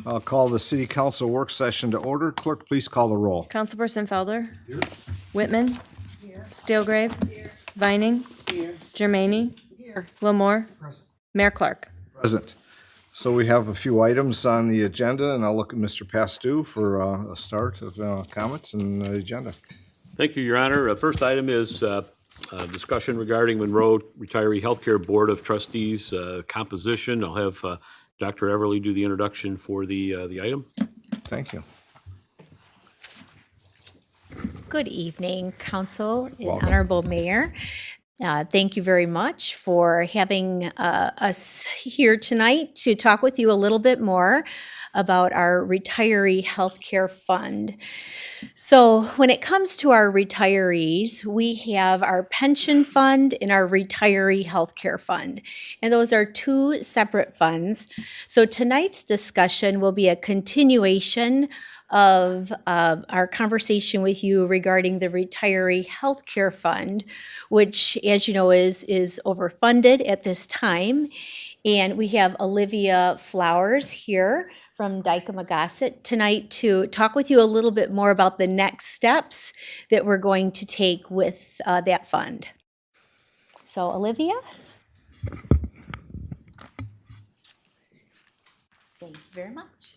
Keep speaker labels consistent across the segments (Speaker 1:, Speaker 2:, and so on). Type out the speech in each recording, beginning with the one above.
Speaker 1: I'll call the city council work session to order. Clerk, please call the roll.
Speaker 2: Councilperson Felder. Here. Whitman. Here. Steelgrave. Here. Vining. Here. Germaini. Here. Lamore. Present. Mayor Clark.
Speaker 1: Present. So we have a few items on the agenda, and I'll look at Mr. Pastou for a start of comments and the agenda.
Speaker 3: Thank you, Your Honor. First item is discussion regarding Monroe Retiree Healthcare Board of Trustees composition. I'll have Dr. Everly do the introduction for the item.
Speaker 1: Thank you.
Speaker 4: Good evening, Council and Honorable Mayor. Thank you very much for having us here tonight to talk with you a little bit more about our retiree healthcare fund. So when it comes to our retirees, we have our pension fund and our retiree healthcare fund, and those are two separate funds. So tonight's discussion will be a continuation of our conversation with you regarding the retiree healthcare fund, which, as you know, is overfunded at this time. And we have Olivia Flowers here from Dykema-Gossett tonight to talk with you a little bit more about the next steps that we're going to take with that fund. So, Olivia. Thank you very much.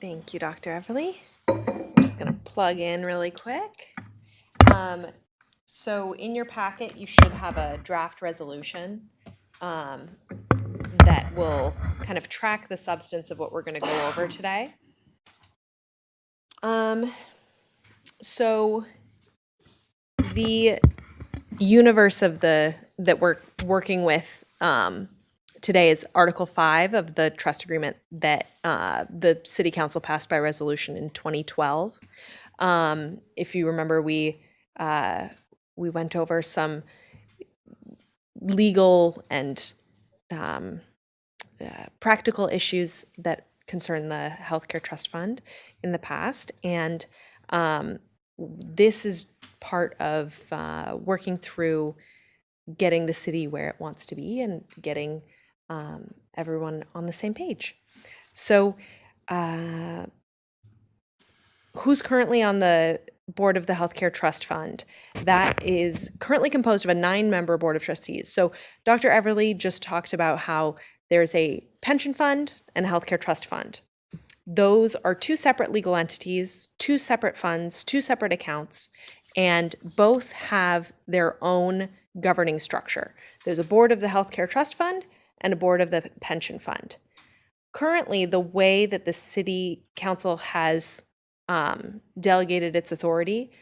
Speaker 5: Thank you, Dr. Everly. I'm just going to plug in really quick. So in your packet, you should have a draft resolution that will kind of track the substance of what we're going to go over today. So the universe of that we're working with today is Article 5 of the trust agreement that the City Council passed by resolution in 2012. If you remember, we went over some legal and practical issues that concern the healthcare trust fund in the past, and this is part of working through getting the city where it wants to be and getting everyone on the same page. So who's currently on the board of the Healthcare Trust Fund? That is currently composed of a 9-member board of trustees. So Dr. Everly just talked about how there's a pension fund and a healthcare trust fund. Those are two separate legal entities, two separate funds, two separate accounts, and both have their own governing structure. There's a board of the Healthcare Trust Fund and a board of the pension fund. Currently, the way that the City Council has delegated its authority,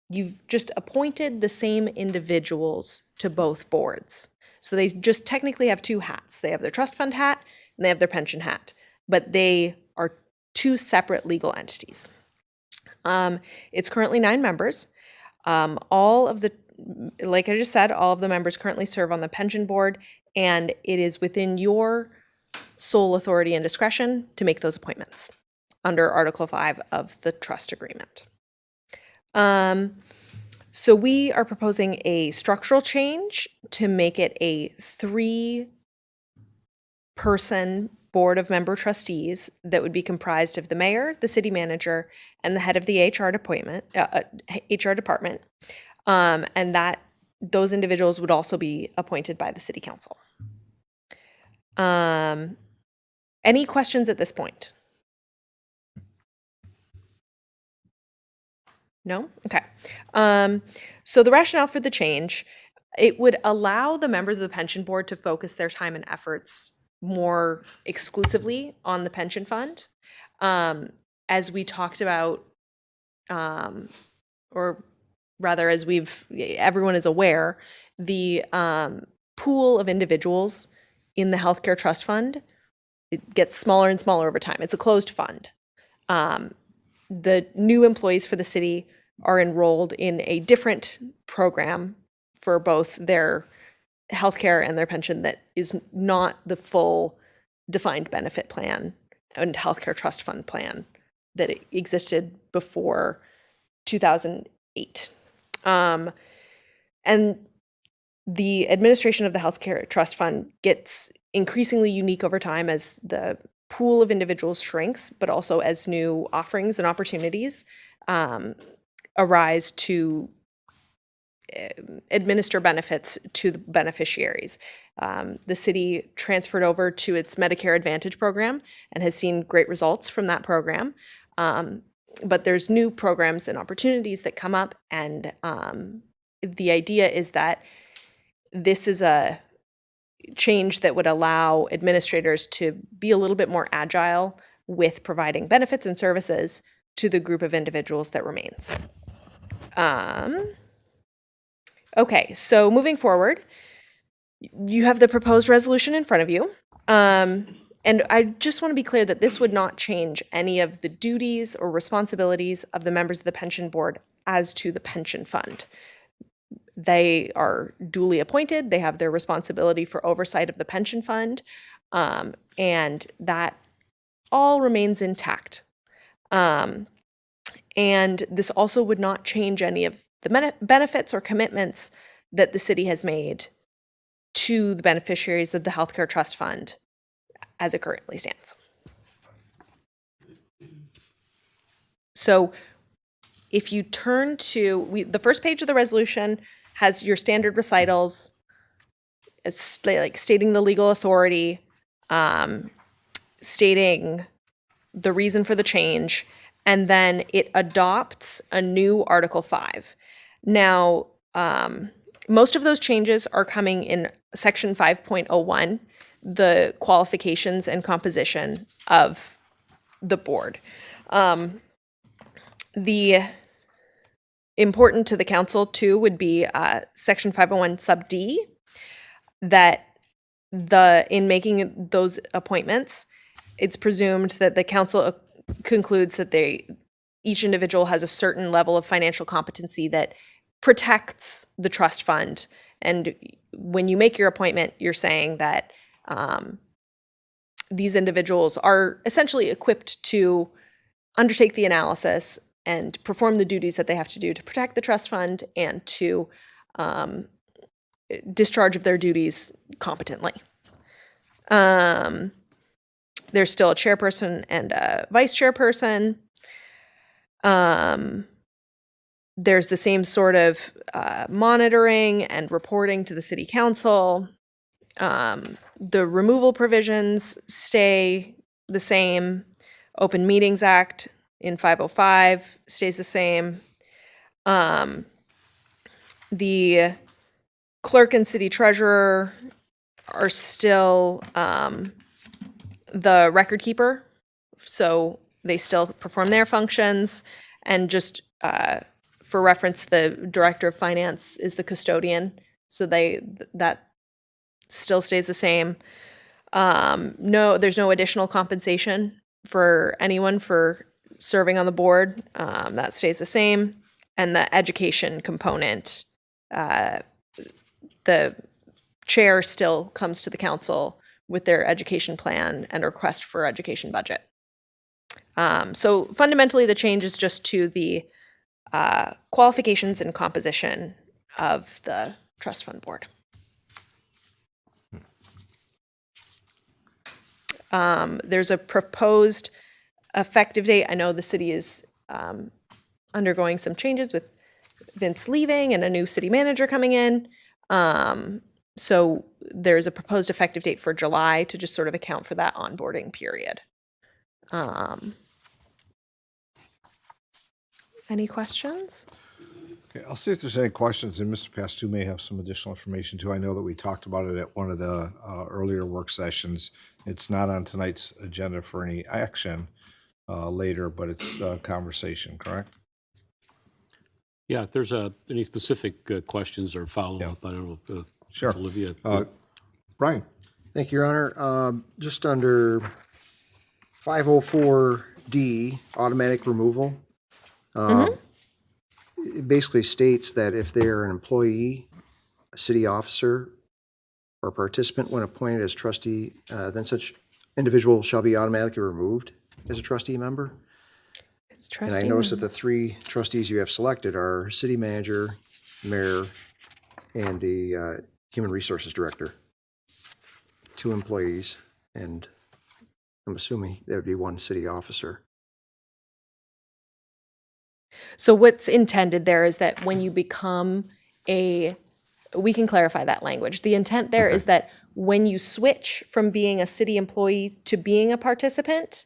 Speaker 5: you've just appointed the same individuals to both boards. So they just technically have two hats. They have their trust fund hat and they have their pension hat, but they are two separate legal entities. It's currently 9 members. All of the, like I just said, all of the members currently serve on the pension board, and it is within your sole authority and discretion to make those appointments under Article 5 of the trust agreement. So we are proposing a structural change to make it a 3-person board of member trustees that would be comprised of the mayor, the city manager, and the head of the HR department. And that those individuals would also be appointed by the city council. Any questions at this point? No? Okay. So the rationale for the change, it would allow the members of the pension board to focus their time and efforts more exclusively on the pension fund. As we talked about, or rather as everyone is aware, the pool of individuals in the healthcare trust fund, it gets smaller and smaller over time. It's a closed fund. The new employees for the city are enrolled in a different program for both their healthcare and their pension that is not the full defined benefit plan and healthcare trust fund plan that existed before 2008. And the administration of the healthcare trust fund gets increasingly unique over time as the pool of individuals shrinks, but also as new offerings and opportunities arise to administer benefits to the beneficiaries. The city transferred over to its Medicare Advantage program and has seen great results from that program. But there's new programs and opportunities that come up, and the idea is that this is a change that would allow administrators to be a little bit more agile with providing benefits and services to the group of individuals that remains. Okay, so moving forward, you have the proposed resolution in front of you. And I just want to be clear that this would not change any of the duties or responsibilities of the members of the pension board as to the pension fund. They are duly appointed. They have their responsibility for oversight of the pension fund, and that all remains intact. And this also would not change any of the benefits or commitments that the city has made to the beneficiaries of the healthcare trust fund as it currently stands. So if you turn to the first page of the resolution has your standard recitals. It's like stating the legal authority, stating the reason for the change, and then it adopts a new Article 5. Now, most of those changes are coming in Section 5.01, the qualifications and composition of the board. The important to the council too would be Section 501 sub D, that in making those appointments, it's presumed that the council concludes that each individual has a certain level of financial competency that protects the trust fund. And when you make your appointment, you're saying that these individuals are essentially equipped to undertake the analysis and perform the duties that they have to do to protect the trust fund and to discharge of their duties competently. There's still a chairperson and a vice chairperson. There's the same sort of monitoring and reporting to the city council. The removal provisions stay the same. Open Meetings Act in 505 stays the same. The clerk and city treasurer are still the record keeper, so they still perform their functions. And just for reference, the director of finance is the custodian, so that still stays the same. No, there's no additional compensation for anyone for serving on the board. That stays the same. And the education component, the chair still comes to the council with their education plan and a request for education budget. So fundamentally, the change is just to the qualifications and composition of the trust fund board. There's a proposed effective date. I know the city is undergoing some changes with Vince leaving and a new city manager coming in. So there's a proposed effective date for July to just sort of account for that onboarding period. Any questions?
Speaker 1: Okay, I'll see if there's any questions, and Mr. Pastu may have some additional information too. I know that we talked about it at one of the earlier work sessions. It's not on tonight's agenda for any action later, but it's conversation, correct?
Speaker 3: Yeah, if there's any specific questions or follow-up, I don't know if
Speaker 1: Sure.
Speaker 3: Olivia.
Speaker 1: Brian?
Speaker 6: Thank you, Your Honor. Just under 504D, automatic removal. It basically states that if they're an employee, a city officer, or participant when appointed as trustee, then such individual shall be automatically removed as a trustee member. And I noticed that the three trustees you have selected are city manager, mayor, and the human resources director. 2 employees and I'm assuming there would be one city officer.
Speaker 5: So what's intended there is that when you become we can clarify that language. The intent there is that when you switch from being a city employee to being a participant,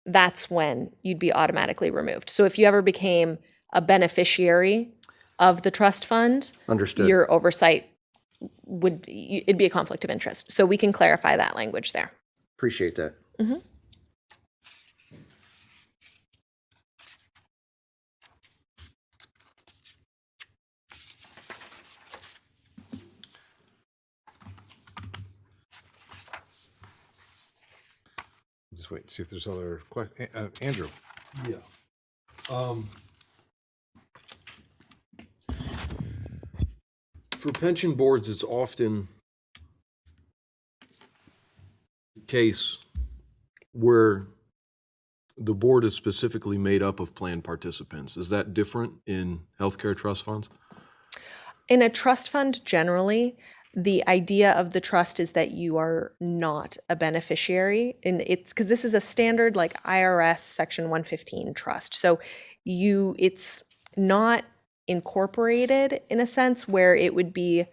Speaker 5: that's when you'd be automatically removed. So if you ever became a beneficiary of the trust fund,
Speaker 6: Understood.
Speaker 5: your oversight it'd be a conflict of interest. So we can clarify that language there.
Speaker 6: Appreciate that.
Speaker 1: Just wait and see if there's other questions. Andrew?
Speaker 7: Yeah. For pension boards, it's often the case where the board is specifically made up of plan participants. Is that different in healthcare trust funds?
Speaker 5: In a trust fund, generally, the idea of the trust is that you are not a beneficiary. And it's because this is a standard like IRS Section 115 trust. So it's not incorporated in a sense where it would be,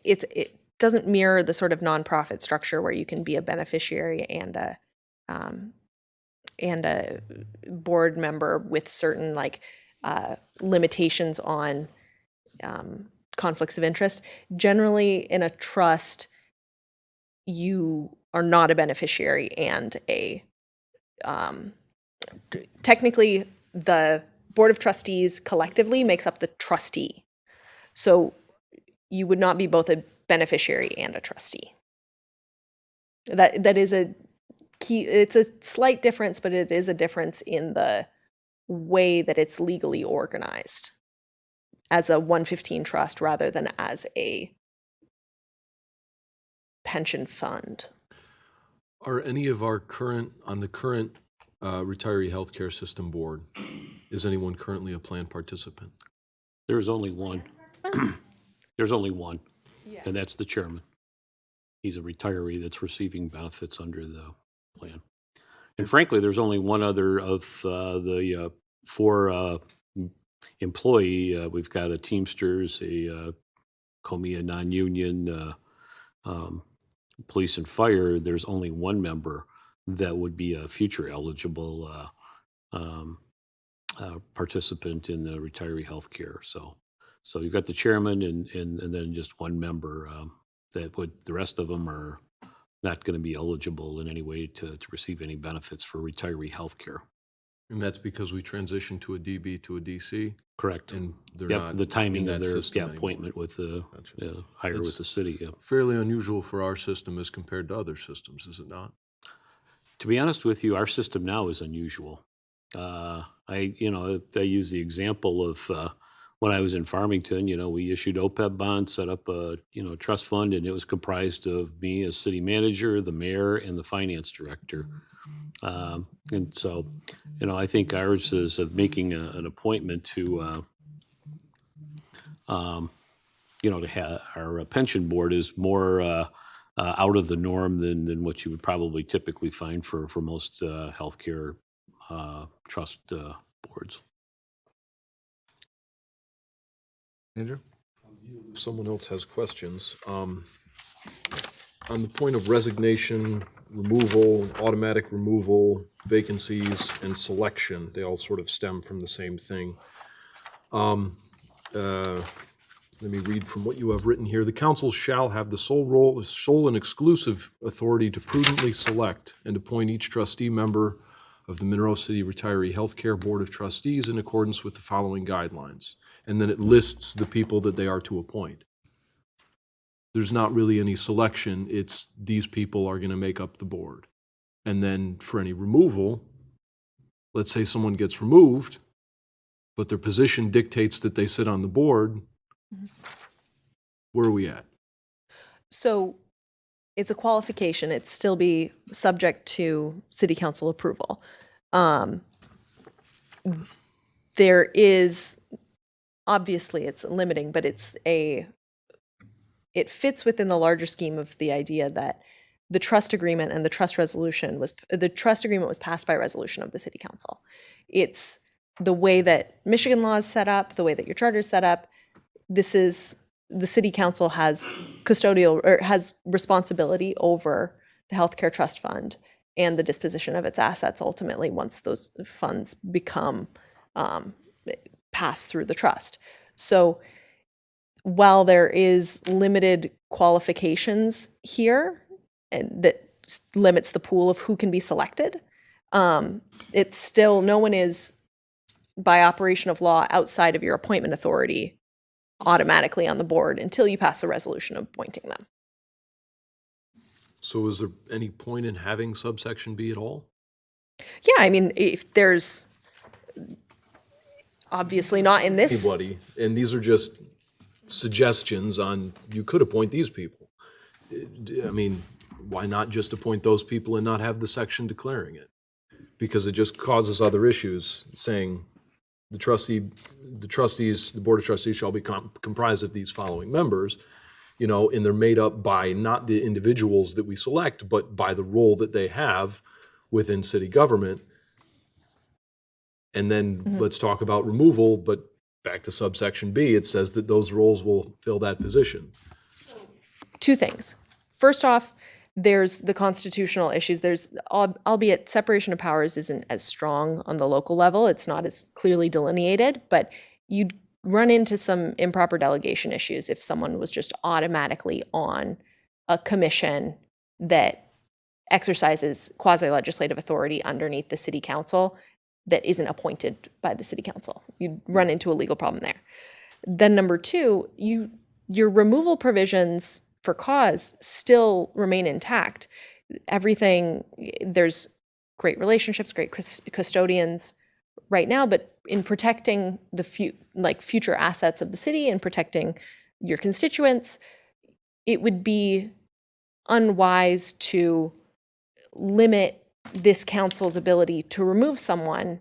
Speaker 5: it doesn't mirror the sort of nonprofit structure where you can be a beneficiary and a board member with certain like limitations on conflicts of interest. Generally, in a trust, you are not a beneficiary and technically the board of trustees collectively makes up the trustee. So you would not be both a beneficiary and a trustee. That is a key. It's a slight difference, but it is a difference in the way that it's legally organized as a 115 trust rather than as a pension fund.
Speaker 7: Are any of our current retiree healthcare system board, is anyone currently a plan participant?
Speaker 3: There's only one. There's only one, and that's the chairman. He's a retiree that's receiving benefits under the plan. And frankly, there's only one other of the four employee. We've got a Teamsters, a COMIA non-union, police and fire. There's only one member that would be a future eligible participant in the retiree health care. So you've got the chairman and then just one member the rest of them are not going to be eligible in any way to receive any benefits for retiree health care.
Speaker 7: And that's because we transitioned to a DB to a DC?
Speaker 3: Correct.
Speaker 7: And they're
Speaker 3: Yep,
Speaker 7: not
Speaker 3: the timing
Speaker 7: in
Speaker 3: of
Speaker 7: that
Speaker 3: their
Speaker 7: system anymore.
Speaker 3: appointment with the hire
Speaker 7: That's-
Speaker 3: with the city. Yeah.
Speaker 7: Fairly unusual for our system as compared to other systems, is it not?
Speaker 3: To be honest with you, our system now is unusual. I use the example of when I was in Farmington. We issued OPEB bonds, set up a trust fund, and it was comprised of me as city manager, the mayor, and the finance director. And so, I think ours is of making an appointment to to have our pension board is more out of the norm than what you would probably typically find for most healthcare trust boards.
Speaker 1: Andrew?
Speaker 7: If someone else has questions, on the point of resignation, removal, automatic removal, vacancies, and selection, they all sort of stem from the same thing. Let me read from what you have written here. The council shall have the sole and exclusive authority to prudently select and appoint each trustee member of the Monroe City Retiree Healthcare Board of Trustees in accordance with the following guidelines. And then it lists the people that they are to appoint. There's not really any selection. It's these people are going to make up the board. And then for any removal, let's say someone gets removed, but their position dictates that they sit on the board. Where are we at?
Speaker 5: So it's a qualification. It'd still be subject to city council approval. There is, obviously it's limiting, but it fits within the larger scheme of the idea that the trust agreement and the trust agreement was passed by resolution of the city council. It's the way that Michigan law is set up, the way that your charter is set up. This is, the city council has custodial, or has responsibility over the healthcare trust fund and the disposition of its assets ultimately once those funds become pass through the trust. So while there is limited qualifications here, and that limits the pool of who can be selected, it's still, no one is, by operation of law, outside of your appointment authority automatically on the board until you pass a resolution appointing them.
Speaker 7: So is there any point in having subsection B at all?
Speaker 5: Yeah, I mean, if there's, obviously not in this.
Speaker 7: Anybody, and these are just suggestions on, you could appoint these people. I mean, why not just appoint those people and not have the section declaring it? Because it just causes other issues, saying the board of trustees shall be comprised of these following members, and they're made up by not the individuals that we select, but by the role that they have within city government. And then let's talk about removal, but back to subsection B, it says that those roles will fill that position.
Speaker 5: Two things. First off, there's the constitutional issues. There's, albeit separation of powers isn't as strong on the local level, it's not as clearly delineated, but you'd run into some improper delegation issues if someone was just automatically on a commission that exercises quasi-legislative authority underneath the city council that isn't appointed by the city council. You'd run into a legal problem there. Then number two, your removal provisions for cause still remain intact. Everything, there's great relationships, great custodians right now, but in protecting the future assets of the city and protecting your constituents, it would be unwise to limit this council's ability to remove someone,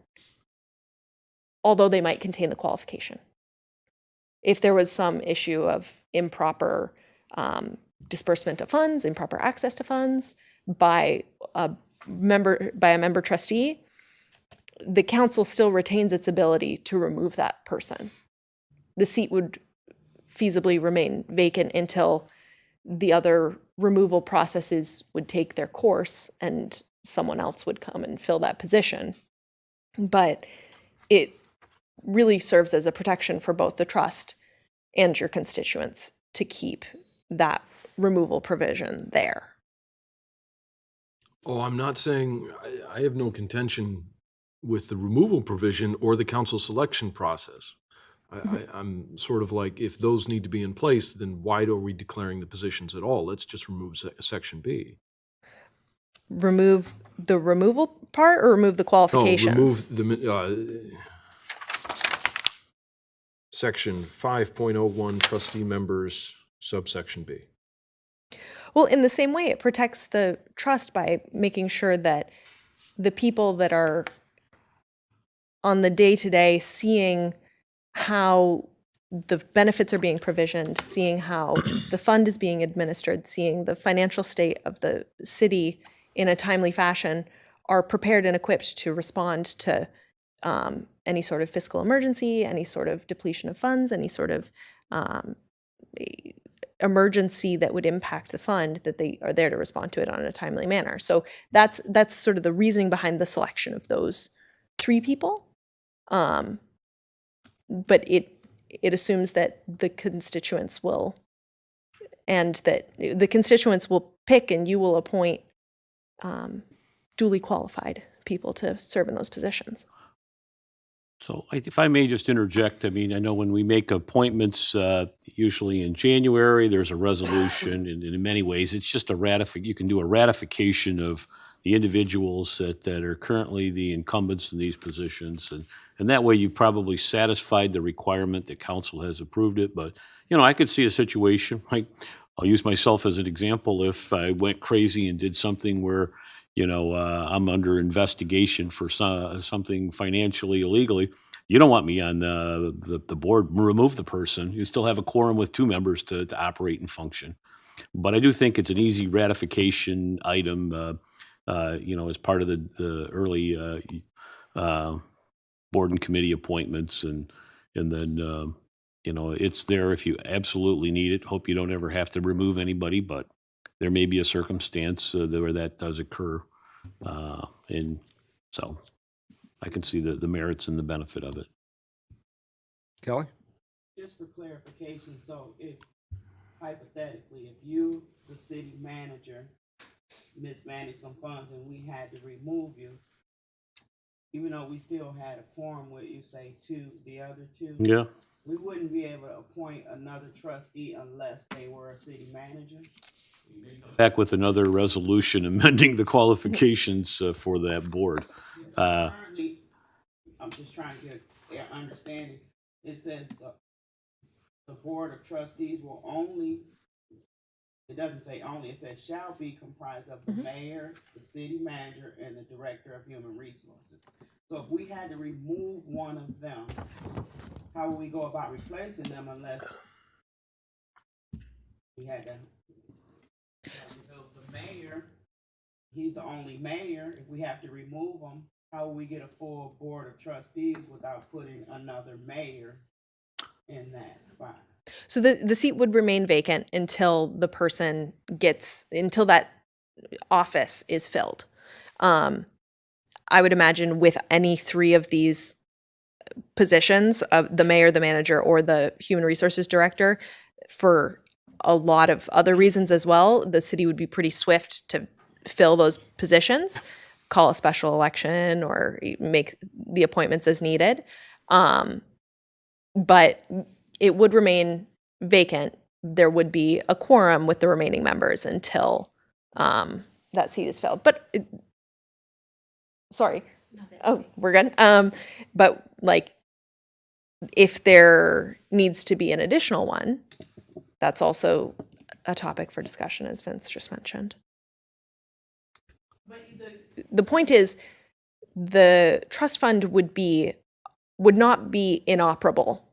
Speaker 5: although they might contain the qualification. If there was some issue of improper disbursement of funds, improper access to funds by a member trustee, the council still retains its ability to remove that person. The seat would feasibly remain vacant until the other removal processes would take their course and someone else would come and fill that position. But it really serves as a protection for both the trust and your constituents to keep that removal provision there.
Speaker 7: Oh, I'm not saying, I have no contention with the removal provision or the council selection process. I'm sort of like, if those need to be in place, then why are we declaring the positions at all? Let's just remove section B.
Speaker 5: Remove the removal part or remove the qualifications?
Speaker 7: No, remove the, section 5.01 trustee members, subsection B.
Speaker 5: Well, in the same way, it protects the trust by making sure that the people that are on the day-to-day seeing how the benefits are being provisioned, seeing how the fund is being administered, seeing the financial state of the city in a timely fashion, are prepared and equipped to respond to any sort of fiscal emergency, any sort of depletion of funds, any sort of emergency that would impact the fund, that they are there to respond to it on a timely manner. So that's sort of the reasoning behind the selection of those three people. But it assumes that the constituents will, and that the constituents will pick and you will appoint duly qualified people to serve in those positions.
Speaker 3: So if I may just interject, I mean, I know when we make appointments, usually in January, there's a resolution, and in many ways, it's just you can do a ratification of the individuals that are currently the incumbents in these positions, and that way you probably satisfied the requirement that council has approved it. But, I could see a situation, like, I'll use myself as an example, if I went crazy and did something where I'm under investigation for something financially illegally, you don't want me on the board, remove the person. You still have a quorum with 2 members to operate and function. But I do think it's an easy ratification item, as part of the early board and committee appointments, and then it's there if you absolutely need it. Hope you don't ever have to remove anybody, but there may be a circumstance where that does occur, and so I can see the merits and the benefit of it.
Speaker 1: Kelly?
Speaker 8: Just for clarification, so if hypothetically, if you, the city manager, mismanaged some funds and we had to remove you, even though we still had a quorum with you, say the other 2,
Speaker 3: Yeah.
Speaker 8: we wouldn't be able to appoint another trustee unless they were a city manager?
Speaker 3: Back with another resolution amending the qualifications for that board.
Speaker 8: Currently, I'm just trying to get an understanding. It says the board of trustees will only, it doesn't say only, it says shall be comprised of the mayor, the city manager, and the director of human resources. So if we had to remove one of them, how would we go about replacing them unless we had to? If it was the mayor, he's the only mayor. If we have to remove him, how will we get a full board of trustees without putting another mayor in that spot?
Speaker 5: So the seat would remain vacant until until that office is filled. I would imagine with any 3 of these positions, of the mayor, the manager, or the human resources director, for a lot of other reasons as well, the city would be pretty swift to fill those positions, call a special election, or make the appointments as needed. But it would remain vacant. There would be a quorum with the remaining members until that seat is filled. But sorry. Oh, we're good. But like, if there needs to be an additional one, that's also a topic for discussion, as Vince just mentioned. But the point is, the trust fund would not be inoperable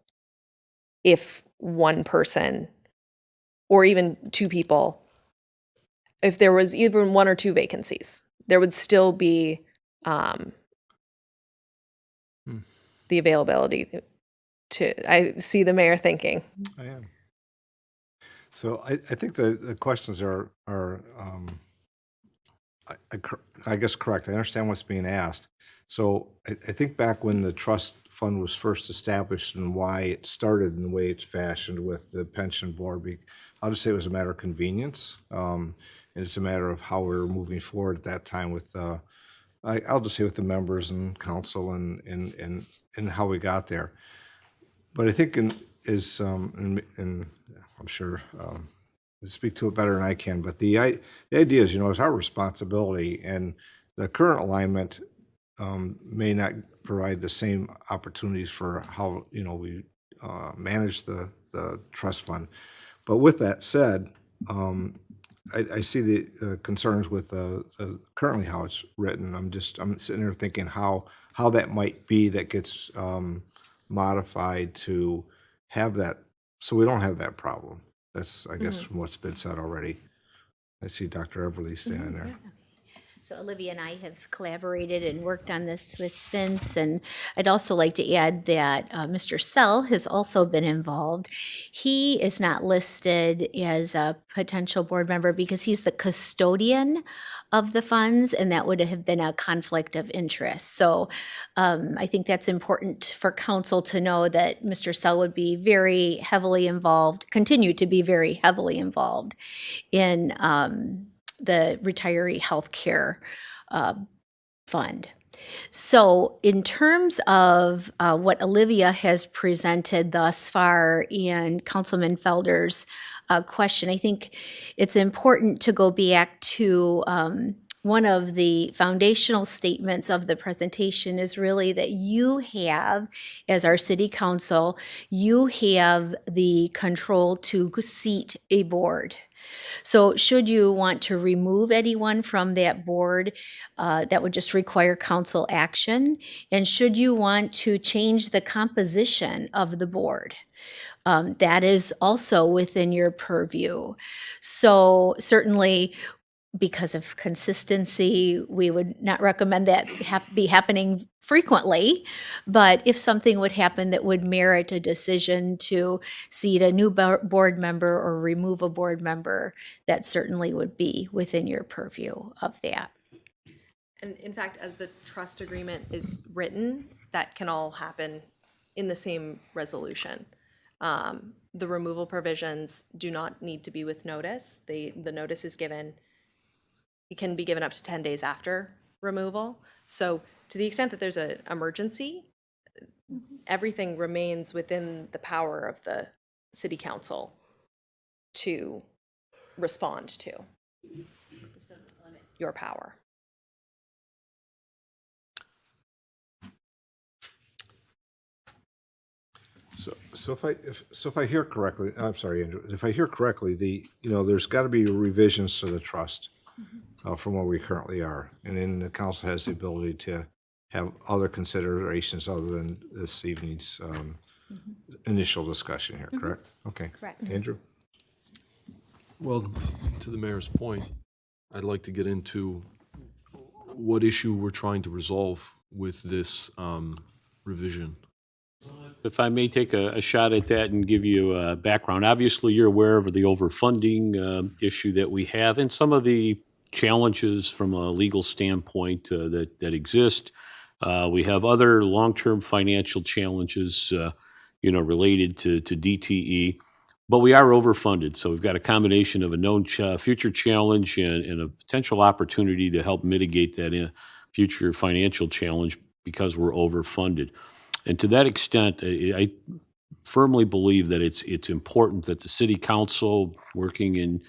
Speaker 5: if one person or even 2 people, if there was even 1 or 2 vacancies, there would still be the availability I see the mayor thinking.
Speaker 1: I am. So I think the questions are I guess correct. I understand what's being asked. So I think back when the trust fund was first established and why it started in the way it's fashioned with the pension board, I'll just say it was a matter of convenience. And it's a matter of how we were moving forward at that time with, I'll just say with the members and council and how we got there. But I think and I'm sure they speak to it better than I can, but the idea is, it's our responsibility, and the current alignment may not provide the same opportunities for how, we manage the trust fund. But with that said, I see the concerns with currently how it's written. I'm sitting there thinking how that might be that gets modified to have that, so we don't have that problem. That's, I guess, from what's been said already. I see Dr. Everly standing there.
Speaker 4: So Olivia and I have collaborated and worked on this with Vince, and I'd also like to add that Mr. Sell has also been involved. He is not listed as a potential board member because he's the custodian of the funds, and that would have been a conflict of interest. So I think that's important for council to know that Mr. Sell would be very heavily involved, continue to be very heavily involved in the retiree healthcare fund. So in terms of what Olivia has presented thus far and Councilman Felder's question, I think it's important to go back to one of the foundational statements of the presentation is really that you have, as our city council, you have the control to seat a board. So should you want to remove anyone from that board, that would just require council action. And should you want to change the composition of the board, that is also within your purview. So certainly, because of consistency, we would not recommend that be happening frequently. But if something would happen that would merit a decision to seat a new board member or remove a board member, that certainly would be within your purview of that.
Speaker 5: And in fact, as the trust agreement is written, that can all happen in the same resolution. The removal provisions do not need to be with notice. The notice is given, it can be given up to 10 days after removal. So to the extent that there's an emergency, everything remains within the power of the city council to respond to. This doesn't limit your power.
Speaker 1: So if I hear correctly, I'm sorry, Andrew, if I hear correctly, there's got to be revisions to the trust from where we currently are. And then the council has the ability to have other considerations other than this evening's initial discussion here, correct? Okay.
Speaker 4: Correct.
Speaker 1: Andrew?
Speaker 7: Well, to the mayor's point, I'd like to get into what issue we're trying to resolve with this revision.
Speaker 3: If I may take a shot at that and give you a background. Obviously, you're aware of the overfunding issue that we have and some of the challenges from a legal standpoint that exist. We have other long-term financial challenges, related to DTE, but we are overfunded. So we've got a combination of a known future challenge and a potential opportunity to help mitigate that future financial challenge because we're overfunded. And to that extent, I firmly believe that it's important that the city council, working in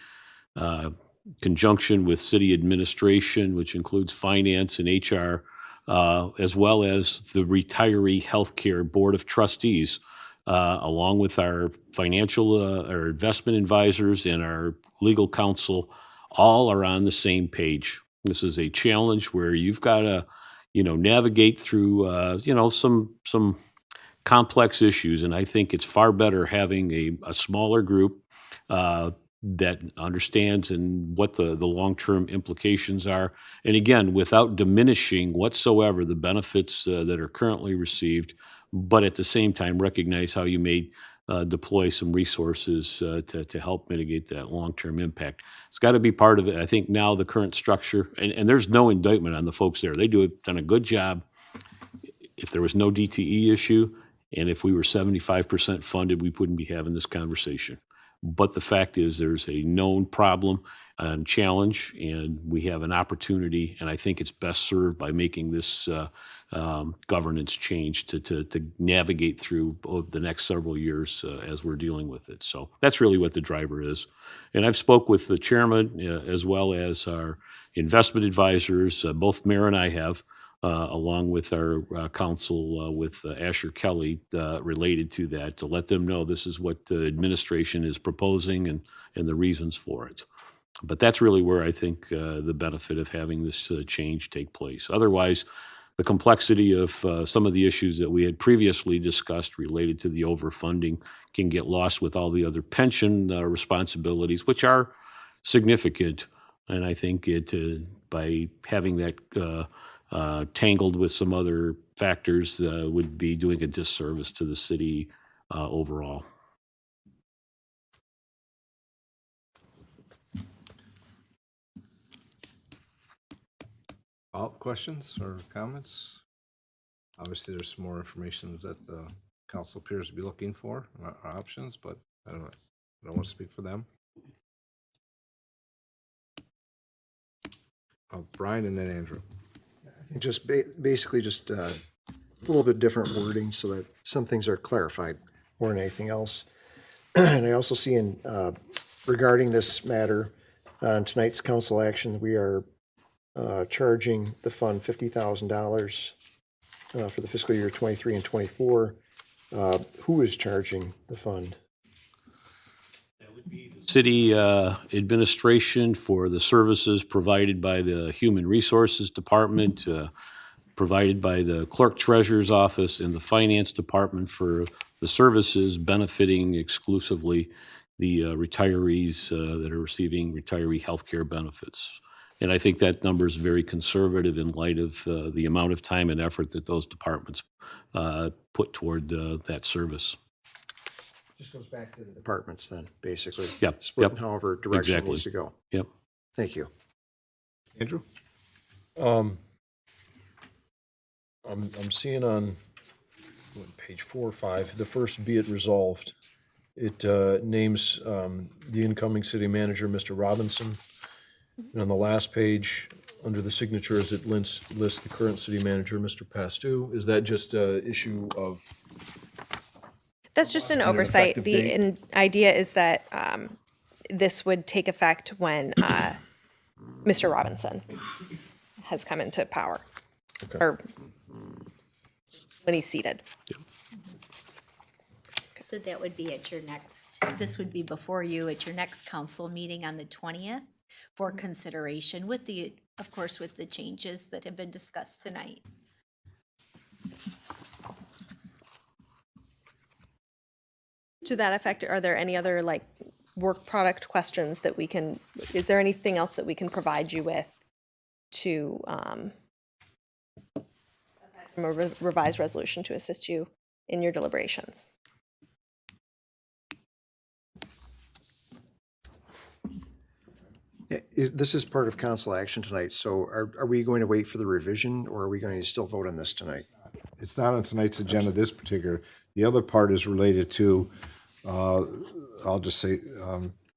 Speaker 3: conjunction with city administration, which includes finance and HR, as well as the Retiree Healthcare Board of Trustees, along with our financial or investment advisors and our legal counsel, all are on the same page. This is a challenge where you've got to navigate through, some complex issues. And I think it's far better having a smaller group that understands and what the long-term implications are. And again, without diminishing whatsoever the benefits that are currently received, but at the same time recognize how you may deploy some resources to help mitigate that long-term impact. It's got to be part of it. I think now the current structure, and there's no indictment on the folks there. They done a good job. If there was no DTE issue, and if we were 75% funded, we wouldn't be having this conversation. But the fact is there's a known problem and challenge, and we have an opportunity, and I think it's best served by making this governance change to navigate through the next several years as we're dealing with it. So that's really what the driver is. And I've spoke with the chairman as well as our investment advisors, both Mayor and I have, along with our counsel with Asher Kelly related to that, to let them know this is what the administration is proposing and the reasons for it. But that's really where I think the benefit of having this change take place. Otherwise, the complexity of some of the issues that we had previously discussed related to the overfunding can get lost with all the other pension responsibilities, which are significant. And I think by having that tangled with some other factors would be doing a disservice to the city overall.
Speaker 1: Follow-up questions or comments? Obviously, there's some more information that the council appears to be looking for, options, but I don't want to speak for them. Brian and then Andrew.
Speaker 6: Just basically just a little bit different wording so that some things are clarified more than anything else. And I also see in regarding this matter, tonight's council action, we are charging the fund $50,000 for the fiscal year 23 and 24. Who is charging the fund?
Speaker 3: City administration for the services provided by the Human Resources Department, provided by the Clerk Treasurer's Office and the Finance Department for the services benefiting exclusively the retirees that are receiving retiree health care benefits. And I think that number is very conservative in light of the amount of time and effort that those departments put toward that service.
Speaker 6: Just goes back to the departments then, basically.
Speaker 3: Yep,
Speaker 6: Split
Speaker 3: yep.
Speaker 6: however direction it
Speaker 3: Exactly.
Speaker 6: needs to go.
Speaker 3: Yep.
Speaker 6: Thank you.
Speaker 1: Andrew?
Speaker 7: I'm seeing on page 4 or 5, the first be it resolved. It names the incoming city manager, Mr. Robinson. And on the last page, under the signatures, it lists the current city manager, Mr. Pastu. Is that just an issue of?
Speaker 5: That's just an
Speaker 7: an
Speaker 5: oversight.
Speaker 7: effective
Speaker 5: The
Speaker 7: date?
Speaker 5: idea is that this would take effect when Mr. Robinson has come into power,
Speaker 7: Okay.
Speaker 5: or when he's seated.
Speaker 4: So that would be at your next, this would be before you at your next council meeting on the 20th for consideration with the, of course, with the changes that have been discussed tonight.
Speaker 5: To that effect, are there any other like work product questions that we can, is there anything else that we can provide you with to, aside from a revised resolution to assist you in your deliberations?
Speaker 6: This is part of council action tonight, so are we going to wait for the revision, or are we going to still vote on this tonight?
Speaker 1: It's not on tonight's agenda, this particular. The other part is related to, I'll just say,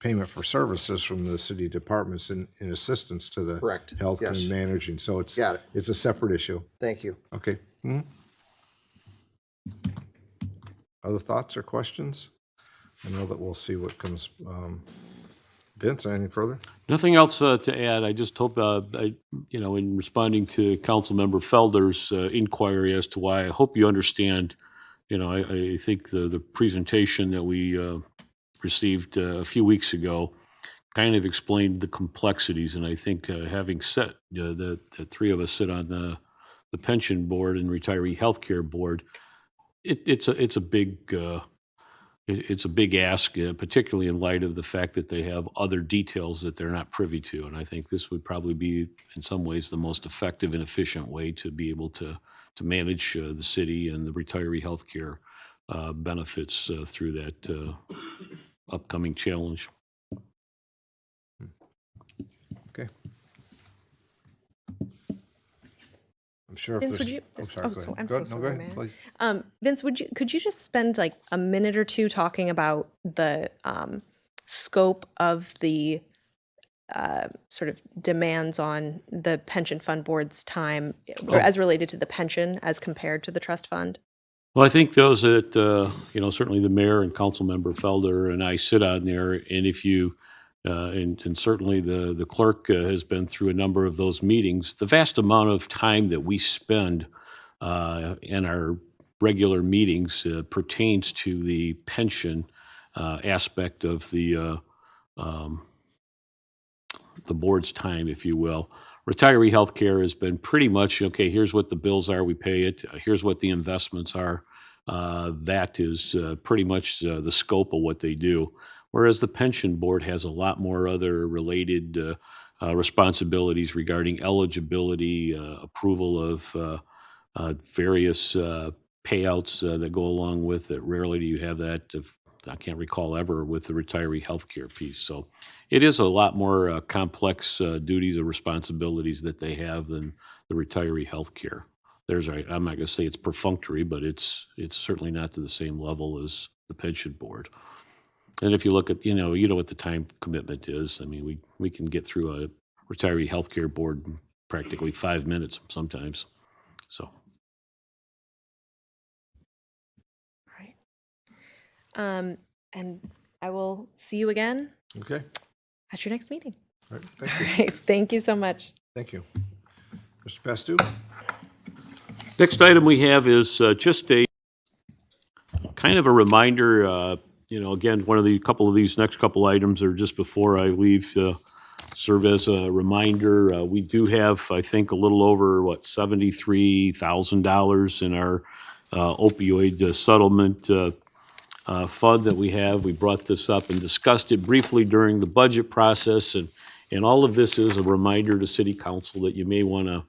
Speaker 1: payment for services from the city departments in assistance to the
Speaker 6: Correct.
Speaker 1: health
Speaker 6: Yes.
Speaker 1: and managing. So it's,
Speaker 6: Got it.
Speaker 1: it's a separate issue.
Speaker 6: Thank you.
Speaker 1: Okay. Other thoughts or questions? I know that we'll see what comes. Vince, anything further?
Speaker 3: Nothing else to add. I just hope, in responding to Councilmember Felder's inquiry as to why, I hope you understand, I think the presentation that we received a few weeks ago kind of explained the complexities. And I think having set, the three of us sit on the pension board and retiree healthcare board, it's a big it's a big ask, particularly in light of the fact that they have other details that they're not privy to. And I think this would probably be, in some ways, the most effective and efficient way to be able to manage the city and the retiree healthcare benefits through that upcoming challenge.
Speaker 1: Okay. I'm sure if
Speaker 5: Vince,
Speaker 1: there's.
Speaker 5: would you?
Speaker 1: I'm sorry.
Speaker 5: Oh,
Speaker 1: go
Speaker 5: so,
Speaker 1: ahead.
Speaker 5: I'm
Speaker 1: Go
Speaker 5: so
Speaker 1: ahead. No,
Speaker 5: sorry,
Speaker 1: go ahead,
Speaker 5: Mayor.
Speaker 1: please.
Speaker 5: Vince, could you just spend like a minute or two talking about the scope of the sort of demands on the pension fund board's time, or as related to the pension as compared to the trust fund?
Speaker 3: Well, I think those that, certainly the mayor and Councilmember Felder and I sit on there, and if you, and certainly the clerk has been through a number of those meetings, the vast amount of time that we spend in our regular meetings pertains to the pension aspect of the board's time, if you will. Retiree healthcare has been pretty much, okay, here's what the bills are, we pay it, here's what the investments are. That is pretty much the scope of what they do. Whereas the pension board has a lot more other related responsibilities regarding eligibility, approval of various payouts that go along with it. Rarely do you have that, I can't recall ever, with the retiree healthcare piece. So it is a lot more complex duties or responsibilities that they have than the retiree healthcare. I'm not going to say it's perfunctory, but it's certainly not to the same level as the pension board. And if you look at, you know what the time commitment is. I mean, we can get through a retiree healthcare board in practically 5 minutes sometimes. So.
Speaker 5: Right. And I will see you again
Speaker 1: Okay.
Speaker 5: at your next meeting.
Speaker 1: All right. Thank
Speaker 5: All
Speaker 1: you.
Speaker 5: right. Thank you so much.
Speaker 1: Thank you. Mr. Pastu?
Speaker 3: Next item we have is just a kind of a reminder, again, couple of these next couple items are just before I leave, serve as a reminder. We do have, I think, a little over, $73,000 in our opioid settlement fund that we have. We brought this up and discussed it briefly during the budget process, and all of this is a reminder to City Council that you may want to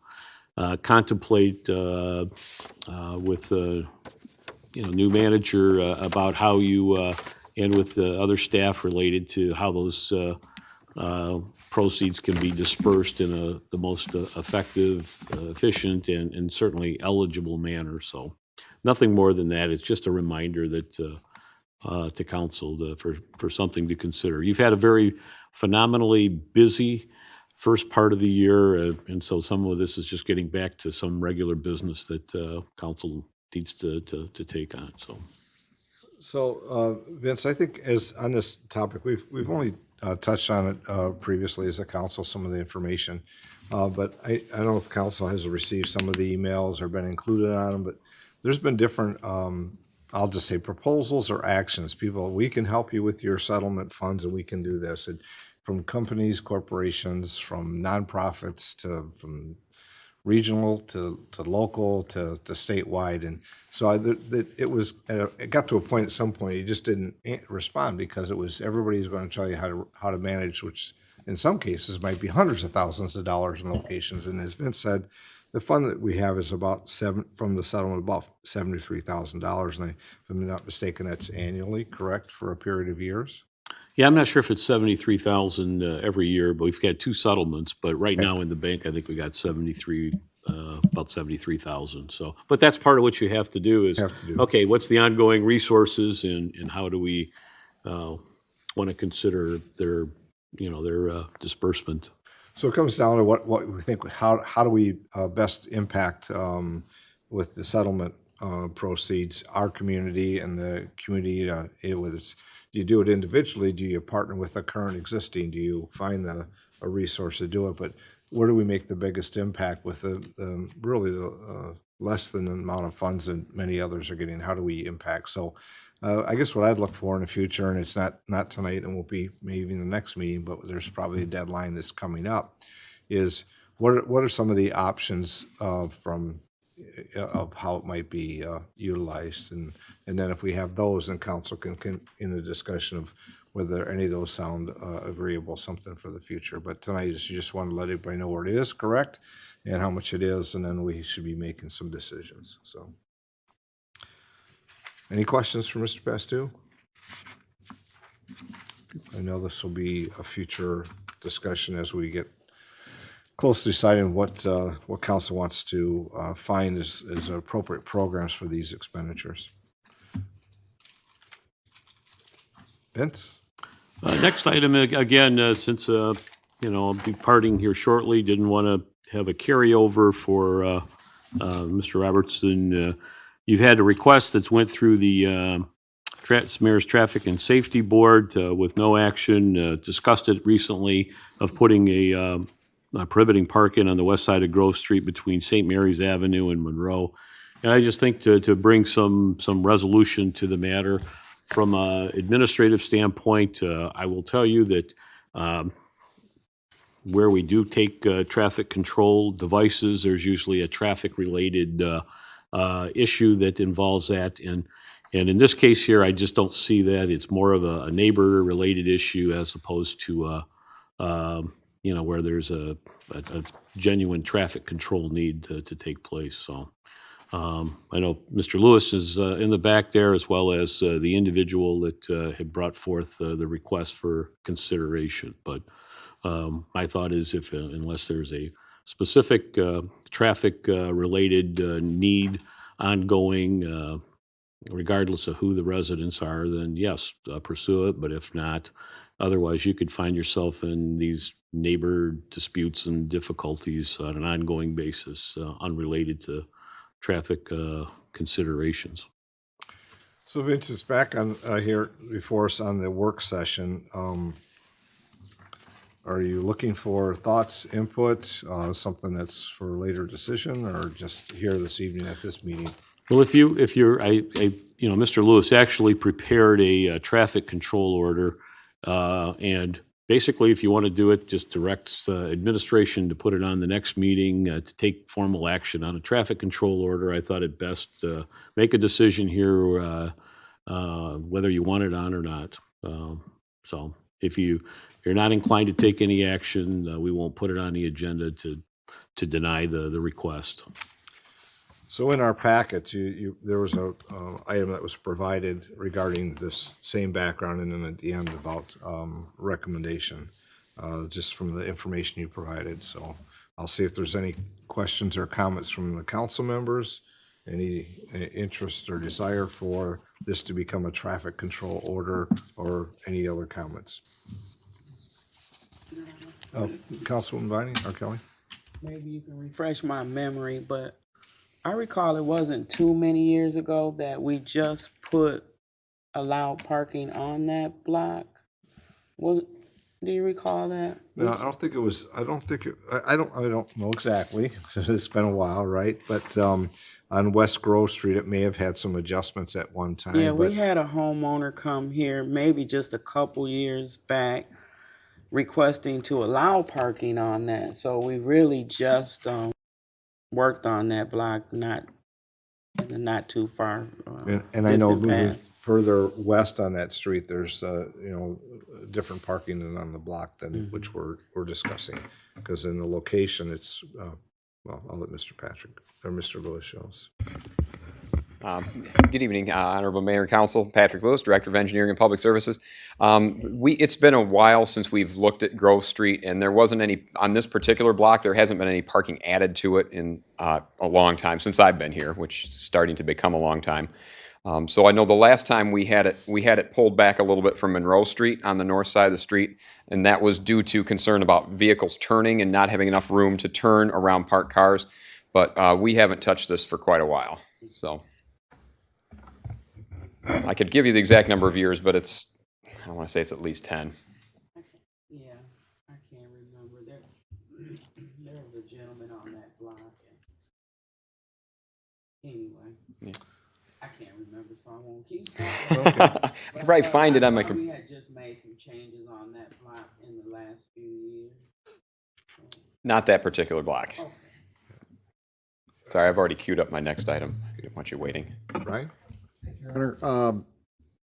Speaker 3: contemplate with new manager about how you and with the other staff related to how those proceeds can be dispersed in the most effective, efficient, and certainly eligible manner. So nothing more than that. It's just a reminder that to council for something to consider. You've had a very phenomenally busy first part of the year, and so some of this is just getting back to some regular business that council needs to take on.
Speaker 1: So, Vince, I think as on this topic, we've only touched on it previously as a council, some of the information. But I don't know if council has received some of the emails or been included on them, but there's been different, I'll just say proposals or actions. People, we can help you with your settlement funds and we can do this. And from companies, corporations, from nonprofits from regional to local to statewide. And so it got to a point at some point you just didn't respond because it was everybody's going to tell you how to manage, which in some cases might be hundreds of thousands of dollars in locations. And as Vince said, the fund that we have is from the settlement about $73,000, and if I'm not mistaken, that's annually, correct, for a period of years.
Speaker 3: Yeah, I'm not sure if it's 73,000 every year, but we've got two settlements. But right now in the bank, I think we got about 73,000. So, but that's part of what you have to do is, okay, what's the ongoing resources and how do we want to consider their disbursement?
Speaker 1: So it comes down to what we think. How do we best impact with the settlement proceeds our community and the community? Whether it's, do you do it individually? Do you partner with a current existing? Do you find a resource to do it? But where do we make the biggest impact with the less than the amount of funds that many others are getting? How do we impact? So I guess what I'd look for in the future, and it's not tonight and won't be maybe in the next meeting, but there's probably a deadline that's coming up, is what are some of the options of how it might be utilized, and then if we have those, then council can in the discussion of whether any of those sound agreeable, something for the future. But tonight you just want to let everybody know where it is, correct, and how much it is, and then we should be making some decisions. So, any questions for Mr. Pastu? I know this will be a future discussion as we get close to deciding what council wants to find as appropriate programs for these expenditures. Vince?
Speaker 3: Next item, again, since I'll be parting here shortly, didn't want to have a carryover for Mr. Robertson. You've had a request that's went through the Mayor's Traffic and Safety Board with no action. Discussed it recently of putting a prohibiting parking on the west side of Grove Street between St. Mary's Avenue and Monroe. And I just think to bring some resolution to the matter. From an administrative standpoint, I will tell you that where we do take traffic control devices, there's usually a traffic-related issue that involves that. And in this case here, I just don't see that. It's more of a neighbor-related issue as opposed to where there's a genuine traffic control need to take place. So I know Mr. Lewis is in the back there, as well as the individual that had brought forth the request for consideration. But my thought is unless there's a specific traffic related need ongoing, regardless of who the residents are, then yes, pursue it. But if not, otherwise you could find yourself in these neighbor disputes and difficulties on an ongoing basis, unrelated to traffic considerations.
Speaker 1: So Vince, it's back on here before us on the work session. are you looking for thoughts, input, something that's for later decision, or just here this evening at this meeting?
Speaker 3: Well, if you're, Mr. Lewis actually prepared a traffic control order, and basically, if you want to do it, just directs administration to put it on the next meeting to take formal action on a traffic control order. I thought it best make a decision here whether you want it on or not. So if you're not inclined to take any action, we won't put it on the agenda to deny the request.
Speaker 1: So in our packet, there was a item that was provided regarding this same background, and then at the end about recommendation, just from the information you provided. So I'll see if there's any questions or comments from the council members, any interest or desire for this to become a traffic control order, or any other comments. Councilwoman Vining or Kelly?
Speaker 8: Maybe you can refresh my memory, but I recall it wasn't too many years ago that we just put allowed parking on that block. Do you recall that?
Speaker 1: No, I don't think it was. I don't think. I don't know exactly. It's been a while, right? But on West Grove Street, it may have had some adjustments at one time.
Speaker 8: Yeah,
Speaker 1: but
Speaker 8: we had a homeowner come here maybe just a couple years back requesting to allow parking on that. So we really just worked on that block, not too far.
Speaker 1: And I know
Speaker 8: distant
Speaker 1: moving
Speaker 8: past.
Speaker 1: further west on that street, there's different parking than on the block than which we're discussing, because in the location it's well, I'll let Mr. Patrick or Mr. Lewis show us.
Speaker 9: Good evening, Honorable Mayor and Council. Patrick Lewis, Director of Engineering and Public Services. It's been a while since we've looked at Grove Street, and there wasn't any, on this particular block, there hasn't been any parking added to it in a long time, since I've been here, which is starting to become a long time. So I know the last time we had it pulled back a little bit from Monroe Street on the north side of the street, and that was due to concern about vehicles turning and not having enough room to turn around parked cars. But we haven't touched this for quite a while, so. I could give you the exact number of years, but I want to say it's at least 10.
Speaker 8: Yeah, I can't remember. There was a gentleman on that block. Anyway,
Speaker 9: Yeah.
Speaker 8: I can't remember, so I won't keep.
Speaker 9: I could probably find it on my
Speaker 8: We
Speaker 9: computer.
Speaker 8: had just made some changes on that block in the last few years.
Speaker 9: Not that particular block.
Speaker 8: Okay.
Speaker 9: Sorry, I've already queued up my next item. I don't want you waiting.
Speaker 1: Right?
Speaker 6: Your Honor,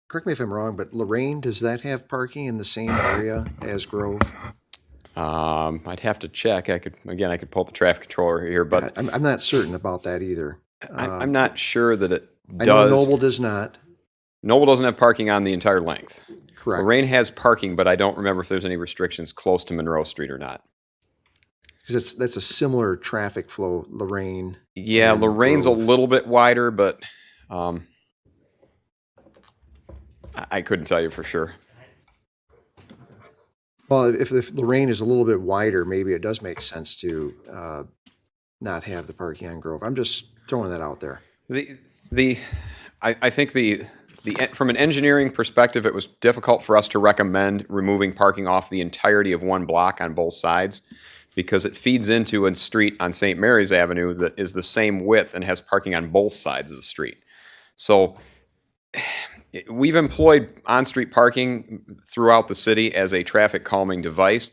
Speaker 6: correct me if I'm wrong, but Lorraine, does that have parking in the same area as Grove?
Speaker 9: I'd have to check. I could pull up the traffic controller here, but
Speaker 6: I'm not certain about that either.
Speaker 9: I'm not sure that it
Speaker 6: I know
Speaker 9: does.
Speaker 6: Noble does not.
Speaker 9: Noble doesn't have parking on the entire length.
Speaker 6: Correct.
Speaker 9: Lorraine has parking, but I don't remember if there's any restrictions close to Monroe Street or not.
Speaker 6: Because that's a similar traffic flow, Lorraine.
Speaker 9: Yeah,
Speaker 6: and
Speaker 9: Lorraine's a
Speaker 6: Grove.
Speaker 9: little bit wider, but I couldn't tell you for sure.
Speaker 6: Well, if Lorraine is a little bit wider, maybe it does make sense to not have the parking on Grove. I'm just throwing that out there.
Speaker 9: I think from an engineering perspective, it was difficult for us to recommend removing parking off the entirety of one block on both sides, because it feeds into a street on St. Mary's Avenue that is the same width and has parking on both sides of the street. So we've employed on-street parking throughout the city as a traffic calming device.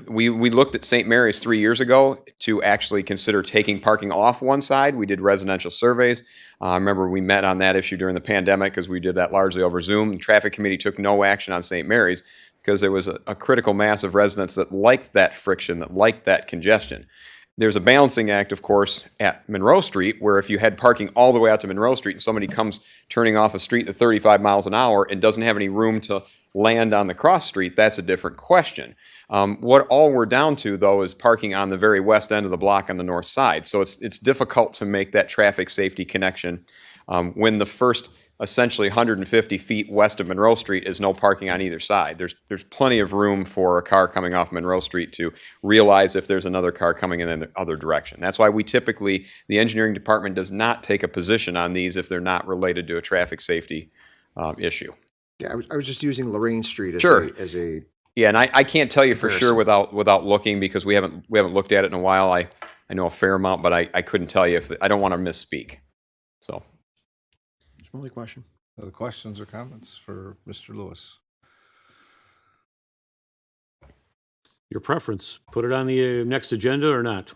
Speaker 9: We looked at St. Mary's 3 years ago to actually consider taking parking off one side. We did residential surveys. I remember we met on that issue during the pandemic because we did that largely over Zoom. The traffic committee took no action on St. Mary's because there was a critical mass of residents that liked that friction, that liked that congestion. There's a balancing act, of course, at Monroe Street, where if you had parking all the way out to Monroe Street and somebody comes turning off a street at 35 miles an hour and doesn't have any room to land on the cross street, that's a different question. What all we're down to, though, is parking on the very west end of the block on the north side. So it's difficult to make that traffic safety connection when the first essentially 150 feet west of Monroe Street is no parking on either side. There's plenty of room for a car coming off Monroe Street to realize if there's another car coming in the other direction. That's why the engineering department does not take a position on these if they're not related to a traffic safety issue.
Speaker 6: Yeah, I was just using Lorraine Street as
Speaker 9: Sure.
Speaker 6: a,
Speaker 9: Yeah, and I can't tell you for sure
Speaker 6: Comparison.
Speaker 9: without looking because we haven't looked at it in a while. I know a fair amount, but I couldn't tell you if I don't want to misspeak. So
Speaker 6: only question.
Speaker 1: Other questions or comments for Mr. Lewis?
Speaker 3: Your preference, put it on the next agenda or not?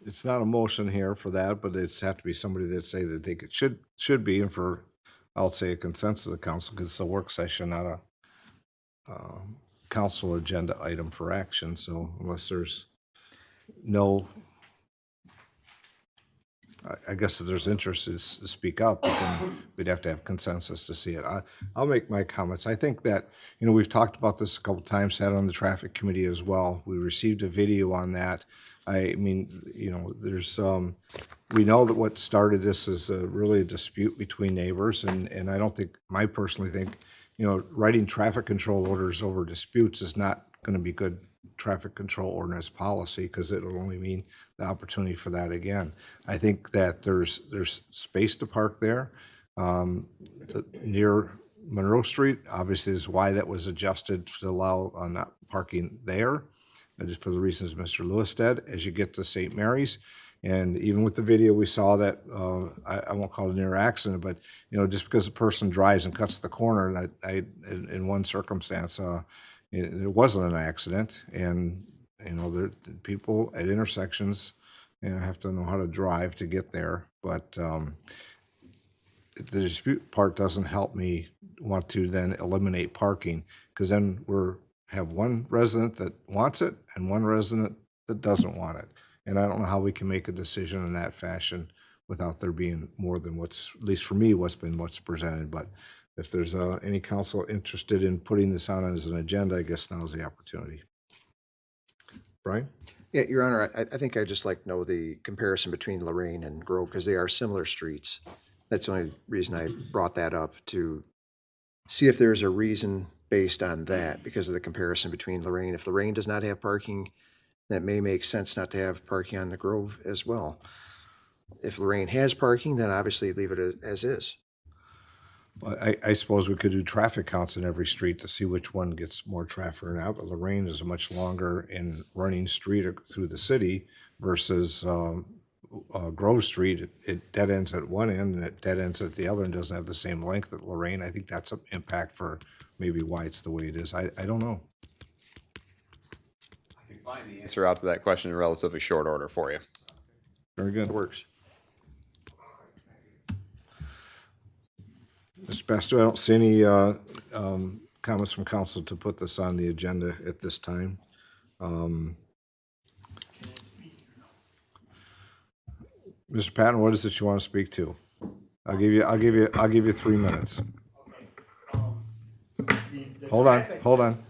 Speaker 1: It's not a motion here for that, but it's have to be somebody that say that they should be, and for, I'll say a consensus of the council, because it's a work session, not a council agenda item for action. So unless there's no, I guess if there's interest to speak up, then we'd have to have consensus to see it. I'll make my comments. I think that, we've talked about this a couple times, sat on the traffic committee as well. We received a video on that. I mean, there's, we know that what started this is really a dispute between neighbors, and I don't think, I personally think, writing traffic control orders over disputes is not going to be good traffic control ordinance policy, because it'll only mean the opportunity for that again. I think that there's space to park there near Monroe Street. Obviously, is why that was adjusted to allow not parking there, just for the reasons Mr. Lewis said. As you get to St. Mary's, and even with the video, we saw that, I won't call it a near accident, but, just because a person drives and cuts the corner, in one circumstance, it wasn't an accident. And, there people at intersections, have to know how to drive to get there. But the dispute part doesn't help me want to then eliminate parking, because then have one resident that wants it and one resident that doesn't want it. And I don't know how we can make a decision in that fashion without there being more than what's, at least for me, what's presented. But if there's any council interested in putting this on as an agenda, I guess now's the opportunity. Brian?
Speaker 6: Yeah, Your Honor, I think I'd just like to know the comparison between Lorraine and Grove, because they are similar streets. That's the only reason I brought that up, to see if there's a reason based on that, because of the comparison between Lorraine. If Lorraine does not have parking, that may make sense not to have parking on the Grove as well. If Lorraine has parking, then obviously leave it as is.
Speaker 1: Well, I suppose we could do traffic counts in every street to see which one gets more traffic or not, but Lorraine is a much longer and running street through the city versus Grove Street. It dead ends at one end and it dead ends at the other and doesn't have the same length that Lorraine. I think that's an impact for maybe why it's the way it is. I don't know.
Speaker 9: I can find the answer out to that question in relatively short order for you.
Speaker 1: Very good.
Speaker 6: It works.
Speaker 1: Mr. Pastor, I don't see any comments from council to put this on the agenda at this time. Mr. Patton, what is it you want to speak to? I'll give you 3 minutes. Hold on.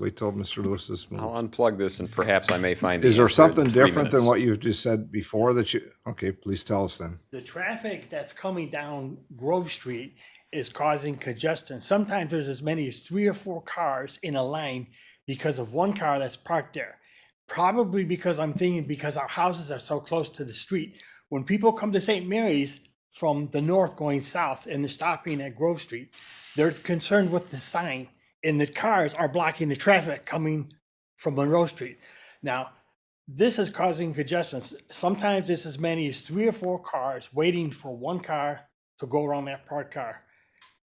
Speaker 1: Wait till Mr. Lewis is moved.
Speaker 9: I'll unplug this and perhaps I may find the
Speaker 1: Is there
Speaker 9: answer in
Speaker 1: something
Speaker 9: 3
Speaker 1: different than
Speaker 9: minutes.
Speaker 1: what you've just said before that you, okay, please tell us then.
Speaker 10: The traffic that's coming down Grove Street is causing congestion. Sometimes there's as many as 3 or 4 cars in a line because of one car that's parked there. Probably because I'm thinking because our houses are so close to the street. When people come to St. Mary's from the north going south and they're stopping at Grove Street, they're concerned with the sign, and the cars are blocking the traffic coming from Monroe Street. Now, this is causing congestion. Sometimes it's as many as 3 or 4 cars waiting for one car to go around that parked car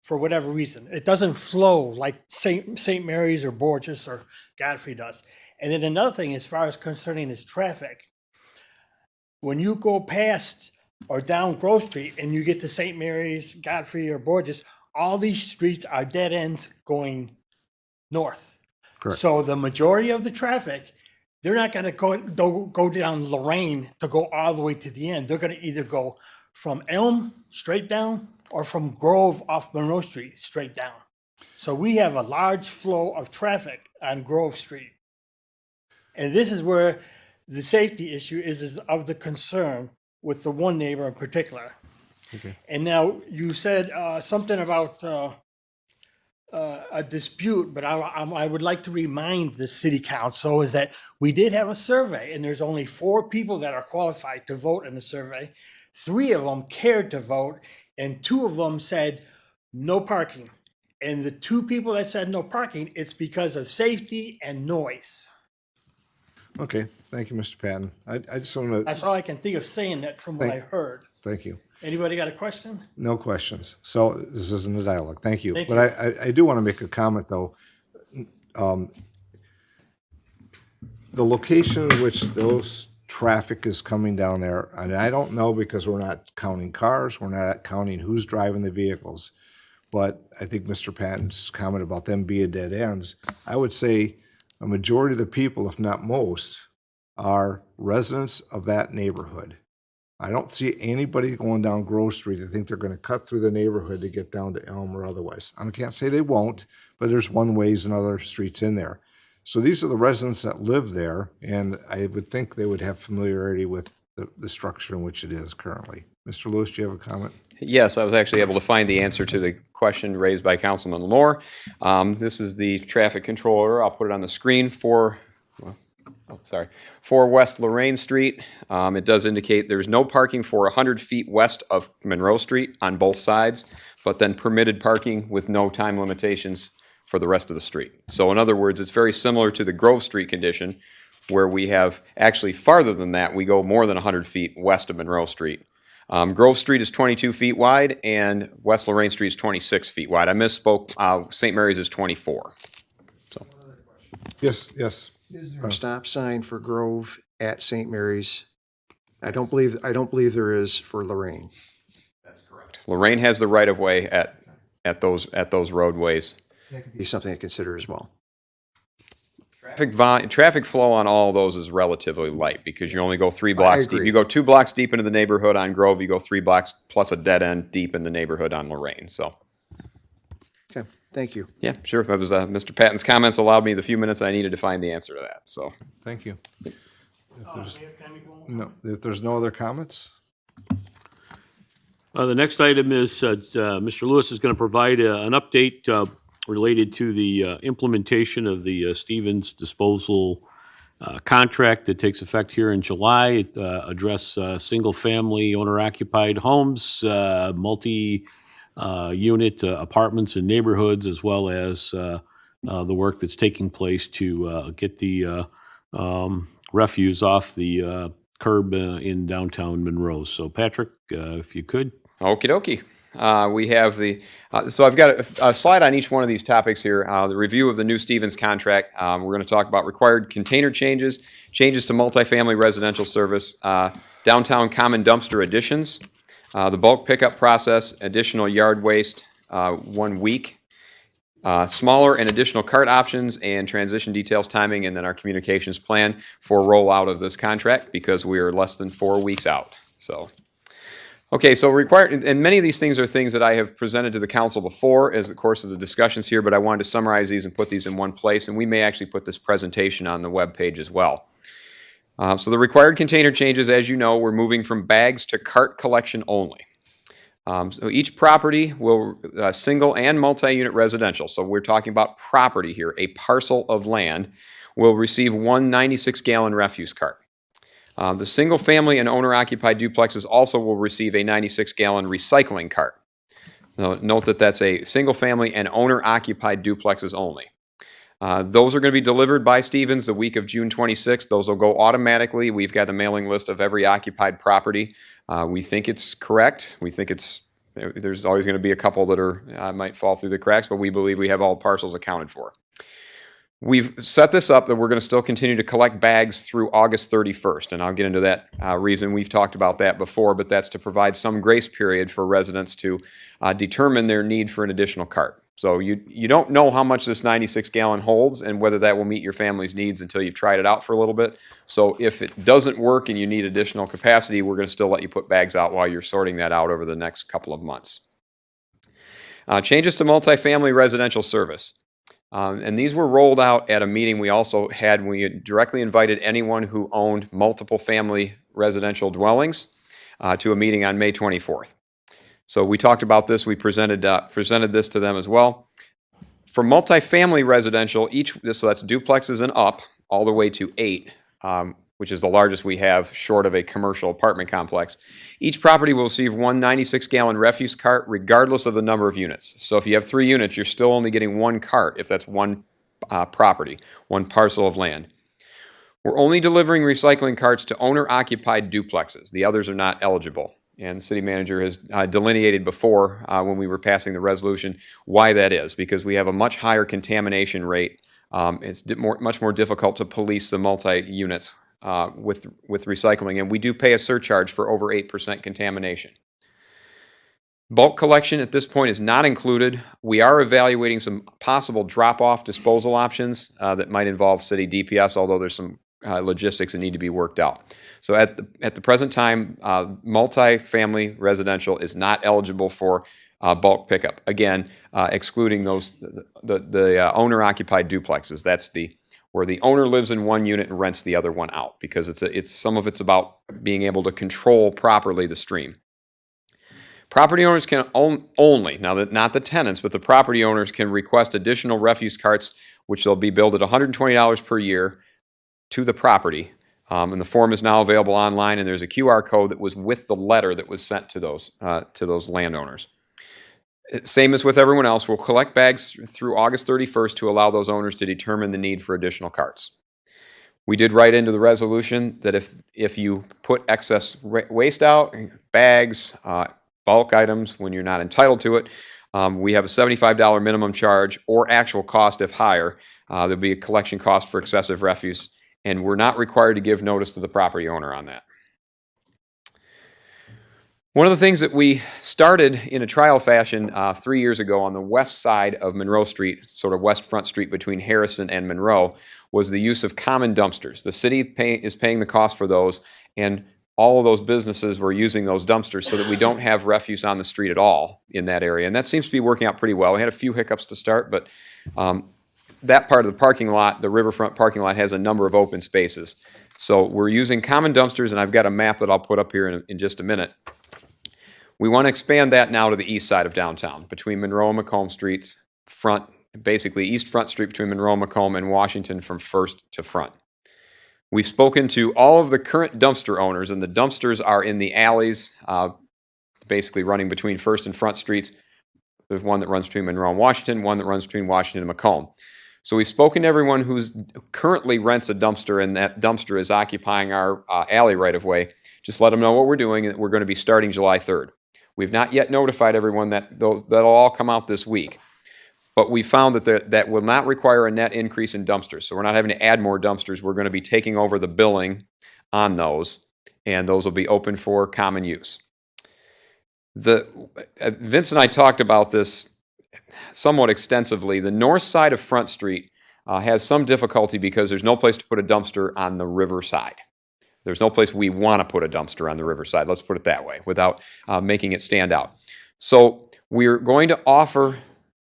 Speaker 10: for whatever reason. It doesn't flow like St. Mary's or Borges or Godfrey does. And then another thing, as far as concerning is traffic, when you go past or down Grove Street and you get to St. Mary's, Godfrey, or Borges, all these streets are dead ends going north.
Speaker 1: Correct.
Speaker 10: So the majority of the traffic, they're not going to go down Lorraine to go all the way to the end. They're going to either go from Elm straight down or from Grove off Monroe Street straight down. So we have a large flow of traffic on Grove Street. And this is where the safety issue is of the concern with the one neighbor in particular.
Speaker 1: Okay.
Speaker 10: And now you said something about a dispute, but I would like to remind the city council is that we did have a survey, and there's only 4 people that are qualified to vote in the survey. 3 of them cared to vote, and 2 of them said, no parking. And the two people that said no parking, it's because of safety and noise.
Speaker 1: Okay, thank you, Mr. Patton. I just want to,
Speaker 10: That's all I can think of saying that from what I heard.
Speaker 1: thank you.
Speaker 10: Anybody got a question?
Speaker 1: No questions. So this isn't a dialogue. Thank you.
Speaker 10: Thank
Speaker 1: But I do want to make a comment, though. The location in which those traffic is coming down there, and I don't know because we're not counting cars, we're not counting who's driving the vehicles. But I think Mr. Patton's comment about them being dead ends, I would say a majority of the people, if not most, are residents of that neighborhood. I don't see anybody going down Grove Street. I think they're going to cut through the neighborhood to get down to Elm or otherwise. I can't say they won't, but there's one ways and other streets in there. So these are the residents that live there, and I would think they would have familiarity with the structure in which it is currently. Mr. Lewis, do you have a comment?
Speaker 9: Yes, I was actually able to find the answer to the question raised by Councilman Lamore. This is the traffic controller. I'll put it on the screen for West Lorraine Street. It does indicate there's no parking for 100 feet west of Monroe Street on both sides, but then permitted parking with no time limitations for the rest of the street. So in other words, it's very similar to the Grove Street condition, where we have actually farther than that. We go more than 100 feet west of Monroe Street. Grove Street is 22 feet wide, and West Lorraine Street is 26 feet wide. I misspoke. St. Mary's is 24.
Speaker 1: Yes.
Speaker 6: Is there a stop sign for Grove at St. Mary's? I don't believe there is for Lorraine.
Speaker 9: Lorraine has the right of way at those roadways.
Speaker 6: That could be something to consider as well.
Speaker 9: Traffic flow on all of those is relatively light because you only go 3 blocks deep.
Speaker 6: agree.
Speaker 9: You go 2 blocks deep into the neighborhood on Grove. You go 3 blocks plus a dead end deep in the neighborhood on Lorraine. So,
Speaker 6: Okay, thank you.
Speaker 9: yeah, sure. That was Mr. Patton's comments allowed me the few minutes I needed to find the answer to that. So,
Speaker 1: Thank you. If there's no other comments?
Speaker 3: The next item is Mr. Lewis is going to provide an update related to the implementation of the Stevens disposal contract that takes effect here in July. It address single-family owner-occupied homes, multi-unit apartments and neighborhoods, as well as the work that's taking place to get the refuse off the curb in downtown Monroe. So Patrick, if you could.
Speaker 9: okie dokie. We have so I've got a slide on each one of these topics here. The review of the new Stevens contract. We're going to talk about required container changes to multifamily residential service, downtown common dumpster additions, the bulk pickup process, additional yard waste, 1 week, smaller and additional cart options, and transition details, timing, and then our communications plan for rollout of this contract because we are less than 4 weeks out. So. Okay, so required, and many of these things are things that I have presented to the council before as the course of the discussions here, but I wanted to summarize these and put these in one place, and we may actually put this presentation on the web page as well. So the required container changes, as you know, we're moving from bags to cart collection only. So each property will, single and multi-unit residential, so we're talking about property here, a parcel of land, will receive 1 96-gallon refuse cart. The single-family and owner-occupied duplexes also will receive a 96-gallon recycling cart. Now, note that that's a single-family and owner-occupied duplexes only. Those are going to be delivered by Stevens the week of June 26th. Those will go automatically. We've got a mailing list of every occupied property. We think it's correct. We think there's always going to be a couple that might fall through the cracks, but we believe we have all parcels accounted for. We've set this up that we're going to still continue to collect bags through August 31st, and I'll get into that reason. We've talked about that before, but that's to provide some grace period for residents to determine their need for an additional cart. So you don't know how much this 96-gallon holds and whether that will meet your family's needs until you've tried it out for a little bit. So if it doesn't work and you need additional capacity, we're going to still let you put bags out while you're sorting that out over the next couple of months. Changes to multifamily residential service. And these were rolled out at a meeting we also had. We directly invited anyone who owned multiple family residential dwellings to a meeting on May 24th. So we talked about this. We presented this to them as well. For multifamily residential, so that's duplexes and up, all the way to 8, which is the largest we have short of a commercial apartment complex. Each property will receive one 96-gallon refuse cart regardless of the number of units. So if you have 3 units, you're still only getting 1 cart if that's one property, 1 parcel of land. We're only delivering recycling carts to owner-occupied duplexes. The others are not eligible. And the city manager has delineated before, when we were passing the resolution, why that is, because we have a much higher contamination rate. It's much more difficult to police the multi-units with recycling, and we do pay a surcharge for over 8% contamination. Bulk collection at this point is not included. We are evaluating some possible drop-off disposal options that might involve city DPS, although there's some logistics that need to be worked out. So at the present time, multi-family residential is not eligible for bulk pickup. Again, excluding those the owner-occupied duplexes. That's where the owner lives in one unit and rents the other one out, because some of it's about being able to control properly the stream. Property owners can only, now that not the tenants, but the property owners can request additional refuse carts, which they'll be billed at $120 per year to the property. And the form is now available online, and there's a QR code that was with the letter that was sent to those landowners. Same as with everyone else, we'll collect bags through August 31st to allow those owners to determine the need for additional carts. We did write into the resolution that if you put excess waste out, bags, bulk items, when you're not entitled to it, we have a $75 minimum charge, or actual cost if higher. There'll be a collection cost for excessive refuse, and we're not required to give notice to the property owner on that. One of the things that we started in a trial fashion 3 years ago on the west side of Monroe Street, sort of West Front Street between Harrison and Monroe, was the use of common dumpsters. The city is paying the cost for those, and all of those businesses were using those dumpsters so that we don't have refuse on the street at all in that area. And that seems to be working out pretty well. We had a few hiccups to start, but that part of the parking lot, the riverfront parking lot, has a number of open spaces. So we're using common dumpsters, and I've got a map that I'll put up here in just a minute. We want to expand that now to the east side of downtown, between Monroe and Macomb Streets, basically East Front Street between Monroe and Macomb, and Washington from First to Front. We've spoken to all of the current dumpster owners, and the dumpsters are in the alleys, basically running between First and Front Streets. There's one that runs between Monroe and Washington, one that runs between Washington and Macomb. So we've spoken to everyone who currently rents a dumpster, and that dumpster is occupying our alley right-of-way. Just let them know what we're doing, and we're going to be starting July 3rd. We've not yet notified everyone that'll all come out this week. But we found that will not require a net increase in dumpsters. So we're not having to add more dumpsters. We're going to be taking over the billing on those, and those will be open for common use. Vince and I talked about this somewhat extensively. The north side of Front Street has some difficulty because there's no place to put a dumpster on the river side. There's no place we want to put a dumpster on the riverside, let's put it that way, without making it stand out. So we're going to offer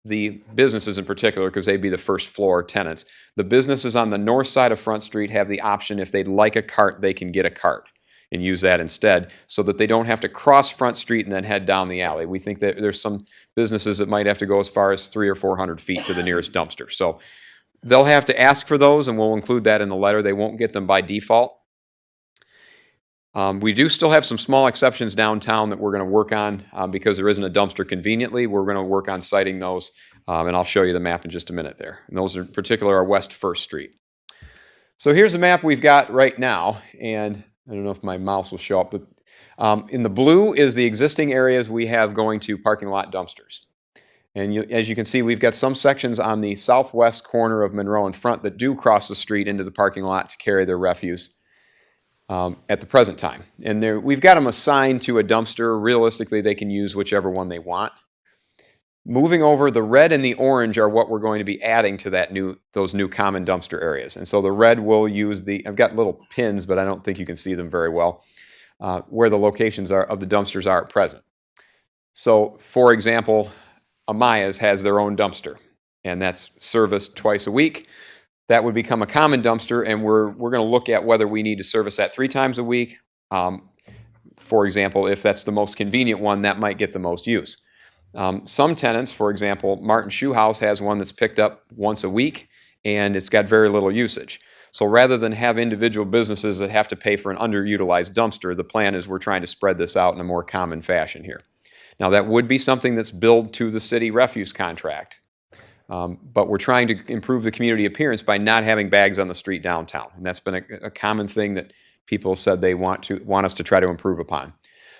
Speaker 9: the businesses in particular, because they'd be the first floor tenants. The businesses on the north side of Front Street have the option, if they'd like a cart, they can get a cart and use that instead, so that they don't have to cross Front Street and then head down the alley. We think that there's some businesses that might have to go as far as 300 or 400 feet to the nearest dumpster. So they'll have to ask for those, and we'll include that in the letter. They won't get them by default. We do still have some small exceptions downtown that we're going to work on because there isn't a dumpster conveniently. We're going to work on citing those, and I'll show you the map in just a minute there. And those are in particular are West First Street. So here's the map we've got right now, and I don't know if my mouse will show up, but in the blue is the existing areas we have going to parking lot dumpsters. And as you can see, we've got some sections on the southwest corner of Monroe and Front that do cross the street into the parking lot to carry their refuse. At the present time. And we've got them assigned to a dumpster. Realistically, they can use whichever one they want. Moving over, the red and the orange are what we're going to be adding to those new common dumpster areas. And so the red will use I've got little pins, but I don't think you can see them very well, where the locations of the dumpsters are at present. So, for example, Amaya's has their own dumpster, and that's serviced twice a week. That would become a common dumpster, and we're going to look at whether we need to service that 3 times a week. For example, if that's the most convenient one, that might get the most use. Some tenants, for example, Martin Shoe House has one that's picked up once a week, and it's got very little usage. So rather than have individual businesses that have to pay for an underutilized dumpster, the plan is we're trying to spread this out in a more common fashion here. Now, that would be something that's billed to the city refuse contract. But we're trying to improve the community appearance by not having bags on the street downtown. And that's been a common thing that people said they want us to try to improve upon.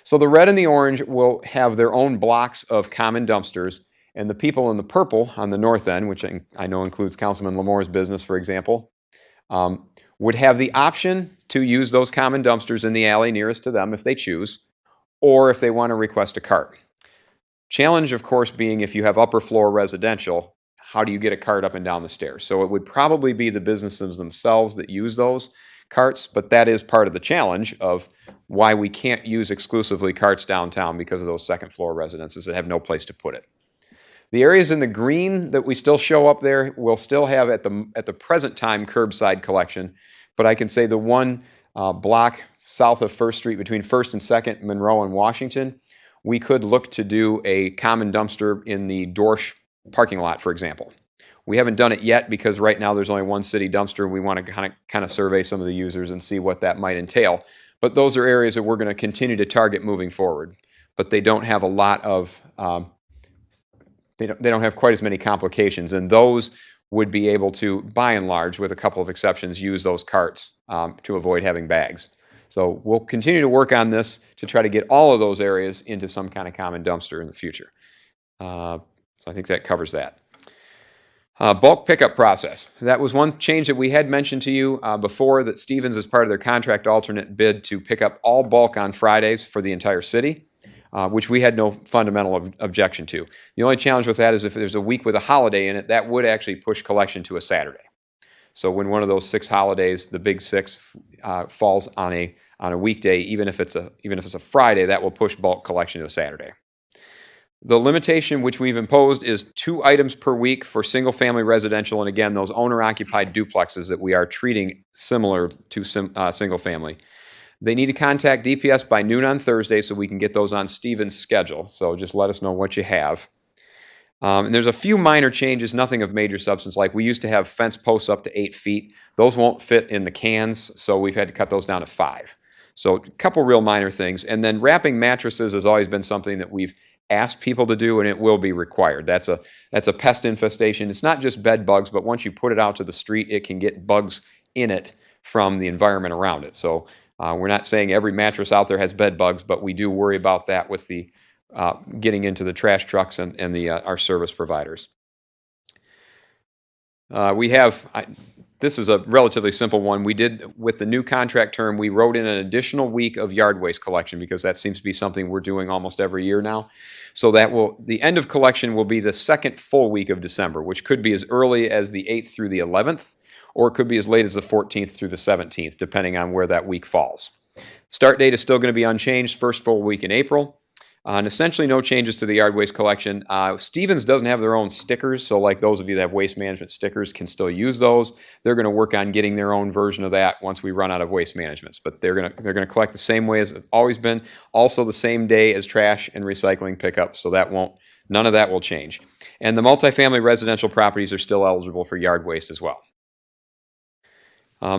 Speaker 9: So the red and the orange will have their own blocks of common dumpsters, and the people in the purple on the north end, which I know includes Councilman Lamore's business, for example, would have the option to use those common dumpsters in the alley nearest to them if they choose, or if they want to request a cart. Challenge, of course, being if you have upper floor residential, how do you get a cart up and down the stairs? So it would probably be the businesses themselves that use those carts, but that is part of the challenge of why we can't use exclusively carts downtown, because of those second floor residences that have no place to put it. The areas in the green that we still show up there will still have at the present time curbside collection, but I can say the one block south of First Street between First and Second, Monroe and Washington, we could look to do a common dumpster in the Dorsch parking lot, for example. We haven't done it yet because right now there's only one city dumpster. We want to kind of survey some of the users and see what that might entail. But those are areas that we're going to continue to target moving forward. But they don't have a lot of, they don't have quite as many complications. And those would be able to, by and large, with a couple of exceptions, use those carts to avoid having bags. So we'll continue to work on this to try to get all of those areas into some kind of common dumpster in the future. So I think that covers that. Bulk pickup process. That was one change that we had mentioned to you before, that Stevens, as part of their contract alternate bid, to pick up all bulk on Fridays for the entire city, which we had no fundamental objection to. The only challenge with that is if there's a week with a holiday in it, that would actually push collection to a Saturday. So when one of those 6 holidays, the big 6, falls on a weekday, even if it's a Friday, that will push bulk collection to a Saturday. The limitation which we've imposed is 2 items per week for single-family residential, and again, those owner-occupied duplexes that we are treating similar to single-family. They need to contact DPS by noon on Thursday so we can get those on Stevens' schedule. So just let us know what you have. And there's a few minor changes, nothing of major substance. Like we used to have fence posts up to 8 feet. Those won't fit in the cans, so we've had to cut those down to 5. So a couple real minor things. And then wrapping mattresses has always been something that we've asked people to do, and it will be required. That's a pest infestation. It's not just bed bugs, but once you put it out to the street, it can get bugs in it from the environment around it. So we're not saying every mattress out there has bed bugs, but we do worry about that with the getting into the trash trucks and our service providers. This is a relatively simple one. We did, with the new contract term, we wrote in an additional week of yard waste collection because that seems to be something we're doing almost every year now. So the end of collection will be the second full week of December, which could be as early as the 8th through the 11th, or it could be as late as the 14th through the 17th, depending on where that week falls. Start date is still going to be unchanged, first full week in April. And essentially no changes to the yard waste collection. Stevens doesn't have their own stickers, so like those of you that have waste management stickers can still use those. They're going to work on getting their own version of that once we run out of waste managements. But they're going to collect the same way as it's always been, also the same day as trash and recycling pickup, so none of that will change. And the multifamily residential properties are still eligible for yard waste as well.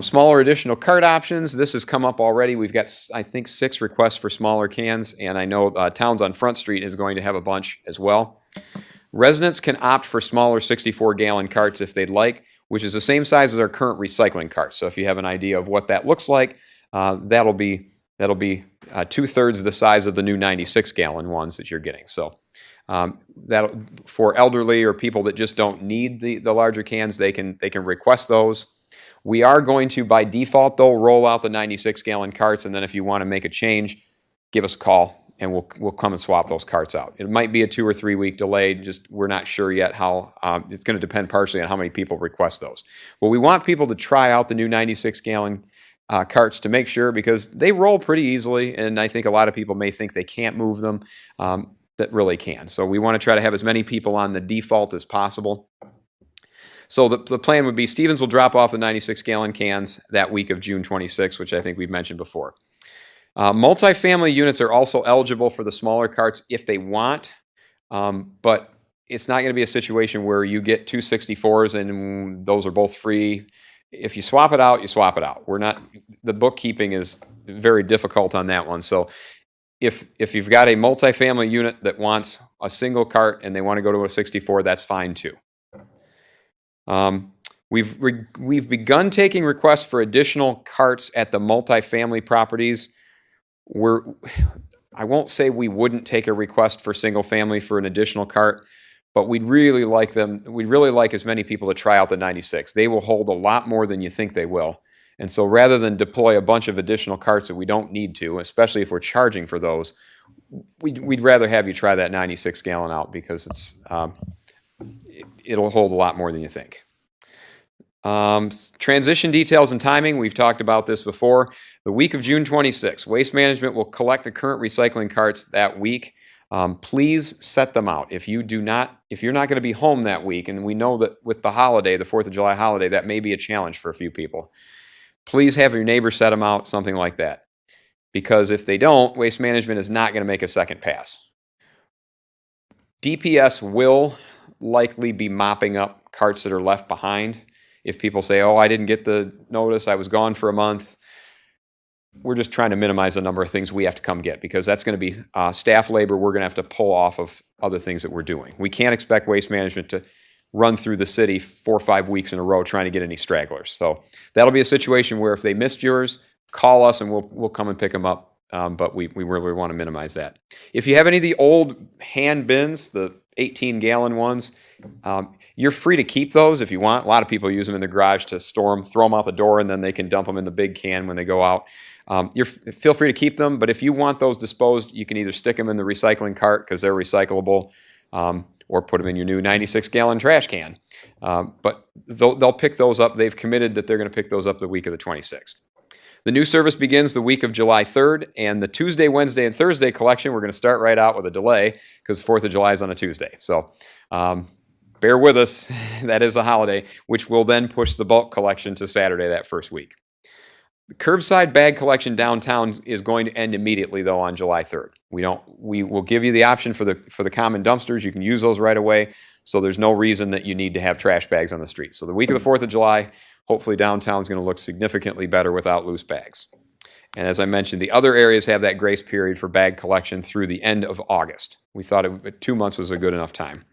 Speaker 9: Smaller additional cart options. This has come up already. We've got, I think, 6 requests for smaller cans, and I know Towns on Front Street is going to have a bunch as well. Residents can opt for smaller 64-gallon carts if they'd like, which is the same size as our current recycling carts. So if you have an idea of what that looks like, that'll be 2/3 the size of the new 96-gallon ones that you're getting. So that for elderly or people that just don't need the larger cans, they can request those. We are going to, by default, though, roll out the 96-gallon carts, and then if you want to make a change, give us a call, and we'll come and swap those carts out. It might be a 2 or 3 week delay. Just we're not sure yet how. It's going to depend partially on how many people request those. But we want people to try out the new 96-gallon carts to make sure, because they roll pretty easily, and I think a lot of people may think they can't move them, that really can. So we want to try to have as many people on the default as possible. So the plan would be Stevens will drop off the 96-gallon cans that week of June 26, which I think we've mentioned before. Multifamily units are also eligible for the smaller carts if they want, but it's not going to be a situation where you get 2 64s and those are both free If you swap it out, you swap it out. The bookkeeping is very difficult on that one. So if you've got a multifamily unit that wants a single cart and they want to go to a 64, that's fine too. We've begun taking requests for additional carts at the multifamily properties. I won't say we wouldn't take a request for single family for an additional cart, but we'd really like as many people to try out the 96. They will hold a lot more than you think they will. And so rather than deploy a bunch of additional carts that we don't need to, especially if we're charging for those, we'd rather have you try that 96 gallon out because it'll hold a lot more than you think. Transition details and timing, we've talked about this before. The week of June 26th, Waste Management will collect the current recycling carts that week. Please set them out. If you're not going to be home that week, and we know that with the holiday, the 4th of July holiday, that may be a challenge for a few people. Please have your neighbor set them out, something like that. Because if they don't, Waste Management is not going to make a second pass. DPS will likely be mopping up carts that are left behind. If people say, oh, I didn't get the notice, I was gone for a month, we're just trying to minimize the number of things we have to come get because that's going to be staff labor we're going to have to pull off of other things that we're doing. We can't expect Waste Management to run through the city 4 or 5 weeks in a row trying to get any stragglers. So that'll be a situation where if they missed yours, call us and we'll come and pick them up. But we really want to minimize that. If you have any of the old hand bins, the 18-gallon ones, you're free to keep those if you want. A lot of people use them in the garage to store them, throw them out the door, and then they can dump them in the big can when they go out. Feel free to keep them, but if you want those disposed, you can either stick them in the recycling cart because they're recyclable, or put them in your new 96-gallon trash can. But they'll pick those up. They've committed that they're going to pick those up the week of the 26th. The new service begins the week of July 3rd, and the Tuesday, Wednesday, and Thursday collection, we're going to start right out with a delay because 4th of July is on a Tuesday. So bear with us. That is a holiday, which will then push the bulk collection to Saturday that first week. The curbside bag collection downtown is going to end immediately, though, on July 3rd. We will give you the option for the common dumpsters. You can use those right away, so there's no reason that you need to have trash bags on the street. So the week of the 4th of July, hopefully downtown is going to look significantly better without loose bags. And as I mentioned, the other areas have that grace period for bag collection through the end of August. We thought 2 months was a good enough time.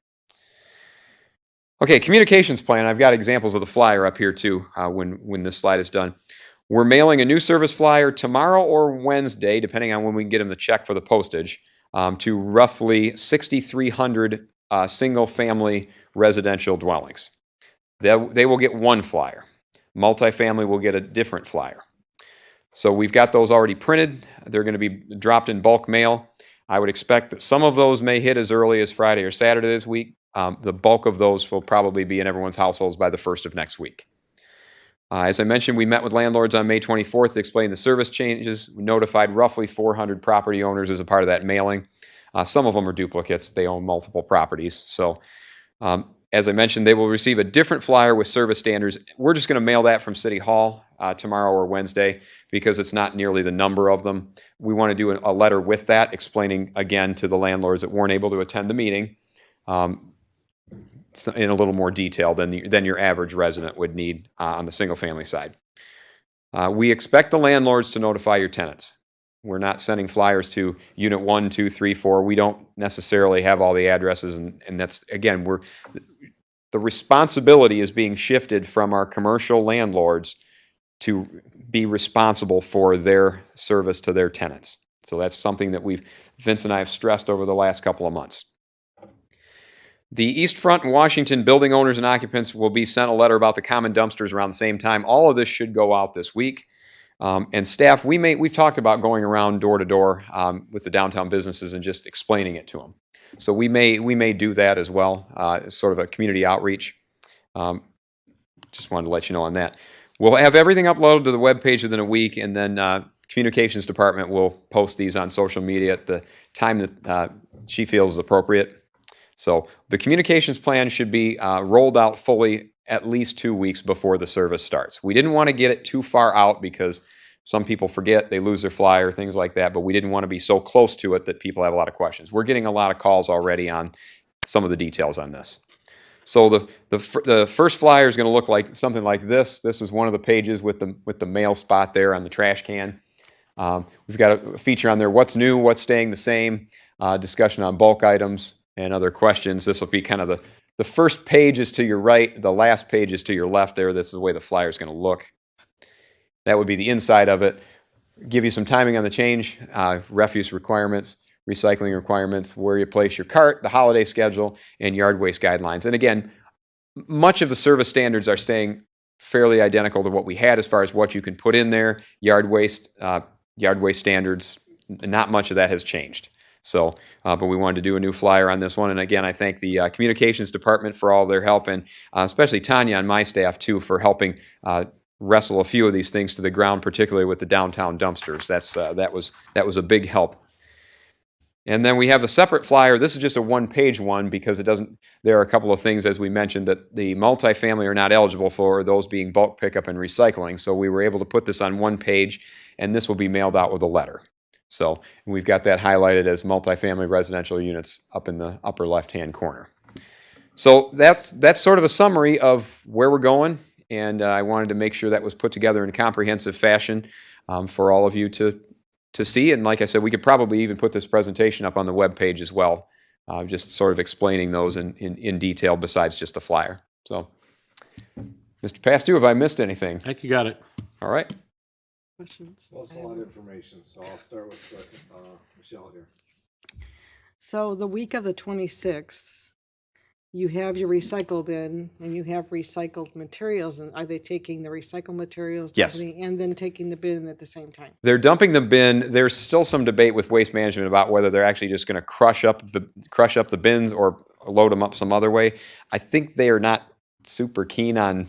Speaker 9: Okay, communications plan. I've got examples of the flyer up here too when this slide is done. We're mailing a new service flyer tomorrow or Wednesday, depending on when we can get them the check for the postage, to roughly 6,300 single-family residential dwellings. They will get one flyer. Multifamily will get a different flyer. So we've got those already printed. They're going to be dropped in bulk mail. I would expect that some of those may hit as early as Friday or Saturday this week. The bulk of those will probably be in everyone's households by the 1st of next week. As I mentioned, we met with landlords on May 24th to explain the service changes. We notified roughly 400 property owners as a part of that mailing. Some of them are duplicates. They own multiple properties. So as I mentioned, they will receive a different flyer with service standards. We're just going to mail that from City Hall tomorrow or Wednesday because it's not nearly the number of them. We want to do a letter with that explaining again to the landlords that weren't able to attend the meeting in a little more detail than your average resident would need on the single family side. We expect the landlords to notify your tenants. We're not sending flyers to unit 1, 2, 3, 4. We don't necessarily have all the addresses, and that's, again, the responsibility is being shifted from our commercial landlords to be responsible for their service to their tenants. So that's something that Vince and I have stressed over the last couple of months. The East Front and Washington building owners and occupants will be sent a letter about the common dumpsters around the same time. All of this should go out this week. And staff, we've talked about going around door to door with the downtown businesses and just explaining it to them. So we may do that as well, as sort of a community outreach. Just wanted to let you know on that. We'll have everything uploaded to the webpage within a week, and then communications department will post these on social media at the time that she feels is appropriate. So the communications plan should be rolled out fully at least 2 weeks before the service starts. We didn't want to get it too far out because some people forget, they lose their flyer, things like that, but we didn't want to be so close to it that people have a lot of questions. We're getting a lot of calls already on some of the details on this. So the first flyer is going to look like something like this. This is one of the pages with the mail spot there on the trash can. We've got a feature on there, what's new, what's staying the same, discussion on bulk items and other questions. This will be kind of the first page is to your right, the last page is to your left there. This is the way the flyer is going to look. That would be the inside of it. Give you some timing on the change, refuse requirements, recycling requirements, where you place your cart, the holiday schedule, and yard waste guidelines. And again, much of the service standards are staying fairly identical to what we had as far as what you can put in there. Yard waste standards, not much of that has changed. So, but we wanted to do a new flyer on this one. And again, I thank the communications department for all their help, and especially Tanya on my staff too for helping wrestle a few of these things to the ground, particularly with the downtown dumpsters. That was a big help. And then we have a separate flyer. This is just a one-page one because there are a couple of things, as we mentioned, that the multifamily are not eligible for, those being bulk pickup and recycling. So we were able to put this on one page, and this will be mailed out with a letter. So we've got that highlighted as multifamily residential units up in the upper left-hand corner. So that's sort of a summary of where we're going, and I wanted to make sure that was put together in a comprehensive fashion for all of you to see. And like I said, we could probably even put this presentation up on the web page as well, just sort of explaining those in detail besides just the flyer. So, Mr. Pastu, have I missed anything?
Speaker 3: I think you got it.
Speaker 9: All right.
Speaker 11: Questions?
Speaker 1: Well, it's a lot of information, so I'll start with Michelle here.
Speaker 11: So the week of the 26th, you have your recycle bin and you have recycled materials. And are they taking the recycled materials?
Speaker 9: Yes.
Speaker 11: And then taking the bin at the same time?
Speaker 9: They're dumping the bin. There's still some debate with Waste Management about whether they're actually just going to crush up the bins or load them up some other way. I think they are not super keen on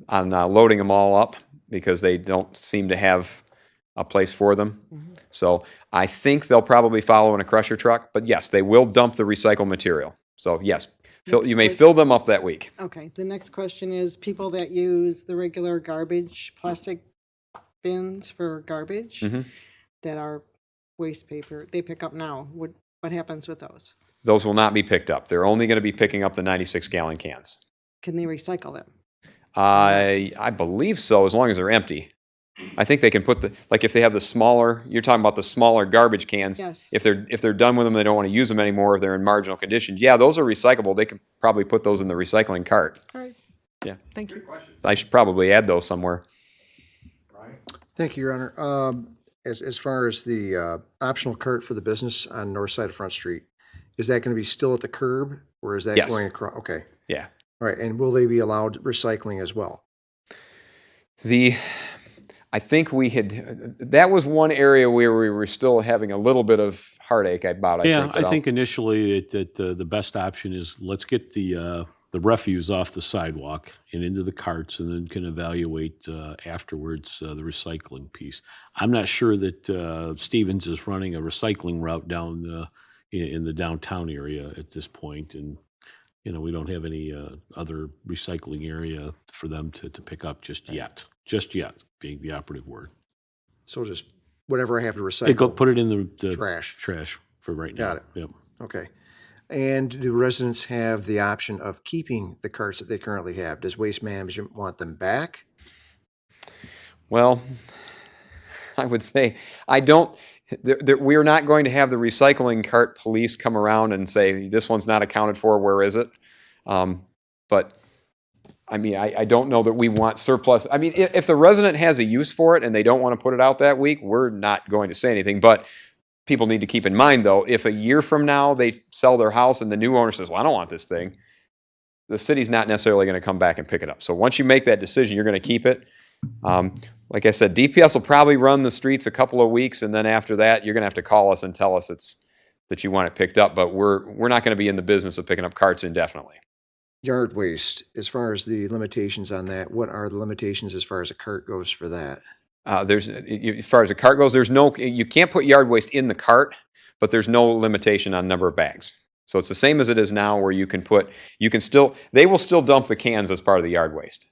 Speaker 9: loading them all up because they don't seem to have a place for them.
Speaker 11: Mm-hmm.
Speaker 9: So I think they'll probably follow in a crusher truck. But yes, they will dump the recycled material. So yes, you may fill them up that week.
Speaker 11: Okay, the next question is people that use the regular garbage, plastic bins for garbage
Speaker 9: Mm-hmm.
Speaker 11: that are waste paper, they pick up now. What happens with those?
Speaker 9: Those will not be picked up. They're only going to be picking up the 96-gallon cans.
Speaker 11: Can they recycle them?
Speaker 9: I believe so, as long as they're empty. I think they can put if they have you're talking about the smaller garbage cans.
Speaker 11: Yes.
Speaker 9: If they're done with them, they don't want to use them anymore, if they're in marginal condition. Yeah, those are recyclable. They could probably put those in the recycling cart.
Speaker 11: All right.
Speaker 9: Yeah.
Speaker 11: Thank you.
Speaker 9: I should probably add those somewhere.
Speaker 6: Thank you, Your Honor. As far as the optional cart for the business on north side of Front Street, is that going to be still at the curb or is that
Speaker 9: Yes.
Speaker 6: going across? Okay.
Speaker 9: Yeah.
Speaker 6: All right. And will they be allowed recycling as well?
Speaker 9: I think that was one area where we were still having a little bit of heartache about.
Speaker 3: I think initially that the best option is let's get the refuse off the sidewalk and into the carts, and then can evaluate afterwards the recycling piece. I'm not sure that Stevens is running a recycling route down in the downtown area at this point, and we don't have any other recycling area for them to pick up just yet. Just yet being the operative word.
Speaker 6: So just whatever I have to recycle.
Speaker 3: Go put it in the
Speaker 6: Trash
Speaker 3: for right now.
Speaker 6: Got it.
Speaker 3: Yep.
Speaker 6: Okay. And do residents have the option of keeping the carts that they currently have? Does Waste Management want them back?
Speaker 9: Well, I would say we are not going to have the recycling cart police come around and say, this one's not accounted for, where is it? But I mean, I don't know that we want surplus. I mean, if the resident has a use for it and they don't want to put it out that week, we're not going to say anything. But people need to keep in mind, though, if a year from now they sell their house and the new owner says, well, I don't want this thing, the city's not necessarily going to come back and pick it up. So once you make that decision, you're going to keep it. Like I said, DPS will probably run the streets a couple of weeks, and then after that, you're going to have to call us and tell us that you want it picked up. But we're not going to be in the business of picking up carts indefinitely.
Speaker 6: Yard waste, as far as the limitations on that, what are the limitations as far as a cart goes for that?
Speaker 9: As far as a cart goes, you can't put yard waste in the cart, but there's no limitation on number of bags. So it's the same as it is now, where they will still dump the cans as part of the yard waste.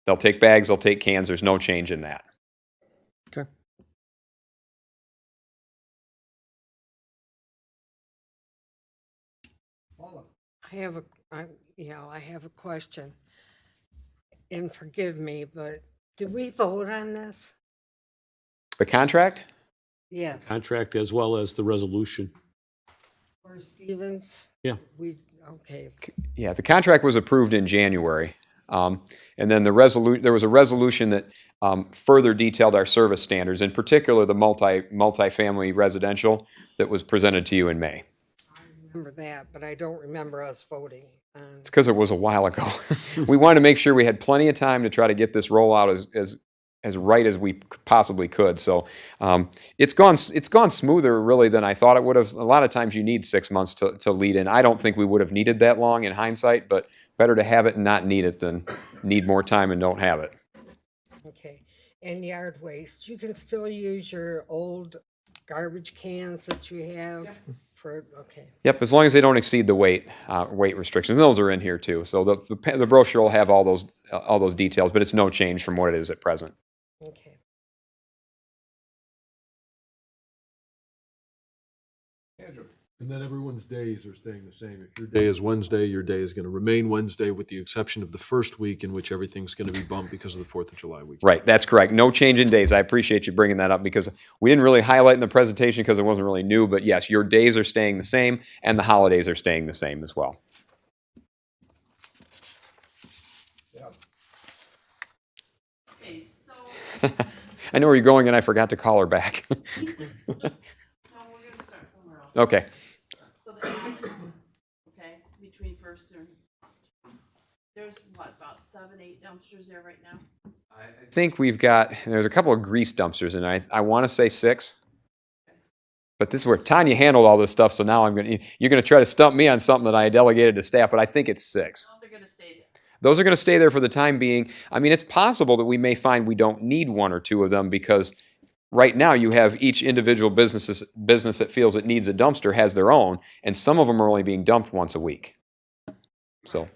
Speaker 9: They'll take bags, they'll take cans. There's no change in that.
Speaker 6: Okay.
Speaker 12: I have a question. And forgive me, but did we vote on this?
Speaker 9: The contract?
Speaker 12: Yes.
Speaker 3: Contract as well as the resolution.
Speaker 12: For Stevens?
Speaker 3: Yeah.
Speaker 12: Okay.
Speaker 9: Yeah, the contract was approved in January. And then there was a resolution that further detailed our service standards, in particular the multifamily residential that was presented to you in May.
Speaker 12: I remember that, but I don't remember us voting on.
Speaker 9: It's because it was a while ago. We wanted to make sure we had plenty of time to try to get this rollout as right as we possibly could. So it's gone smoother really than I thought it would have. A lot of times you need 6 months to lead in. I don't think we would have needed that long in hindsight, but better to have it and not need it than need more time and don't have it.
Speaker 12: Okay. And yard waste, you can still use your old garbage cans that you have for, okay.
Speaker 9: Yep, as long as they don't exceed the weight restrictions. Those are in here too. So the brochure will have all those details, but it's no change from what it is at present.
Speaker 12: Okay.
Speaker 7: And then everyone's days are staying the same. If your day is Wednesday, your day is going to remain Wednesday with the exception of the first week in which everything's going to be bumped because of the 4th of July weekend.
Speaker 9: Right, that's correct. No change in days. I appreciate you bringing that up because we didn't really highlight in the presentation because it wasn't really new, but yes, your days are staying the same and the holidays are staying the same as well.
Speaker 8: Okay, so,
Speaker 9: I know where you're going and I forgot to call her back.
Speaker 8: no, we're gonna start somewhere else.
Speaker 9: Okay.
Speaker 8: So the alley, okay, between First and, there's what, about 7, 8 dumpsters there right now?
Speaker 9: I think there's a couple of grease dumpsters and I want to say 6. But this is where Tanya handled all this stuff, so now you're going to try to stump me on something that I delegated to staff, but I think it's 6.
Speaker 8: Those are gonna stay there.
Speaker 9: Those are going to stay there for the time being. I mean, it's possible that we may find we don't need 1 or 2 of them because right now you have each individual business that feels it needs a dumpster has their own, and some of them are only being dumped once a week. So,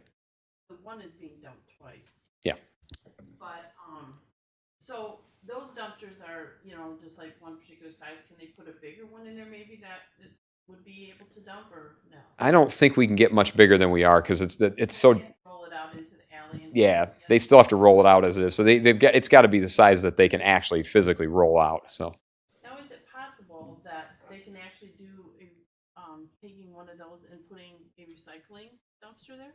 Speaker 8: The one is being dumped twice.
Speaker 9: yeah.
Speaker 8: But, so those dumpsters are, just like one particular size. Can they put a bigger one in there maybe that it would be able to dump or no?
Speaker 9: I don't think we can get much bigger than we are because it's so.
Speaker 8: They roll it out into the alley and.
Speaker 9: Yeah, they still have to roll it out as it is. So it's got to be the size that they can actually physically roll out. So
Speaker 8: Now, is it possible that they can actually do, taking one of those and putting a recycling dumpster there?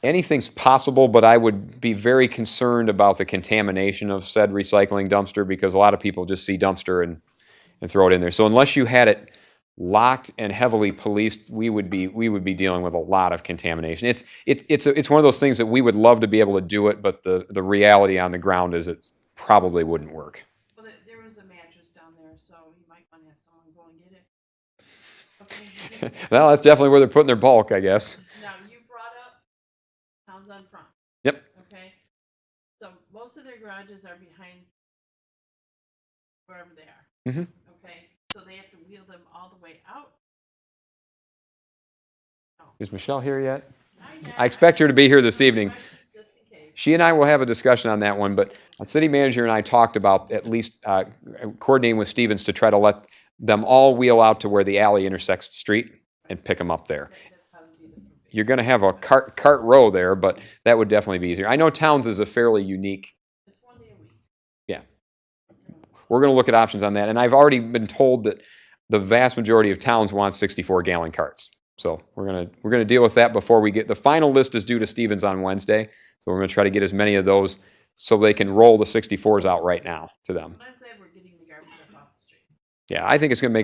Speaker 9: anything's possible, but I would be very concerned about the contamination of said recycling dumpster because a lot of people just see dumpster and throw it in there. So unless you had it locked and heavily policed, we would be dealing with a lot of contamination. It's one of those things that we would love to be able to do it, but the reality on the ground is it probably wouldn't work.
Speaker 8: Well, there was a mattress down there, so you might want to have someone go and get it. Okay.
Speaker 9: Well, that's definitely where they're putting their bulk, I guess.
Speaker 8: Now, you brought up towns on front.
Speaker 9: Yep.
Speaker 8: Okay, so most of their garages are behind wherever they are.
Speaker 9: Mhm.
Speaker 8: Okay, so they have to wheel them all the way out.
Speaker 9: Is Michelle here yet?
Speaker 8: Not yet.
Speaker 9: I expect her to be here this evening.
Speaker 8: Just in case.
Speaker 9: She and I will have a discussion on that one, but a city manager and I talked about at least coordinating with Stevens to try to let them all wheel out to where the alley intersects the street and pick them up there.
Speaker 8: That'd probably be the perfect.
Speaker 9: You're going to have a cart row there, but that would definitely be easier. I know Towns is a fairly unique.
Speaker 8: It's 1 day a week.
Speaker 9: Yeah. We're going to look at options on that, and I've already been told that the vast majority of towns want 64-gallon carts. So we're gonna deal with that before we get the final list is due to Stevens on Wednesday. So we're gonna try to get as many of those so they can roll the 64s out right now to them.
Speaker 8: But I'm glad we're getting the garbage up off the street.
Speaker 9: Yeah, I think it's gonna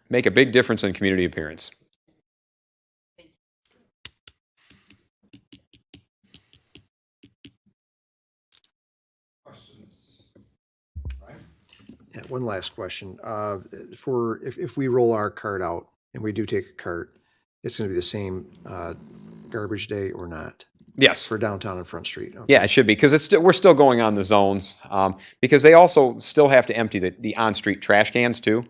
Speaker 9: make a big difference in community appearance.
Speaker 8: Thank you.
Speaker 1: Questions?
Speaker 6: Yeah, one last question. If we roll our cart out and we do take a cart, it's going to be the same garbage day or not
Speaker 9: Yes.
Speaker 6: for downtown and Front Street? Okay.
Speaker 9: Yeah, it should be because we're still going on the zones because they also still have to empty the on-street trash cans too.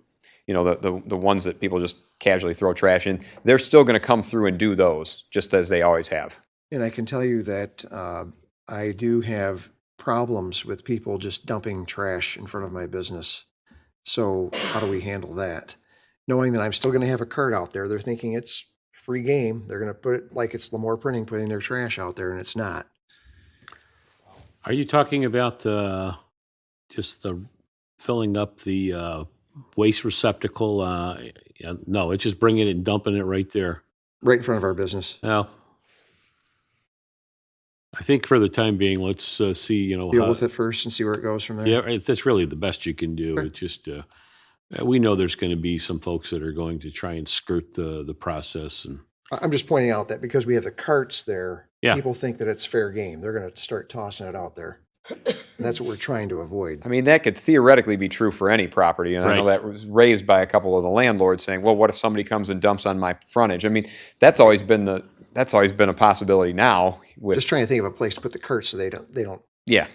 Speaker 9: You know, the ones that people just casually throw trash in. They're still going to come through and do those just as they always have.
Speaker 6: And I can tell you that I do have problems with people just dumping trash in front of my business. So how do we handle that? Knowing that I'm still going to have a cart out there, they're thinking it's free game. They're gonna put it like it's Lemoore Printing putting their trash out there, and it's not.
Speaker 3: Are you talking about just the filling up the waste receptacle? Yeah, no, it's just bringing it and dumping it right there.
Speaker 6: Right in front of our business.
Speaker 3: Well, I think for the time being, let's see, you know,
Speaker 6: Deal with it first and see where it goes from there.
Speaker 3: yeah, that's really the best you can do. It just, we know there's going to be some folks that are going to try and skirt the process, and
Speaker 6: I'm just pointing out that because we have the carts there,
Speaker 3: Yeah.
Speaker 6: people think that it's fair game. They're gonna start tossing it out there. And that's what we're trying to avoid.
Speaker 9: I mean, that could theoretically be true for any property, and I know
Speaker 3: Right.
Speaker 9: that was raised by a couple of the landlords saying, "Well, what if somebody comes and dumps on my frontage?" I mean, that's always been a possibility. Now, with
Speaker 6: Just trying to think of a place to put the carts so they don't,
Speaker 9: yeah,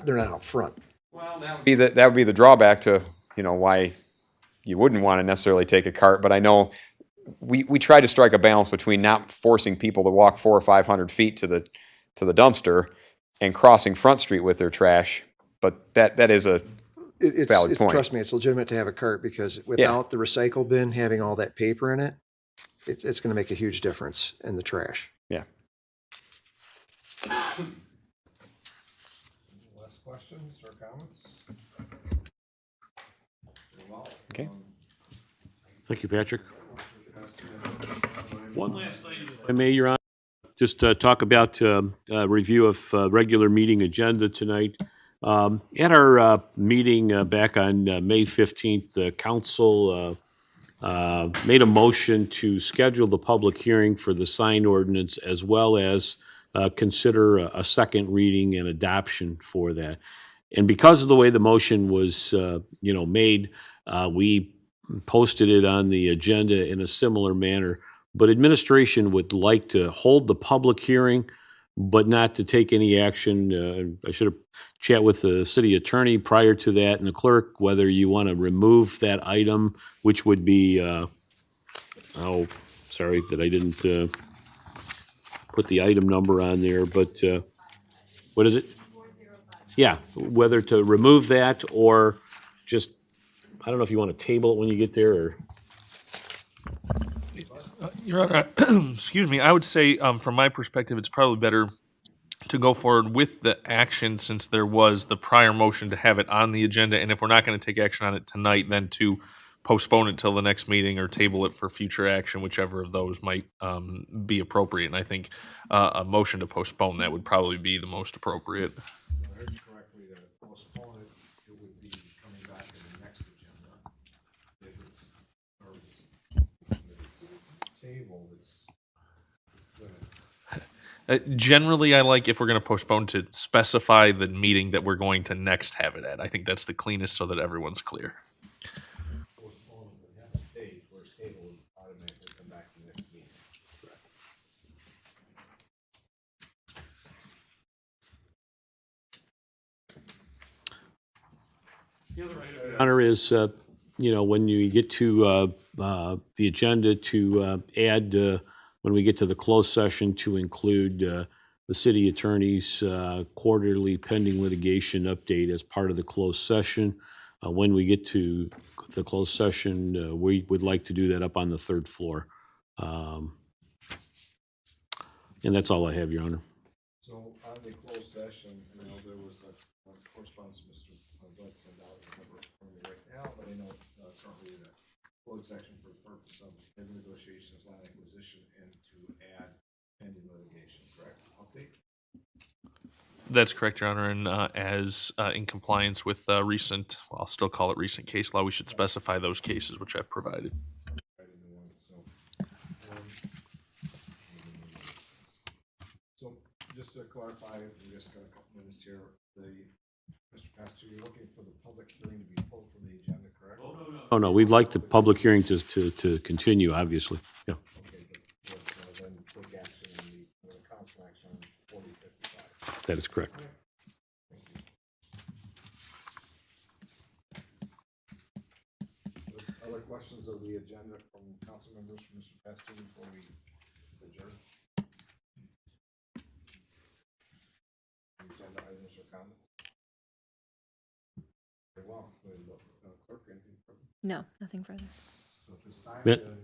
Speaker 6: they're not out front.
Speaker 9: that would be the drawback to why you wouldn't want to necessarily take a cart. But I know we try to strike a balance between not forcing people to walk 400 or 500 feet to the dumpster and crossing Front Street with their trash. But that is a valid point.
Speaker 6: Trust me, it's legitimate to have a cart because without the recycle bin having all that paper in it, it's gonna make a huge difference in the trash.
Speaker 9: Yeah.
Speaker 1: Last questions or comments?
Speaker 9: Okay.
Speaker 3: thank you, Patrick. One last item, if I may, Your Honor. Just talk about a review of regular meeting agenda tonight. At our meeting back on May 15th, the council made a motion to schedule the public hearing for the sign ordinance as well as consider a second reading and adoption for that. And because of the way the motion was, made, we posted it on the agenda in a similar manner. But administration would like to hold the public hearing, but not to take any action. I should have chat with the city attorney prior to that and the clerk, whether you want to remove that item, which would be, sorry that I didn't put the item number on there, but what is it? Yeah, whether to remove that or just, I don't know if you want to table it when you get there or.
Speaker 13: Your Honor, excuse me, I would say from my perspective, it's probably better to go forward with the action since there was the prior motion to have it on the agenda. And if we're not going to take action on it tonight, then to postpone it till the next meeting or table it for future action, whichever of those might be appropriate. And I think a motion to postpone that would probably be the most appropriate.
Speaker 1: I heard you correctly, to postpone it, it would be coming back to the next agenda. If it's table, it's
Speaker 13: Generally, I like if we're going to postpone to specify the meeting that we're going to next have it at. I think that's the cleanest so that everyone's clear.
Speaker 1: postpone it, but have a date, whereas table would automatically come back to the next meeting.
Speaker 3: Honor is, when you get to the agenda to add, when we get to the closed session, to include the city attorney's quarterly pending litigation update as part of the closed session. When we get to the closed session, we would like to do that up on the third floor. And that's all I have, Your Honor.
Speaker 1: So on the closed session, there was a correspondence Mr. Blake sent out, I remember from me right now, but I know currently the closed section for the purpose of negotiations, land acquisition, and to add pending litigation, correct? Update?
Speaker 13: That's correct, Your Honor. And as in compliance with recent, well, I'll still call it recent case law, we should specify those cases which I've provided.
Speaker 1: So just to clarify, we just got a couple minutes here. Mr. Pastor, you're looking for the public hearing to be pulled from the agenda, correct?
Speaker 3: Oh, no, we'd like the public hearing to continue, obviously. Yeah.
Speaker 1: Okay, but then take action in the council action on 4055.
Speaker 3: That is correct.
Speaker 1: Other questions of the agenda from council members, from Mr. Pastor, before we adjourn? Agenda items or comments? Very well, clerk, anything further?
Speaker 2: No, nothing further.
Speaker 1: So if it's time,
Speaker 3: Yeah.
Speaker 1: then,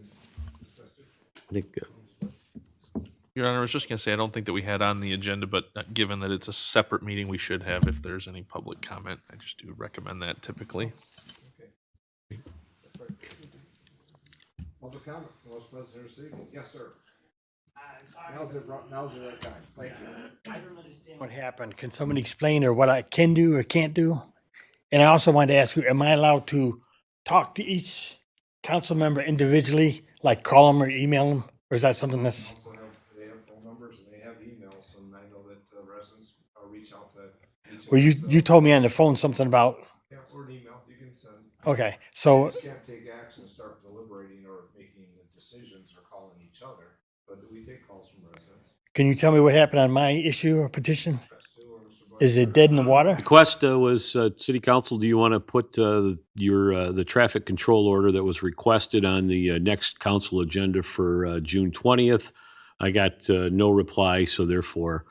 Speaker 1: Mr. Pastor?
Speaker 3: I think,
Speaker 13: Your Honor, I was just going to say, I don't think that we had on the agenda, but given that it's a separate meeting, we should have if there's any public comment. I just do recommend that typically.
Speaker 1: Public comment from those present or receiving. Yes, sir. Now's the right time. Thank you.
Speaker 10: I don't understand what happened. Can somebody explain or what I can do or can't do? And I also wanted to ask you, am I allowed to talk to each council member individually, like call them or email them? Or is that something that's,
Speaker 1: Also they have phone numbers and they have emails, and I know that residents reach out to each of
Speaker 10: well,
Speaker 1: us.
Speaker 10: you told me on the phone something about,
Speaker 1: Yeah, or an email, you can send.
Speaker 10: okay,
Speaker 1: You
Speaker 10: so,
Speaker 1: just can't take action and start deliberating or making decisions or calling each other, but we take calls from residents.
Speaker 10: can you tell me what happened on my issue or petition?
Speaker 1: That's two, or Mr. Bud.
Speaker 10: Is it dead in the water?
Speaker 3: the request was, City Council, do you want to put the traffic control order that was requested on the next council agenda for June 20th? I got no reply, so therefore,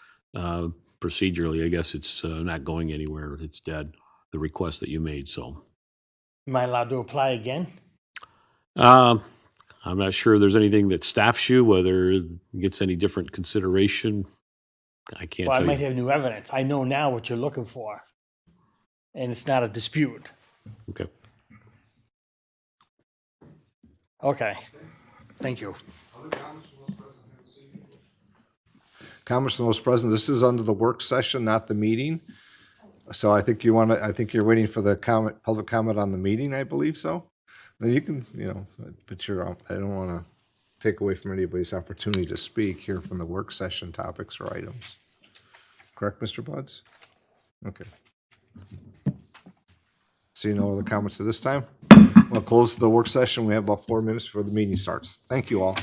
Speaker 3: procedurally, I guess it's not going anywhere. It's dead, the request that you made, so.
Speaker 10: Am I allowed to apply again?
Speaker 3: Um, I'm not sure there's anything that stops you, whether it gets any different consideration. I can't
Speaker 10: Well, I
Speaker 3: tell
Speaker 10: might
Speaker 3: you.
Speaker 10: have new evidence. I know now what you're looking for. And it's not a dispute.
Speaker 3: Okay.
Speaker 10: Okay, thank you.
Speaker 1: Other comments from those present here this evening? Comments from those present, this is under the work session, not the meeting. So I think I think you're waiting for the public comment on the meeting, I believe so. Then you can, but I don't want to take away from anybody's opportunity to speak here from the work session topics or items. Correct, Mr. Buds? Okay. See no other comments at this time? We'll close the work session. We have about 4 minutes before the meeting starts. Thank you all.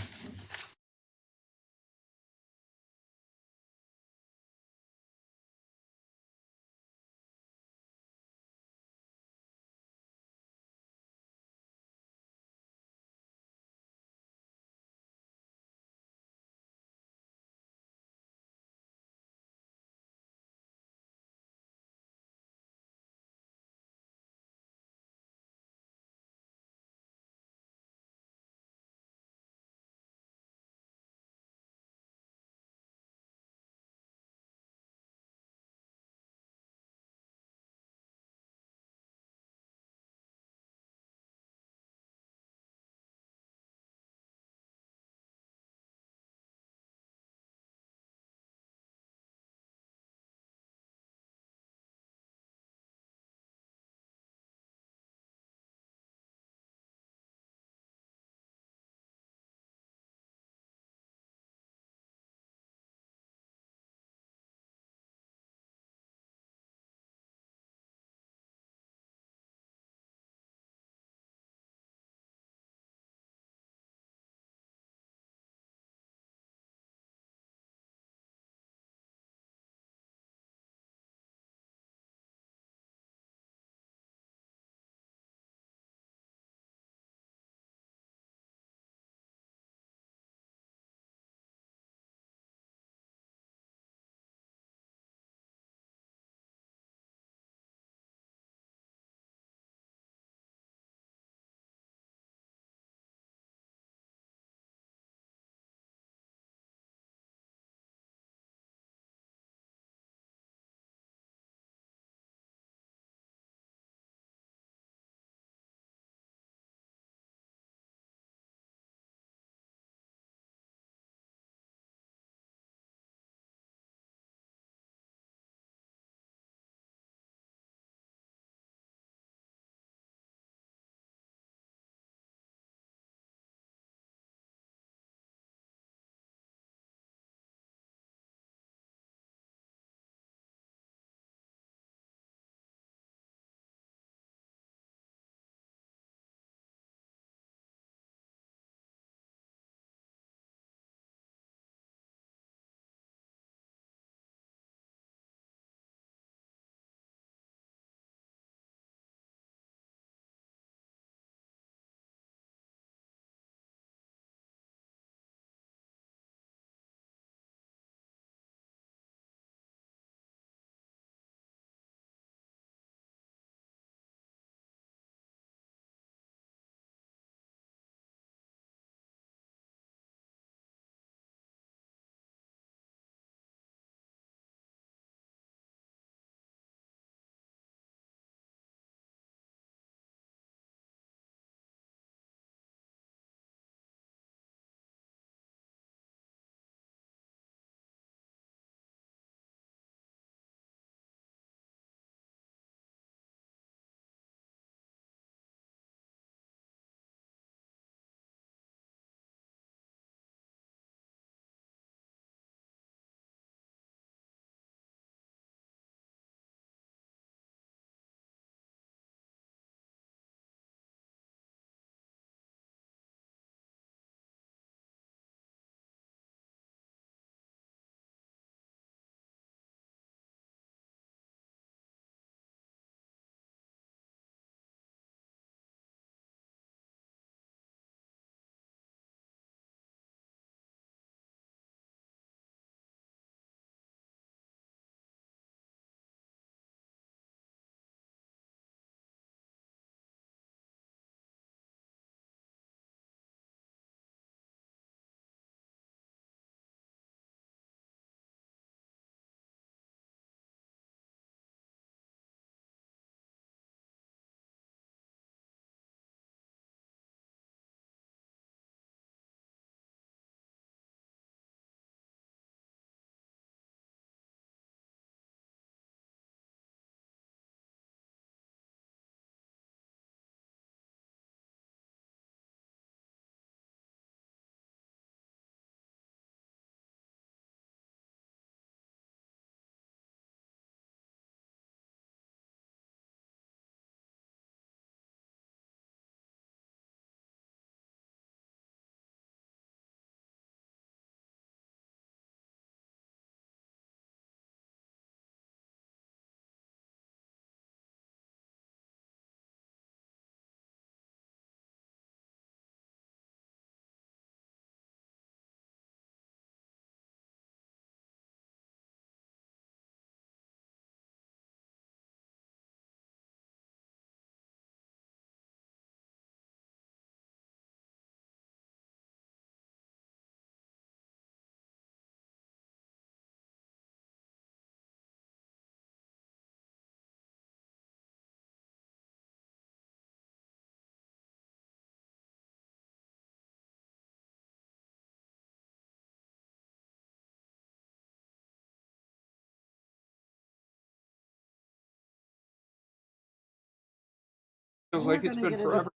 Speaker 7: Feels like it's been forever.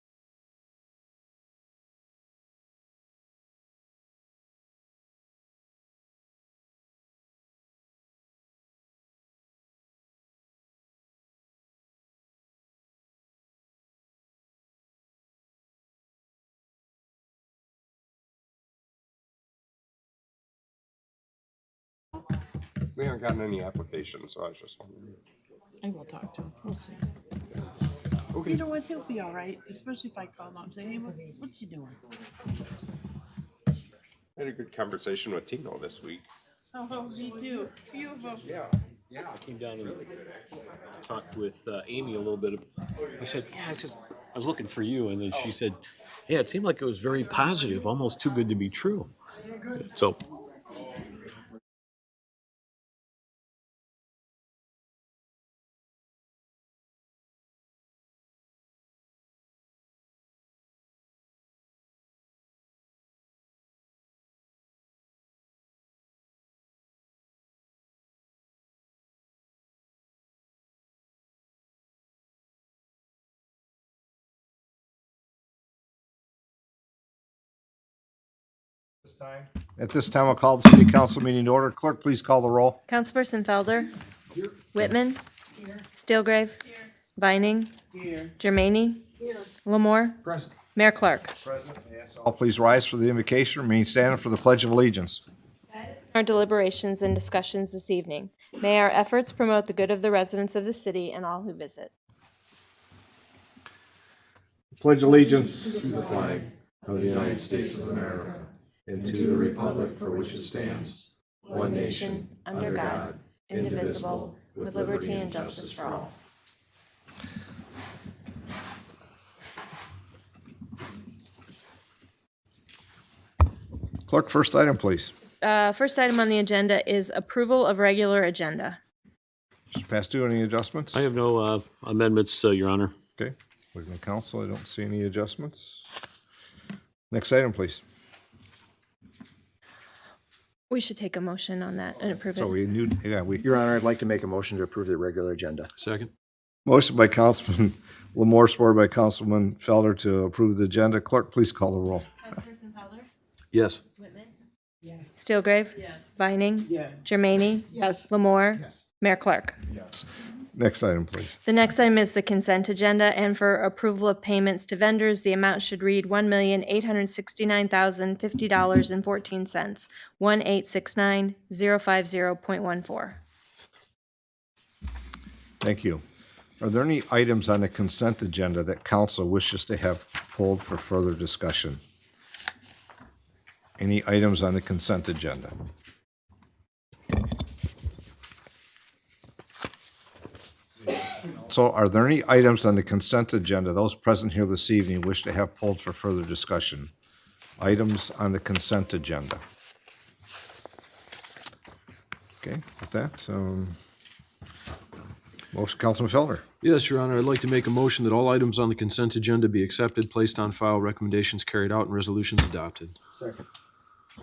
Speaker 14: We haven't gotten any applications, so I was just wondering.
Speaker 15: I will talk to him. We'll see. You know what? He'll be all right, especially if I call him up and say, hey, what's he doing?
Speaker 14: I had a good conversation with Tino this week.
Speaker 15: Oh, me too. A few of them.
Speaker 3: I came down and talked with Amy a little bit. I said, I was looking for you. And then she said, yeah, it seemed like it was very positive, almost too good to be true. So
Speaker 1: At this time, I'll call the city council meeting to order. Clerk, please call the roll.
Speaker 2: Councilperson Felder. Whitman. Steelgrave. Vining.
Speaker 8: Here.
Speaker 2: Jermaine. Lamore. Mayor Clark.
Speaker 1: All please rise for the invocation. Remain standing for the Pledge of Allegiance.
Speaker 2: Our deliberations and discussions this evening. May our efforts promote the good of the residents of the city and all who visit.
Speaker 1: Pledge allegiance to the flag of the United States of America and to the republic for which it stands, one nation, under God, indivisible, with liberty and justice for all. Clerk, first item, please.
Speaker 2: First item on the agenda is approval of regular agenda.
Speaker 1: Mr. Pastu, any adjustments?
Speaker 3: I have no amendments, Your Honor.
Speaker 1: Okay. Looking at council, I don't see any adjustments. Next item, please.
Speaker 2: We should take a motion on that and approve
Speaker 1: So
Speaker 2: it.
Speaker 6: Your Honor, I'd like to make a motion to approve the regular agenda.
Speaker 7: Second?
Speaker 1: Motion by Councilman Lamore, supported by Councilman Felder to approve the agenda. Clerk, please call the roll.
Speaker 2: Councilperson Felder.
Speaker 7: Yes.
Speaker 2: Whitman. Steelgrave. Vining.
Speaker 8: Yeah.
Speaker 2: Jermaine.
Speaker 11: Yes.
Speaker 2: Lamore. Mayor Clark.
Speaker 1: Next item, please.
Speaker 2: The next item is the consent agenda, and for approval of payments to vendors, the amount should read $1,869,050.14, 1869050.14.
Speaker 1: Thank you. Are there any items on the consent agenda that council wishes to have pulled for further discussion? Any items on the consent agenda? So are there any items on the consent agenda those present here this evening wish to have pulled for further discussion? Items on the consent agenda. Okay, with that, motion, Councilman Felder.
Speaker 7: Yes, Your Honor, I'd like to make a motion that all items on the consent agenda be accepted, placed on file, recommendations carried out, and resolutions adopted.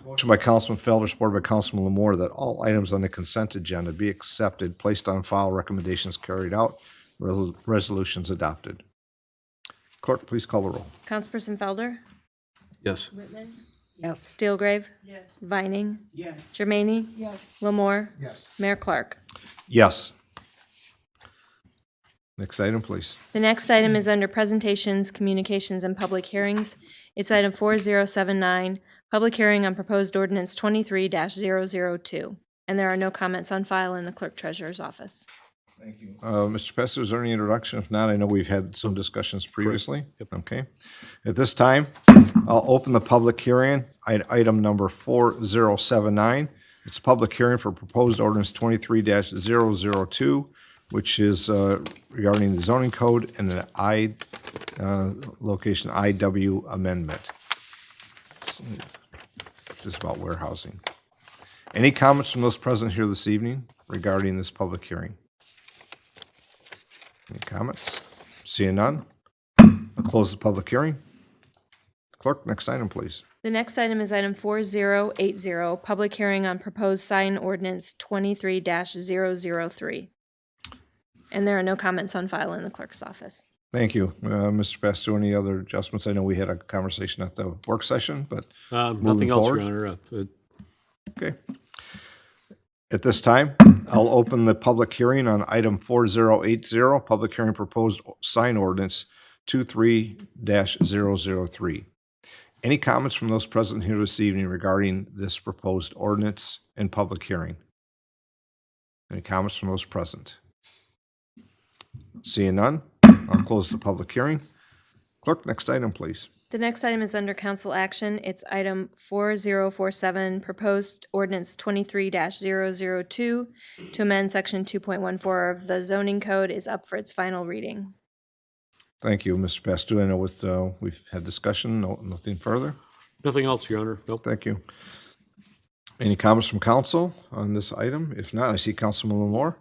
Speaker 1: Motion by Councilman Felder, supported by Councilman Lamore, that all items on the consent agenda be accepted, placed on file, recommendations carried out, resolutions adopted. Clerk, please call the roll.
Speaker 2: Councilperson Felder.
Speaker 7: Yes.
Speaker 2: Whitman.
Speaker 11: Yes.
Speaker 2: Steelgrave.
Speaker 15: Yes.
Speaker 2: Vining.
Speaker 8: Yes.
Speaker 2: Jermaine.
Speaker 11: Yes.
Speaker 2: Lamore. Mayor Clark.
Speaker 1: Yes. Next item, please.
Speaker 2: The next item is under presentations, communications, and public hearings. It's item 4079, public hearing on proposed ordinance 23-002. And there are no comments on file in the clerk treasurer's office.
Speaker 1: Thank you. Mr. Pester, is there any introduction? If not, I know we've had some discussions previously. Okay. At this time, I'll open the public hearing. Item number 4079. It's a public hearing for proposed ordinance 23-002, which is regarding the zoning code and an location IW amendment. Just about warehousing. Any comments from those present here this evening regarding this public hearing? Any comments? Seeing none, I'll close the public hearing. Clerk, next item, please.
Speaker 2: The next item is item 4080, public hearing on proposed sign ordinance 23-003. And there are no comments on file in the clerk's office.
Speaker 1: Thank you. Mr. Pastor, any other adjustments? I know we had a conversation at the work session, but
Speaker 3: Nothing
Speaker 1: moving
Speaker 3: else,
Speaker 1: forward.
Speaker 3: Your Honor.
Speaker 1: Okay. At this time, I'll open the public hearing on item 4080, public hearing proposed sign ordinance 23-003. Any comments from those present here this evening regarding this proposed ordinance and public hearing? Any comments from those present? Seeing none, I'll close the public hearing. Clerk, next item, please.
Speaker 2: The next item is under council action. It's item 4047, proposed ordinance 23-002 to amend section 2.14 of the zoning code is up for its final reading.
Speaker 1: Thank you, Mr. Pastor. I know we've had discussion, nothing further.
Speaker 3: Nothing else, Your Honor. Nope.
Speaker 1: Thank you. Any comments from council on this item? If not, I see Councilman Lamore.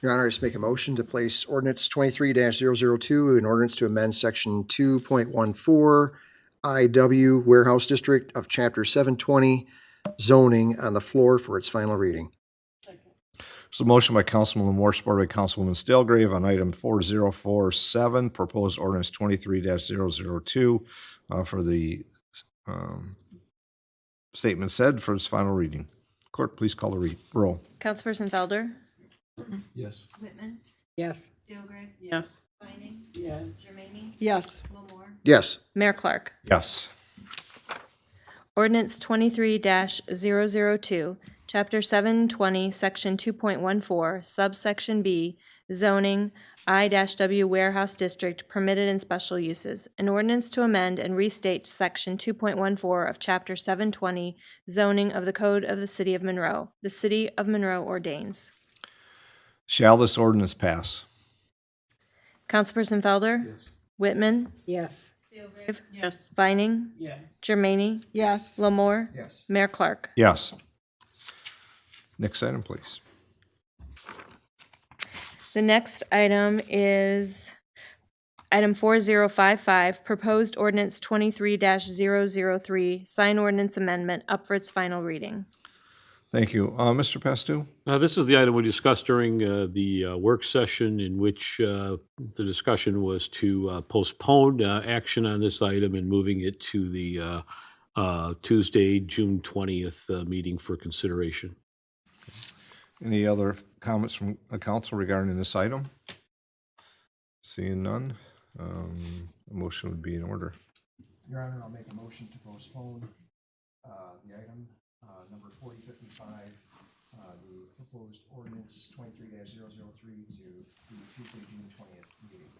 Speaker 6: Your Honor, I just make a motion to place ordinance 23-002, an ordinance to amend section 2.14 IW Warehouse District of Chapter 720 zoning on the floor for its final reading.
Speaker 1: So motion by Councilman Lamore, supported by Councilwoman Stalegrave on item 4047, proposed ordinance 23-002 for the statement said for its final reading. Clerk, please call the roll.
Speaker 2: Councilperson Felder?
Speaker 7: Yes.
Speaker 2: Whitman?
Speaker 12: Yes.
Speaker 2: Steelgrave?
Speaker 15: Yes.
Speaker 2: Vining?
Speaker 8: Yes.
Speaker 2: Jermaine?
Speaker 11: Yes.
Speaker 2: Lamore?
Speaker 6: Yes.
Speaker 2: Mayor Clark?
Speaker 1: Yes.
Speaker 2: Ordinance 23-002, Chapter 720, Section 2.14, Subsection B, Zoning, I-W Warehouse District, Permitted and Special Uses. An ordinance to amend and restate Section 2.14 of Chapter 720, Zoning of the Code of the City of Monroe. The City of Monroe ordains.
Speaker 1: Shall this ordinance pass?
Speaker 2: Councilperson Felder? Yes. Whitman?
Speaker 12: Yes.
Speaker 2: Steelgrave?
Speaker 15: Yes.
Speaker 2: Vining?
Speaker 8: Yes.
Speaker 2: Jermaine?
Speaker 11: Yes.
Speaker 2: Lamore?
Speaker 6: Yes.
Speaker 2: Mayor Clark?
Speaker 1: Yes. Next item, please.
Speaker 2: The next item is item 4055, proposed ordinance 23-003, sign ordinance amendment, up for its final reading.
Speaker 1: Thank you. Mr. Pastu?
Speaker 3: This is the item we discussed during the work session in which the discussion was to postpone action on this item and moving it to the Tuesday, June 20th meeting for consideration.
Speaker 1: Any other comments from the council regarding this item? Seeing none, a motion would be in order.
Speaker 6: Your Honor, I'll make a motion to postpone the item number 4055, the proposed ordinance 23-003 to the Tuesday, June 20th meeting.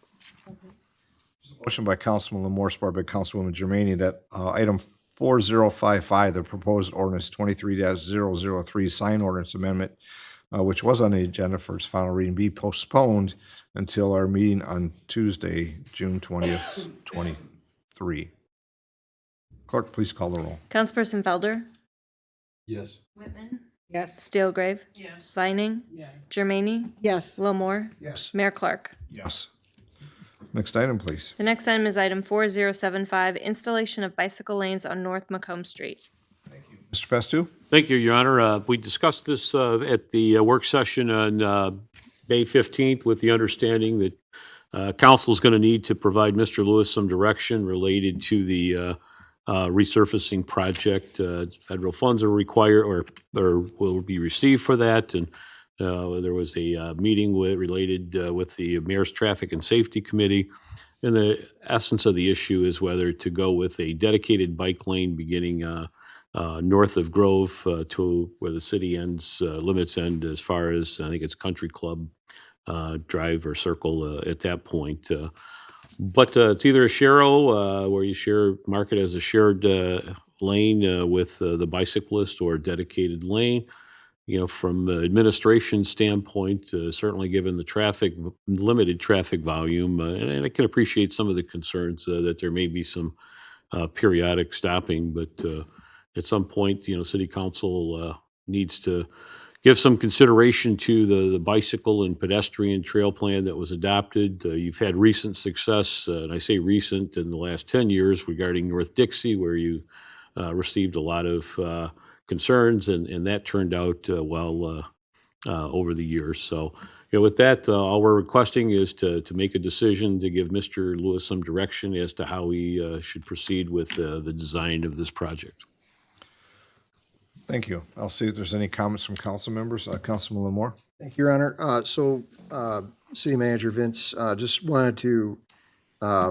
Speaker 1: Motion by Councilman Lamore, supported by Councilwoman Germaine, that item 4055, the proposed ordinance 23-003, sign ordinance amendment, which was on the agenda for its final reading, be postponed until our meeting on Tuesday, June 20th, 23. Clerk, please call the roll.
Speaker 2: Councilperson Felder?
Speaker 7: Yes.
Speaker 2: Whitman?
Speaker 12: Yes.
Speaker 2: Steelgrave?
Speaker 15: Yes.
Speaker 2: Vining?
Speaker 8: Yes.
Speaker 2: Jermaine?
Speaker 11: Yes.
Speaker 2: Lamore?
Speaker 6: Yes.
Speaker 2: Mayor Clark?
Speaker 1: Yes. Next item, please.
Speaker 2: The next item is item 4075, installation of bicycle lanes on North Macomb Street.
Speaker 1: Mr. Pastu?
Speaker 3: Thank you, Your Honor. We discussed this at the work session on May 15th with the understanding that council is going to need to provide Mr. Lewis some direction related to the resurfacing project. Federal funds are required or will be received for that. And there was a meeting related with the Mayor's Traffic and Safety Committee. And the essence of the issue is whether to go with a dedicated bike lane beginning north of Grove to where the city limits end as far as, I think it's Country Club Drive or Circle at that point. But it's either a share-o, where you mark it as a shared lane with the bicyclist, or a dedicated lane. You know, from administration standpoint, certainly given the limited traffic volume, and I can appreciate some of the concerns that there may be some periodic stopping, but at some point, you know, City Council needs to give some consideration to the bicycle and pedestrian trail plan that was adopted. You've had recent success, and I say recent, in the last 10 years regarding North Dixie, where you received a lot of concerns, and that turned out well over the years. So, with that, all we're requesting is to make a decision to give Mr. Lewis some direction as to how we should proceed with the design of this project.
Speaker 1: Thank you. I'll see if there's any comments from council members. Councilman Lamore?
Speaker 6: Thank you, Your Honor. City Manager Vince, just wanted to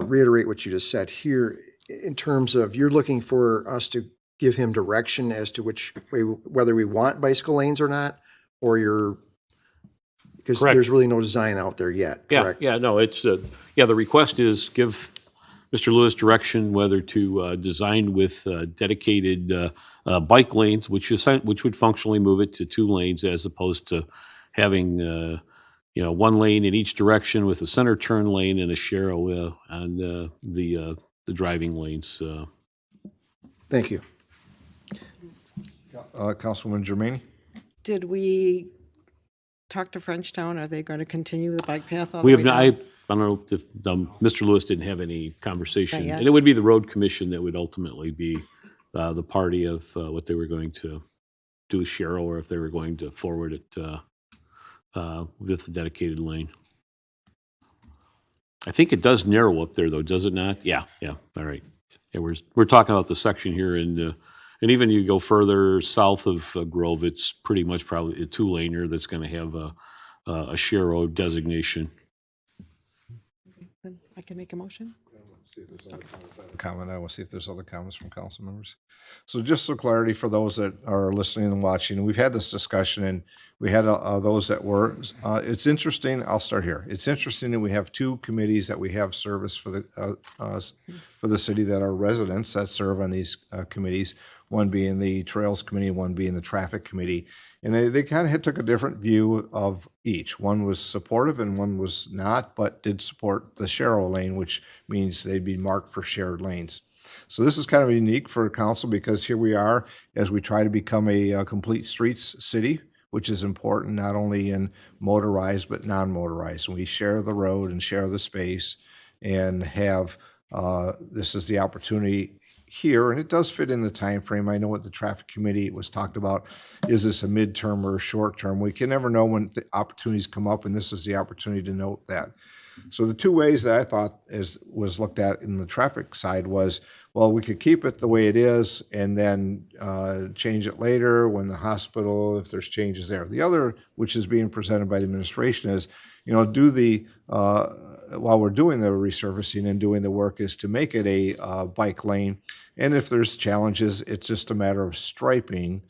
Speaker 6: reiterate what you just said here in terms of you're looking for us to give him direction as to which way, whether we want bicycle lanes or not, or because
Speaker 3: Correct.
Speaker 6: there's really no design out there yet,
Speaker 3: Yeah,
Speaker 6: correct?
Speaker 3: yeah, no, it's, the request is give Mr. Lewis direction whether to design with dedicated bike lanes, which would functionally move it to 2 lanes as opposed to having, 1 lane in each direction with a center turn lane and a share on the driving lanes.
Speaker 6: Thank you.
Speaker 1: Councilwoman Germaini?
Speaker 11: Did we talk to Frenchtown? Are they going to continue the bike path all the
Speaker 3: We
Speaker 11: way
Speaker 3: have not,
Speaker 11: down?
Speaker 3: I don't know if Mr. Lewis didn't have any conversation.
Speaker 11: Not yet.
Speaker 3: And it would be the road commission that would ultimately be the party of what they were going to do, Cheryl, or if they were going to forward it with a dedicated lane. I think it does narrow up there, though, does it not? Yeah, all right. Yeah, we're talking about the section here, and even you go further south of Grove, it's pretty much probably a 2-laner that's going to have a share road designation.
Speaker 11: Then I can make a motion?
Speaker 1: Comment. I will see if there's other comments from council members. So just for clarity for those that are listening and watching, we've had this discussion and we had those that were, it's interesting. I'll start here. It's interesting that we have 2 committees that we have service for the city that are residents that serve on these committees, one being the Trails Committee, one being the Traffic Committee. And they kind of took a different view of each. One was supportive and one was not, but did support the Cheryl lane, which means they'd be marked for shared lanes. So this is kind of unique for council because here we are as we try to become a complete streets city, which is important not only in motorized but non-motorized. We share the road and share the space and have, this is the opportunity here, and it does fit in the time frame. I know what the traffic committee was talked about. Is this a midterm or a short term? We can never know when the opportunities come up, and this is the opportunity to note that. So the 2 ways that I thought was looked at in the traffic side was, well, we could keep it the way it is and then change it later when the hospital, if there's changes there. The other, which is being presented by the administration, is, do the while we're doing the resurfacing and doing the work, is to make it a bike lane. And if there's challenges, it's just a matter of striping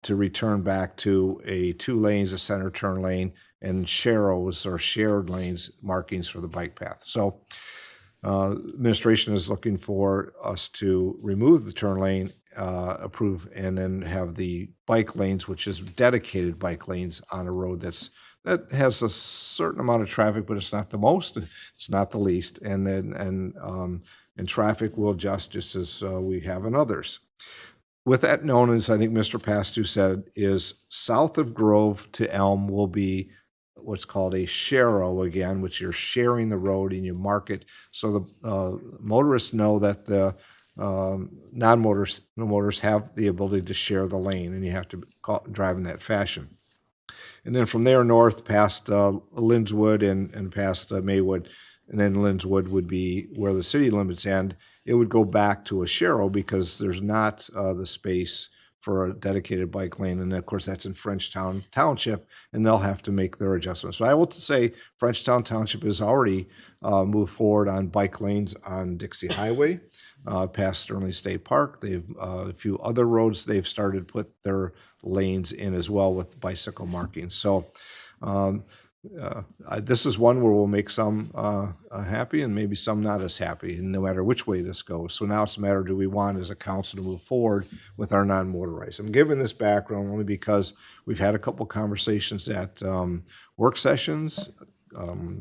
Speaker 1: to return back to a 2 lanes, a center turn lane, and sharrows or shared lanes markings for the bike path. So administration is looking for us to remove the turn lane, approve, and then have the bike lanes, which is dedicated bike lanes on a road that has a certain amount of traffic, but it's not the most, it's not the least. And traffic will adjust just as we have in others. With that known, as I think Mr. Pastu said, is south of Grove to Elm will be what's called a sharrow again, which you're sharing the road and you mark it so the motorists know that the non-motorists have the ability to share the lane, and you have to drive in that fashion. And then from there north past Lindswood and past Maywood, and then Lindswood would be where the city limits end. It would go back to a sharrow because there's not the space for a dedicated bike lane. And of course, that's in Frenchtown Township, and they'll have to make their adjustments. But I will say Frenchtown Township has already moved forward on bike lanes on Dixie Highway, past Sterling State Park. They've a few other roads they've started to put their lanes in as well with bicycle markings. So this is one where we'll make some happy and maybe some not as happy, no matter which way this goes. So now it's a matter, do we want as a council to move forward with our non-motorized? I'm giving this background only because we've had a couple conversations at work sessions,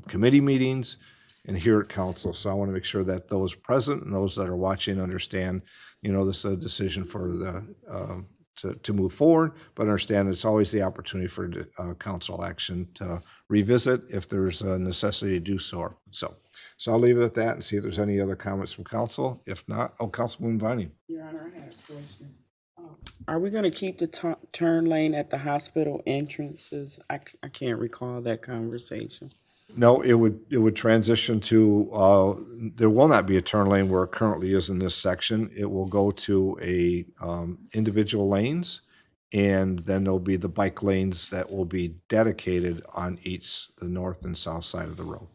Speaker 1: committee meetings, and here at council. So I want to make sure that those present and those that are watching understand, this is a decision for the to move forward, but understand it's always the opportunity for council action to revisit if there's a necessity to do so. So I'll leave it at that and see if there's any other comments from council. If not, Councilwoman Vining.
Speaker 8: Your Honor, I had a question. Are we gonna keep the turn lane at the hospital entrances? I can't recall that conversation.
Speaker 1: No, it would transition to, there will not be a turn lane where it currently is in this section. It will go to individual lanes, and then there'll be the bike lanes that will be dedicated on the north and south side of the road.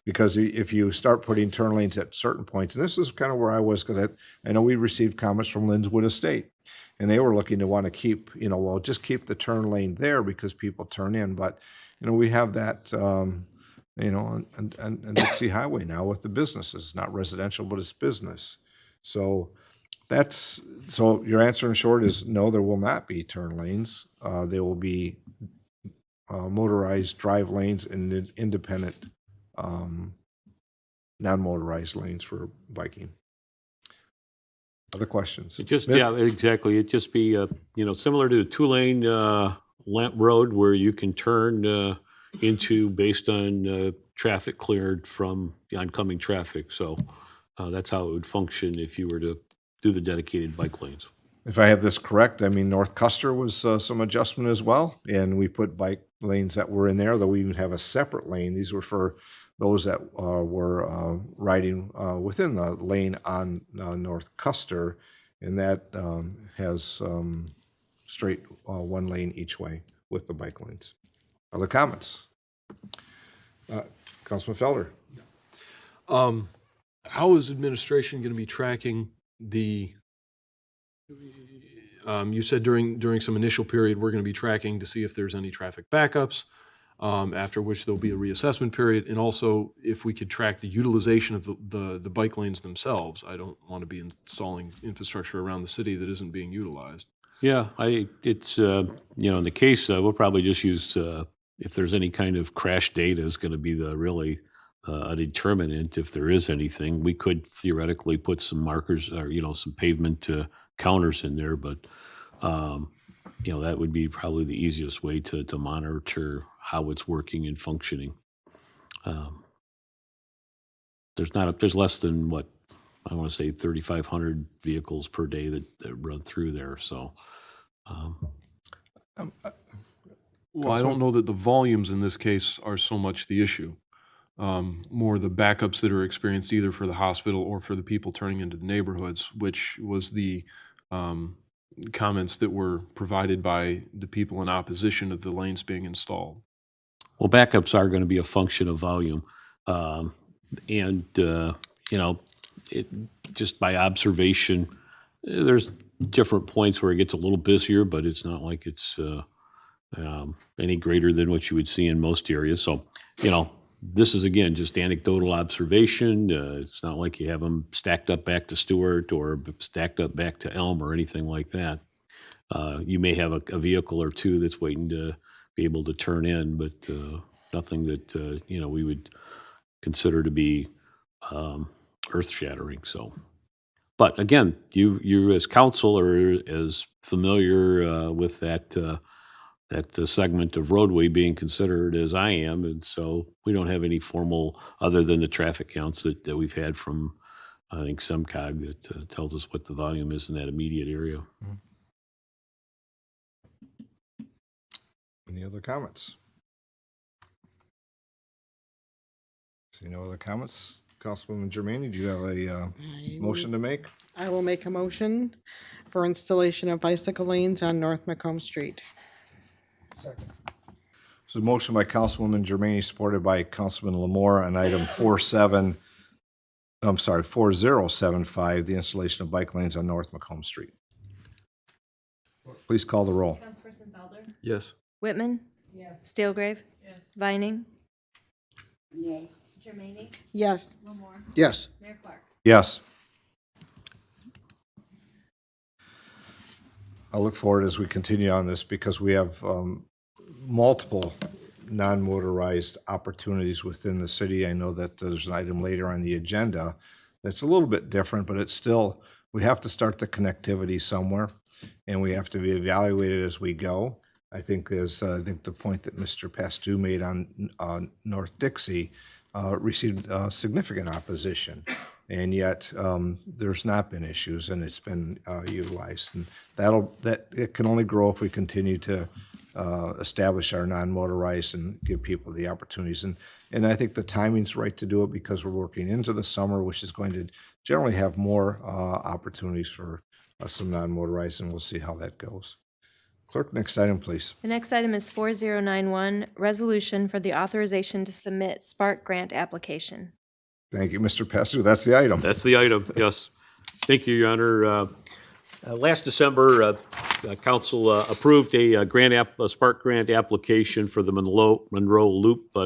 Speaker 1: Because if you start putting turn lanes at certain points, and this is kind of where I was, because I know we received comments from Lindswood Estate, and they were looking to want to keep, well, just keep the turn lane there because people turn in. But, we have that, and Dixie Highway now with the businesses. It's not residential, but it's business. So so your answer in short is no, there will not be turn lanes. There will be motorized drive lanes and independent non-motorized lanes for biking. Other questions?
Speaker 3: Yeah, exactly. It'd just be, similar to the two-lane road where you can turn into based on traffic cleared from the oncoming traffic. So that's how it would function if you were to do the dedicated bike lanes.
Speaker 1: If I have this correct, I mean, North Custer was some adjustment as well, and we put bike lanes that were in there, though we even have a separate lane. These were for those that were riding within the lane on North Custer, and that has straight one lane each way with the bike lanes. Other comments? Councilman Felder.
Speaker 7: How is administration going to be tracking you said during some initial period, we're going to be tracking to see if there's any traffic backups, after which there'll be a reassessment period, and also if we could track the utilization of the bike lanes themselves. I don't want to be installing infrastructure around the city that isn't being utilized.
Speaker 3: Yeah, it's, in the case, we'll probably just use, if there's any kind of crash data is going to be really a determinant. If there is anything, we could theoretically put some markers or, some pavement counters in there, but, that would be probably the easiest way to monitor how it's working and functioning. There's less than what, I want to say 3,500 vehicles per day that run through there, so.
Speaker 7: Well, I don't know that the volumes in this case are so much the issue. More the backups that are experienced either for the hospital or for the people turning into the neighborhoods, which was the comments that were provided by the people in opposition of the lanes being installed.
Speaker 3: Well, backups are going to be a function of volume. And, just by observation, there's different points where it gets a little busier, but it's not like it's any greater than what you would see in most areas. So, this is, again, just anecdotal observation. It's not like you have them stacked up back to Stewart or stacked up back to Elm or anything like that. You may have a vehicle or two that's waiting to be able to turn in, but nothing that, we would consider to be earth-shattering. So, but again, you as council are as familiar with that segment of roadway being considered as I am, and so we don't have any formal, other than the traffic counts that we've had from, I think, SEMCOG that tells us what the volume is in that immediate area.
Speaker 1: Any other comments? See no other comments? Councilwoman Germaini, do you have a motion to make?
Speaker 11: I will make a motion for installation of bicycle lanes on North Macomb Street.
Speaker 1: So motion by Councilwoman Germaini, supported by Councilman Lamore on item 4075, the installation of bike lanes on North Macomb Street. Please call the roll.
Speaker 2: Councilperson Felder?
Speaker 7: Yes.
Speaker 2: Whitman?
Speaker 12: Yes.
Speaker 2: Steelgrave?
Speaker 15: Yes.
Speaker 2: Vining?
Speaker 8: Yes.
Speaker 2: Germaini?
Speaker 11: Yes.
Speaker 2: Lamore?
Speaker 6: Yes.
Speaker 2: Mayor Clark?
Speaker 1: Yes. I look forward as we continue on this because we have multiple non-motorized opportunities within the city. I know that there's an item later on the agenda that's a little bit different, but it's still, we have to start the connectivity somewhere, and we have to be evaluated as we go. I think the point that Mr. Pastu made on North Dixie received significant opposition. And yet, there's not been issues, and it's been utilized. And it can only grow if we continue to establish our non-motorized and give people the opportunities. And I think the timing's right to do it because we're working into the summer, which is going to generally have more opportunities for some non-motorized, and we'll see how that goes. Clerk, next item, please.
Speaker 2: The next item is 4091, resolution for the authorization to submit Spark grant application.
Speaker 1: Thank you, Mr. Pastor. That's the item.
Speaker 3: That's the item, yes. Thank you, Your Honor. Last December, council approved a Spark grant application for the Monroe Loop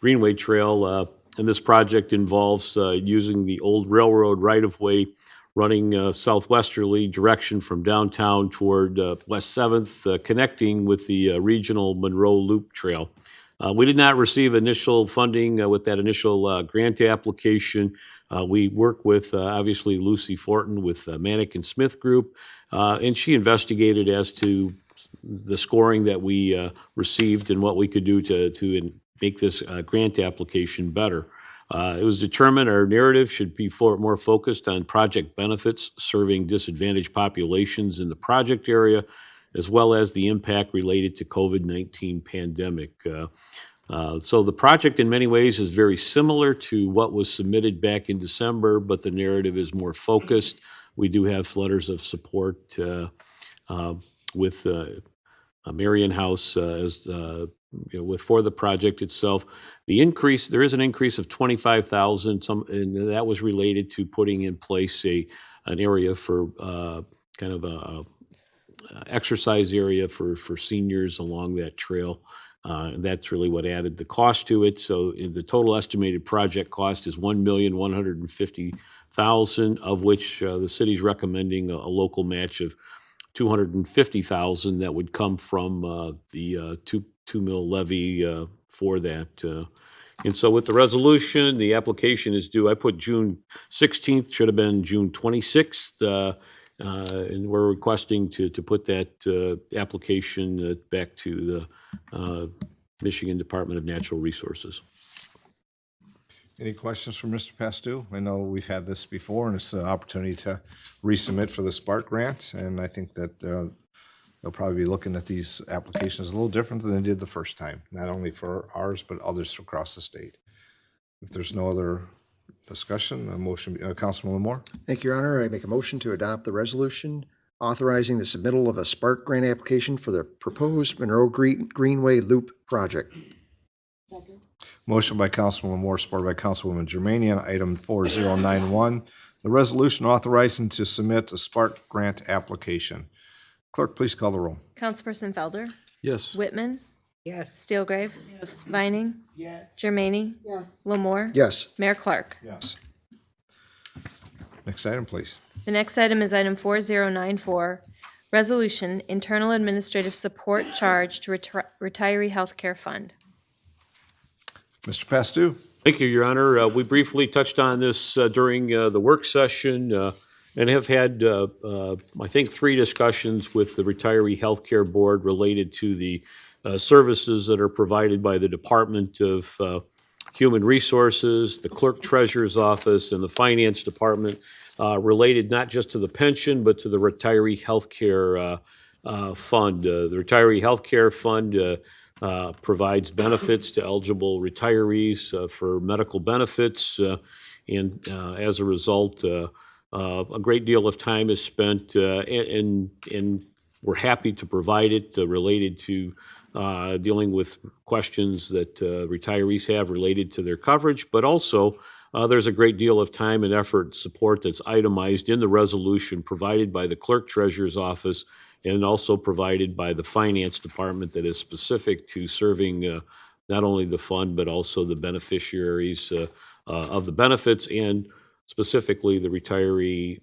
Speaker 3: Greenway Trail. And this project involves using the old railroad right-of-way running southwesterly direction from downtown toward West 7th, connecting with the regional Monroe Loop Trail. We did not receive initial funding with that initial grant application. We work with, obviously, Lucy Fortin with Manick and Smith Group, and she investigated as to the scoring that we received and what we could do to make this grant application better. It was determined our narrative should be more focused on project benefits serving disadvantaged populations in the project area, as well as the impact related to COVID-19 pandemic. So the project in many ways is very similar to what was submitted back in December, but the narrative is more focused. We do have letters of support with Marion House for the project itself. There is an increase of $25,000, and that was related to putting in place an area for kind of a exercise area for seniors along that trail. And that's really what added the cost to it. So the total estimated project cost is $1,150,000, of which the city's recommending a local match of $250,000 that would come from the 2 mil levy for that. And so with the resolution, the application is due. I put June 16th, should have been June 26th. And we're requesting to put that application back to the Michigan Department of Natural Resources.
Speaker 1: Any questions for Mr. Pastou? I know we've had this before, and it's an opportunity to resubmit for the Spark grant, and I think that they'll probably be looking at these applications a little different than they did the first time, not only for ours, but others across the state. If there's no other discussion, a motion, Councilman Moore?
Speaker 6: Thank you, Your Honor. I make a motion to adopt the resolution authorizing the submittal of a Spark grant application for the proposed Monroe Greenway Loop project.
Speaker 1: Motion by Councilman Moore, supported by Councilwoman Germanian. Item 4091, the resolution authorizing to submit a Spark grant application. Clerk, please call the roll.
Speaker 2: Councilperson Felder,
Speaker 7: Yes.
Speaker 2: Whitman,
Speaker 12: Yes.
Speaker 2: Steelgrave, Vining,
Speaker 8: Yes.
Speaker 2: Germaine,
Speaker 11: Yes.
Speaker 2: Lamore,
Speaker 6: Yes.
Speaker 2: Mayor Clark.
Speaker 1: Yes. Next item, please.
Speaker 2: The next item is item 4094, resolution, internal administrative support charge to retiree healthcare fund.
Speaker 1: Mr. Pastou?
Speaker 3: Thank you, Your Honor. We briefly touched on this during the work session and have had, I think, 3 discussions with the Retiree Healthcare Board related to the services that are provided by the Department of Human Resources, the Clerk Treasurer's Office, and the Finance Department, related not just to the pension, but to the Retiree Healthcare Fund. The Retiree Healthcare Fund provides benefits to eligible retirees for medical benefits, and as a result, a great deal of time is spent, and we're happy to provide it related to dealing with questions that retirees have related to their coverage, but also there's a great deal of time and effort and support that's itemized in the resolution provided by the Clerk Treasurer's Office and also provided by the Finance Department that is specific to serving not only the fund, but also the beneficiaries of the benefits and specifically the Retiree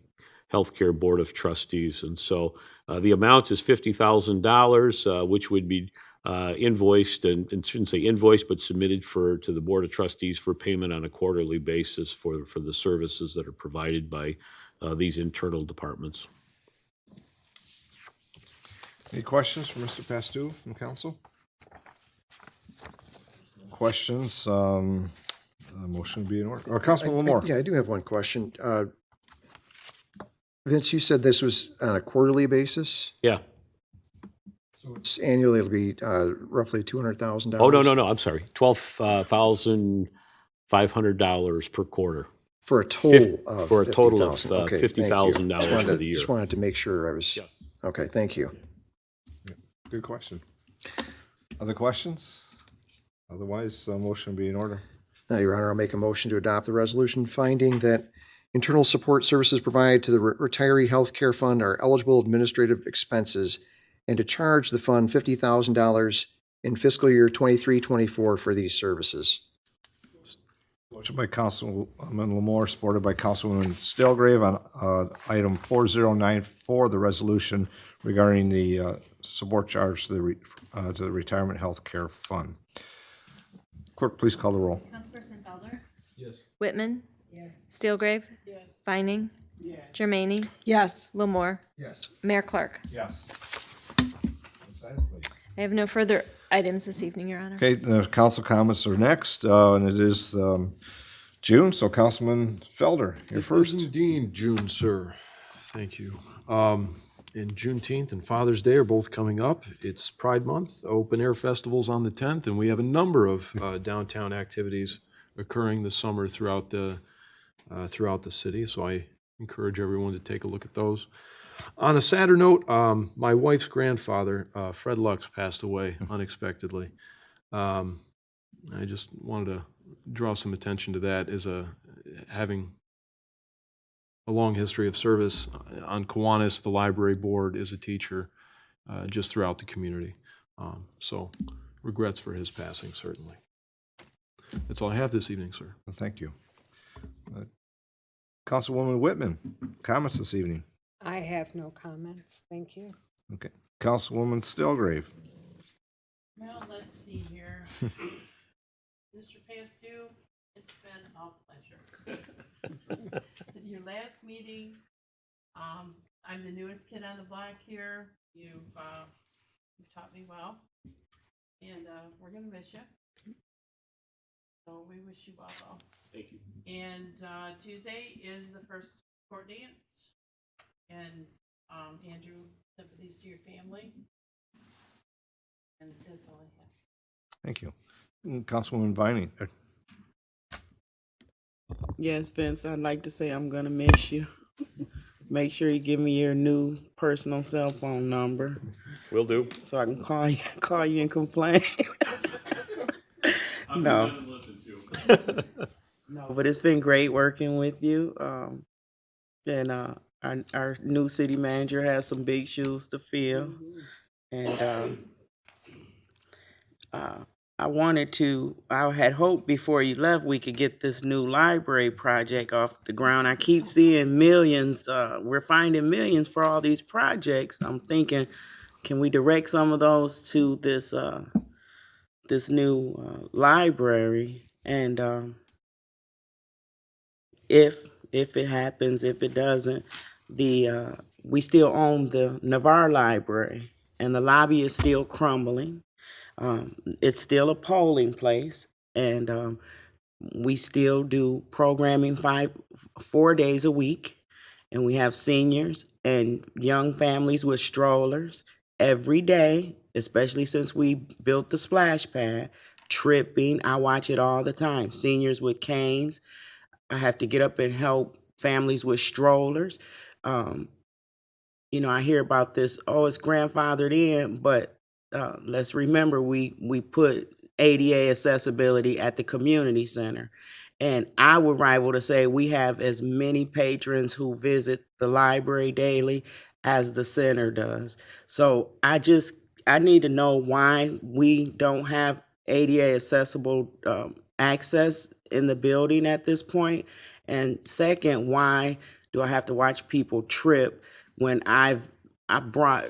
Speaker 3: Healthcare Board of Trustees. And so the amount is $50,000, which would be invoiced, and shouldn't say invoiced, but submitted to the Board of Trustees for payment on a quarterly basis for the services that are provided by these internal departments.
Speaker 1: Any questions for Mr. Pastou from council? Questions? A motion be in order. Or Councilman Lamore?
Speaker 6: Yeah, I do have one question. Vince, you said this was on a quarterly basis?
Speaker 3: Yeah.
Speaker 6: It's annually, it'll be roughly $200,000?
Speaker 3: Oh, no, I'm sorry. $12,500 per quarter.
Speaker 6: For a total of
Speaker 3: For a total of
Speaker 6: $50,000. Okay, thank you.
Speaker 3: $50,000 for the year.
Speaker 6: Just wanted to make sure I was,
Speaker 3: Yes.
Speaker 6: okay, thank you.
Speaker 1: Good question. Other questions? Otherwise, motion be in order.
Speaker 6: Now, Your Honor, I'll make a motion to adopt the resolution finding that internal support services provided to the retiree health care fund are eligible administrative expenses and to charge the fund $50,000 in fiscal year 23-24 for these services.
Speaker 1: Motion by Councilman Lamore, supported by Councilwoman Stilgrave on item 4094, the resolution regarding the support charge to the Retirement Health Care Fund. Clerk, please call the roll.
Speaker 2: Councilperson Felder?
Speaker 7: Yes.
Speaker 2: Whitman?
Speaker 12: Yes.
Speaker 2: Steelgrave?
Speaker 15: Yes.
Speaker 2: Vining?
Speaker 8: Yes.
Speaker 2: Jermaine?
Speaker 11: Yes.
Speaker 2: Lamore?
Speaker 6: Yes.
Speaker 2: Mayor Clark?
Speaker 1: Yes.
Speaker 2: I have no further items this evening, Your Honor.
Speaker 1: Okay, the council comments are next, and it is June, so Councilman Felder, you're
Speaker 7: It is
Speaker 1: first.
Speaker 7: indeed June, sir. Thank you. And Juneteenth and Father's Day are both coming up. It's Pride Month, open air festivals on the 10th, and we have a number of downtown activities occurring this summer throughout the city. So I encourage everyone to take a look at those. On a sadder note, my wife's grandfather, Fred Lux, passed away unexpectedly. I just wanted to draw some attention to that as having a long history of service on Kiwanis, the library board, as a teacher, just throughout the community. So regrets for his passing, certainly. That's all I have this evening, sir.
Speaker 1: Thank you. Councilwoman Whitman, comments this evening?
Speaker 12: I have no comments. Thank you.
Speaker 1: Okay. Councilwoman Stilgrave.
Speaker 15: Well, let's see here. Mr. Pastu, it's been a pleasure. Your last meeting, I'm the newest kid on the block here. You've taught me well, and we're gonna miss you. So we wish you well, though.
Speaker 3: Thank you.
Speaker 15: And Tuesday is the first court dance. And Andrew, sympathies to your family. And that's all I have.
Speaker 1: Thank you. Councilwoman Vining.
Speaker 8: Yes, Vince, I'd like to say I'm gonna miss you. Make sure you give me your new personal cell phone number
Speaker 3: Will do.
Speaker 8: so I can call you and complain. No. No, but it's been great working with you. And our new city manager has some big shoes to fill. And I had hoped before you left we could get this new library project off the ground. I keep seeing millions. We're finding millions for all these projects. I'm thinking, can we direct some of those to this new library? And if it happens, if it doesn't, we still own the Navarre Library, and the lobby is still crumbling. It's still a polling place, and we still do programming 4 days a week, and we have seniors and young families with strollers every day, especially since we built the splash pad, tripping. I watch it all the time. Seniors with canes. I have to get up and help families with strollers. I hear about this, it's grandfathered in, but let's remember we put ADA accessibility at the community center. And I would rival to say we have as many patrons who visit the library daily as the center does. So I need to know why we don't have ADA accessible access in the building at this point. And second, why do I have to watch people trip when I brought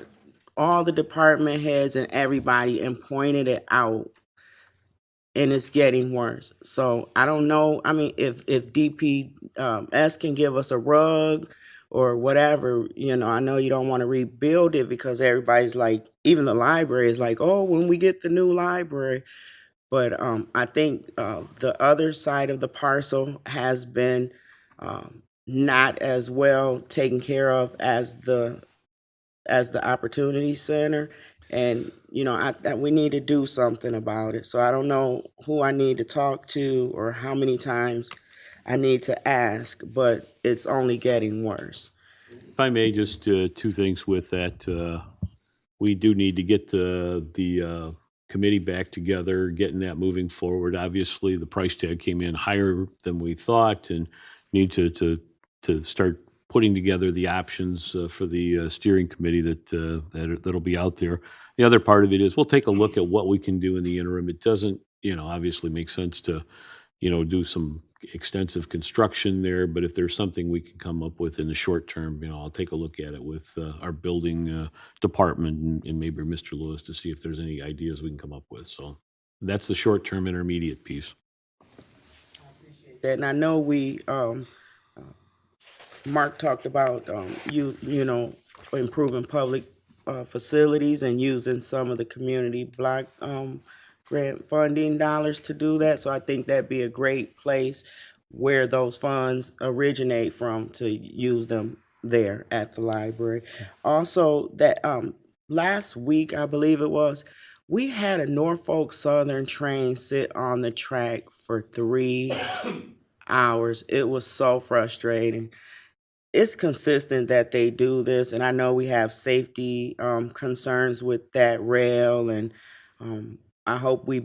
Speaker 8: all the department heads and everybody and pointed it out, and it's getting worse. So I don't know. I mean, if DPS can give us a rug or whatever, I know you don't want to rebuild it because everybody's like, even the library is like, oh, when we get the new library. But I think the other side of the parcel has been not as well taken care of as the Opportunity Center. And, we need to do something about it. So I don't know who I need to talk to or how many times I need to ask, but it's only getting worse.
Speaker 3: If I may, just two things with that. We do need to get the committee back together, getting that moving forward. Obviously, the price tag came in higher than we thought, and need to start putting together the options for the steering committee that'll be out there. The other part of it is we'll take a look at what we can do in the interim. It doesn't, obviously make sense to do some extensive construction there, but if there's something we can come up with in the short term, I'll take a look at it with our building department and maybe Mr. Lewis to see if there's any ideas we can come up with. So that's the short-term intermediate piece.
Speaker 8: And I know Mark talked about improving public facilities and using some of the community block grant funding dollars to do that. So I think that'd be a great place where those funds originate from to use them there at the library. Also, that last week, I believe it was, we had a Norfolk Southern train sit on the track for 3 hours. It was so frustrating. It's consistent that they do this, and I know we have safety concerns with that rail, and I hope we'll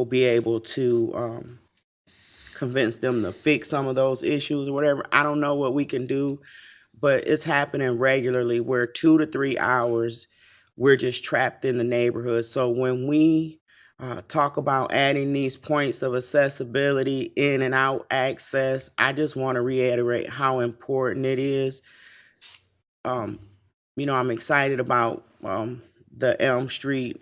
Speaker 8: be able to convince them to fix some of those issues or whatever. I don't know what we can do, but it's happening regularly where 2 to 3 hours we're just trapped in the neighborhood. So when we talk about adding these points of accessibility, in and out access, I just want to reiterate how important it is. I'm excited about the Elm Street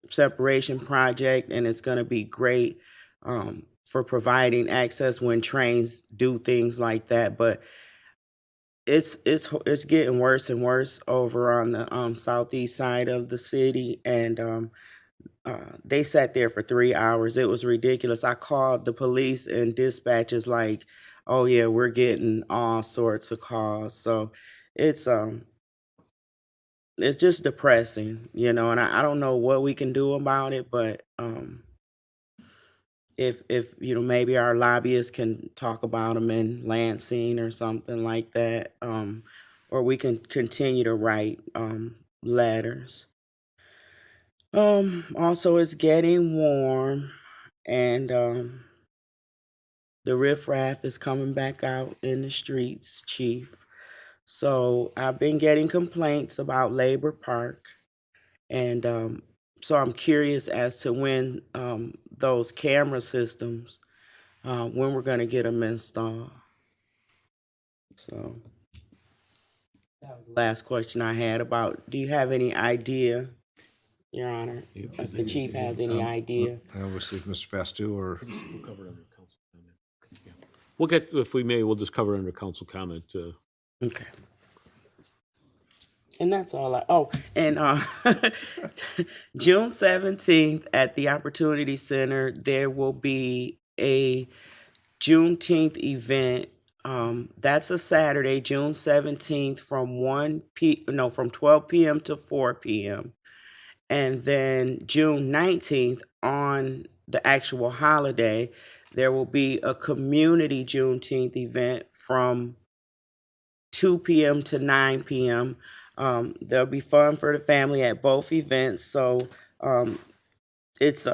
Speaker 8: separation project, and it's going to be great for providing access when trains do things like that. But it's getting worse and worse over on the southeast side of the city, and they sat there for 3 hours. It was ridiculous. I called the police, and dispatch is like, "Oh yeah, we're getting all sorts of calls." So it's it's just depressing, and I don't know what we can do about it, but if maybe our lobbyists can talk about them in Lansing or something like that, or we can continue to write letters. Also, it's getting warm, and the riffraff is coming back out in the streets, Chief. So I've been getting complaints about Labor Park, and so I'm curious as to when those camera systems, when we're going to get them installed. So that was the last question I had about, do you have any idea, Your Honor, if the chief has any idea?
Speaker 1: Obviously, if Mr. Pastu or
Speaker 3: We'll cover it under council comment. Yeah. We'll get, if we may, we'll just cover it under council comment.
Speaker 8: Okay. And that's all and June 17th at the Opportunity Center, there will be a Juneteenth event. That's a Saturday, June 17th from 12 p.m. to 4 p.m. And then June 19th, on the actual holiday, there will be a community Juneteenth event from 2 p.m. to 9 p.m. There'll be fun for the family at both events. So it's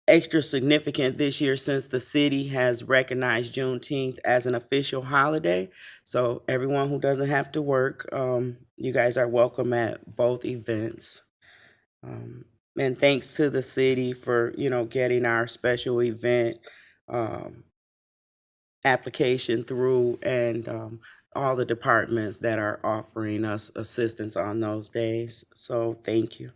Speaker 8: extra significant this year since the city has recognized Juneteenth as an official holiday. So everyone who doesn't have to work, you guys are welcome at both events. And thanks to the city for, getting our special event application through, and all the departments that are offering us assistance on those days. So thank you,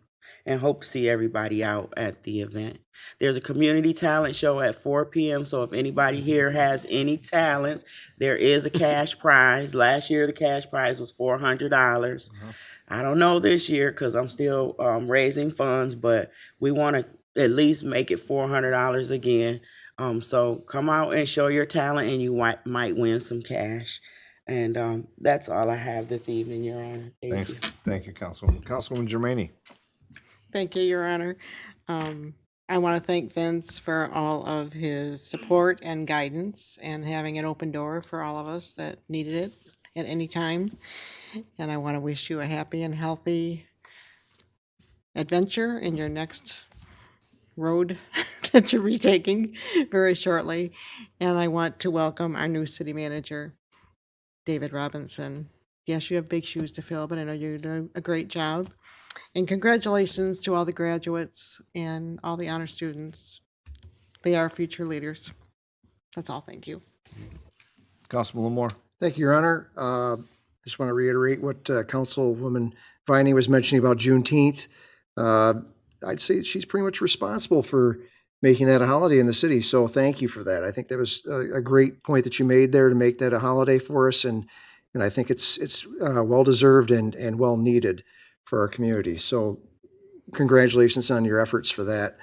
Speaker 8: and hope to see everybody out at the event. There's a community talent show at 4 p.m. So if anybody here has any talents, there is a cash prize. Last year, the cash prize was $400. I don't know this year because I'm still raising funds, but we want to at least make it $400 again. So come out and show your talent, and you might win some cash. And that's all I have this evening, Your Honor. Thank
Speaker 1: Thanks.
Speaker 8: you.
Speaker 1: Thank you, Councilwoman. Councilwoman Germaine.
Speaker 11: Thank you, Your Honor. I want to thank Vince for all of his support and guidance and having an open door for all of us that needed it at any time. And I want to wish you a happy and healthy adventure in your next road that you'll be taking very shortly. And I want to welcome our new city manager, David Robinson. Yes, you have big shoes to fill, but I know you're doing a great job. And congratulations to all the graduates and all the honor students. They are future leaders. That's all. Thank you.
Speaker 1: Councilman Lamore.
Speaker 6: Thank you, Your Honor. Just want to reiterate what Councilwoman Vining was mentioning about Juneteenth. I'd say she's pretty much responsible for making that a holiday in the city, so thank you for that. I think that was a great point that you made there to make that a holiday for us, and I think it's well-deserved and well-needed for our community. So congratulations on your efforts for that.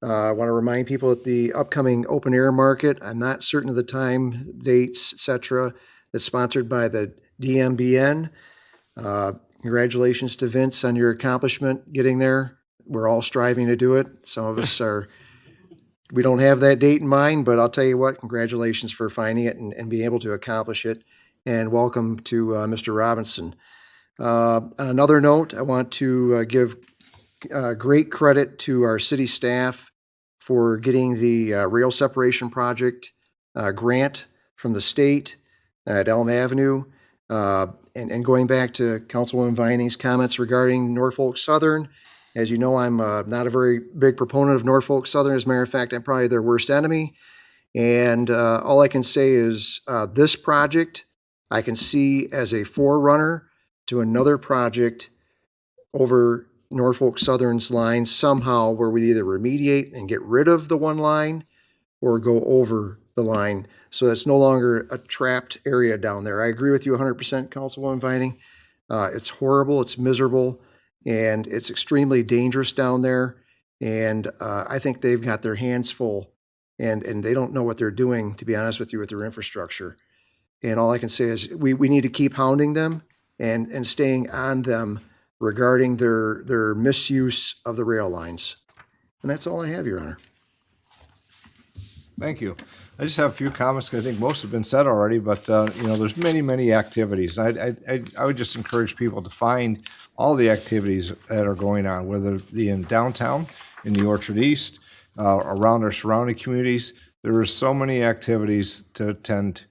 Speaker 6: I want to remind people that the upcoming open air market, I'm not certain of the time, dates, et cetera, that's sponsored by the DMBN. Congratulations to Vince on your accomplishment getting there. We're all striving to do it. Some of us we don't have that date in mind, but I'll tell you what, congratulations for finding it and being able to accomplish it. And welcome to Mr. Robinson. On another note, I want to give great credit to our city staff for getting the rail separation project grant from the state at Elm Avenue. And going back to Councilwoman Vining's comments regarding Norfolk Southern, as you know, I'm not a very big proponent of Norfolk Southern. As a matter of fact, I'm probably their worst enemy. And all I can say is this project I can see as a forerunner to another project over Norfolk Southern's line somehow where we either remediate and get rid of the one line or go over the line. So it's no longer a trapped area down there. I agree with you 100%, Councilwoman Vining. It's horrible, it's miserable, and it's extremely dangerous down there. And I think they've got their hands full and they don't know what they're doing, to be honest with you, with their infrastructure. And all I can say is we need to keep hounding them and staying on them regarding their misuse of the rail lines. And that's all I have, Your Honor.
Speaker 1: Thank you. I just have a few comments, 'cause I think most have been said already, but, there's many activities. I would just encourage people to find all the activities that are going on, whether it be in downtown, in the Orchard East, around our surrounding communities. There are so many activities to attend.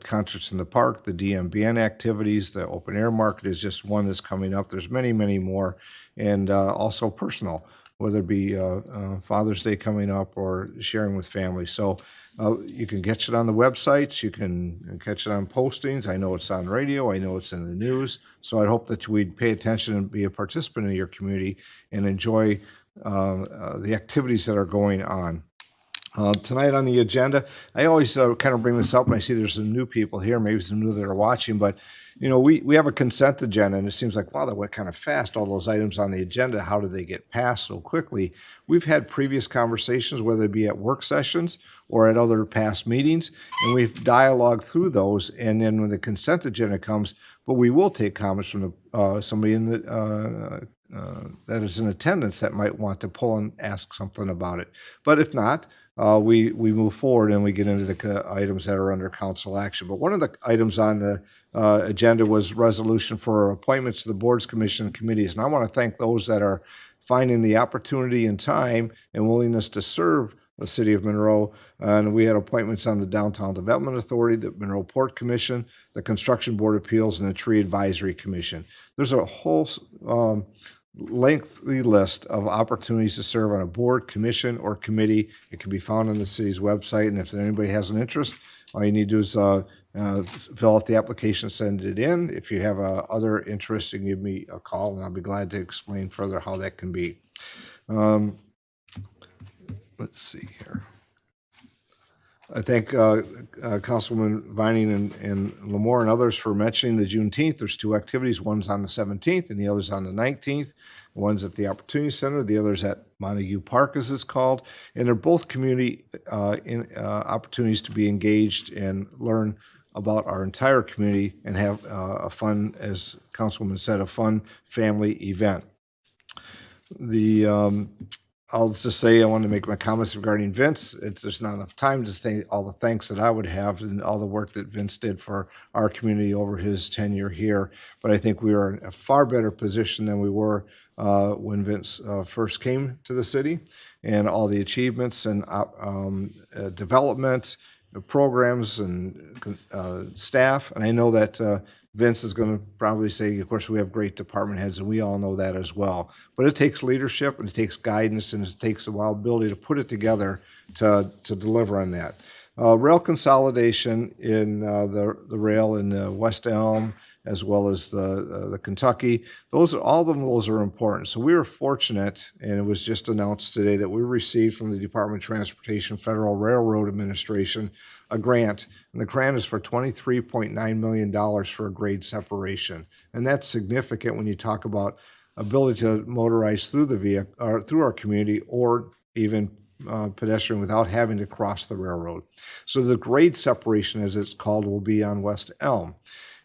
Speaker 1: Concerts in the park, the DMBN activities, the open air market is just one that's coming up. There's many more, and also personal, whether it be Father's Day coming up or sharing with family. So you can catch it on the websites, you can catch it on postings. I know it's on radio, I know it's in the news. So I hope that we'd pay attention and be a participant in your community and enjoy the activities that are going on. Tonight on the agenda, I always kind of bring this up when I see there's some new people here, maybe some new that are watching, but we have a consent agenda, and it seems like, wow, that went kind of fast, all those items on the agenda. How did they get passed so quickly? We've had previous conversations, whether it be at work sessions or at other past meetings, and we've dialogued through those, and then when the consent agenda comes, but we will take comments from somebody in the that is in attendance that might want to pull and ask something about it. But if not, we move forward and we get into the items that are under council action. But one of the items on the agenda was resolution for appointments to the boards, commission, and committees. And I want to thank those that are finding the opportunity and time and willingness to serve the city of Monroe. And we had appointments on the Downtown Development Authority, the Monroe Port Commission, the Construction Board of Appeals, and the Tree Advisory Commission. There's a whole lengthy list of opportunities to serve on a board, commission, or committee. It can be found on the city's website, and if anybody has an interest, all you need to do is fill out the application, send it in. If you have other interests, you can give me a call, and I'll be glad to explain further how that can be. Let's see here. I thank Councilwoman Vining and Lamore and others for mentioning the Juneteenth. There's two activities. One's on the 17th and the other's on the 19th. One's at the Opportunity Center. The other's at Montague Park, as it's called. And they're both community opportunities to be engaged and learn about our entire community and have a fun, as Councilwoman said, a fun family event. I'll just say I want to make my comments regarding Vince. There's not enough time to say all the thanks that I would have and all the work that Vince did for our community over his tenure here. But I think we are in a far better position than we were when Vince first came to the city, and all the achievements and development, programs and staff. And I know that Vince is going to probably say, of course, we have great department heads, and we all know that as well. But it takes leadership, and it takes guidance, and it takes a while ability to put it together to deliver on that. Rail consolidation in the rail in the West Elm, as well as the Kentucky, all of those are important. So we were fortunate, and it was just announced today that we received from the Department of Transportation, Federal Railroad Administration, a grant, and the grant is for $23.9 million for a grade separation. And that's significant when you talk about ability to motorize through the vehicle, or through our community, or even pedestrian without having to cross the railroad. So the grade separation, as it's called, will be on West Elm.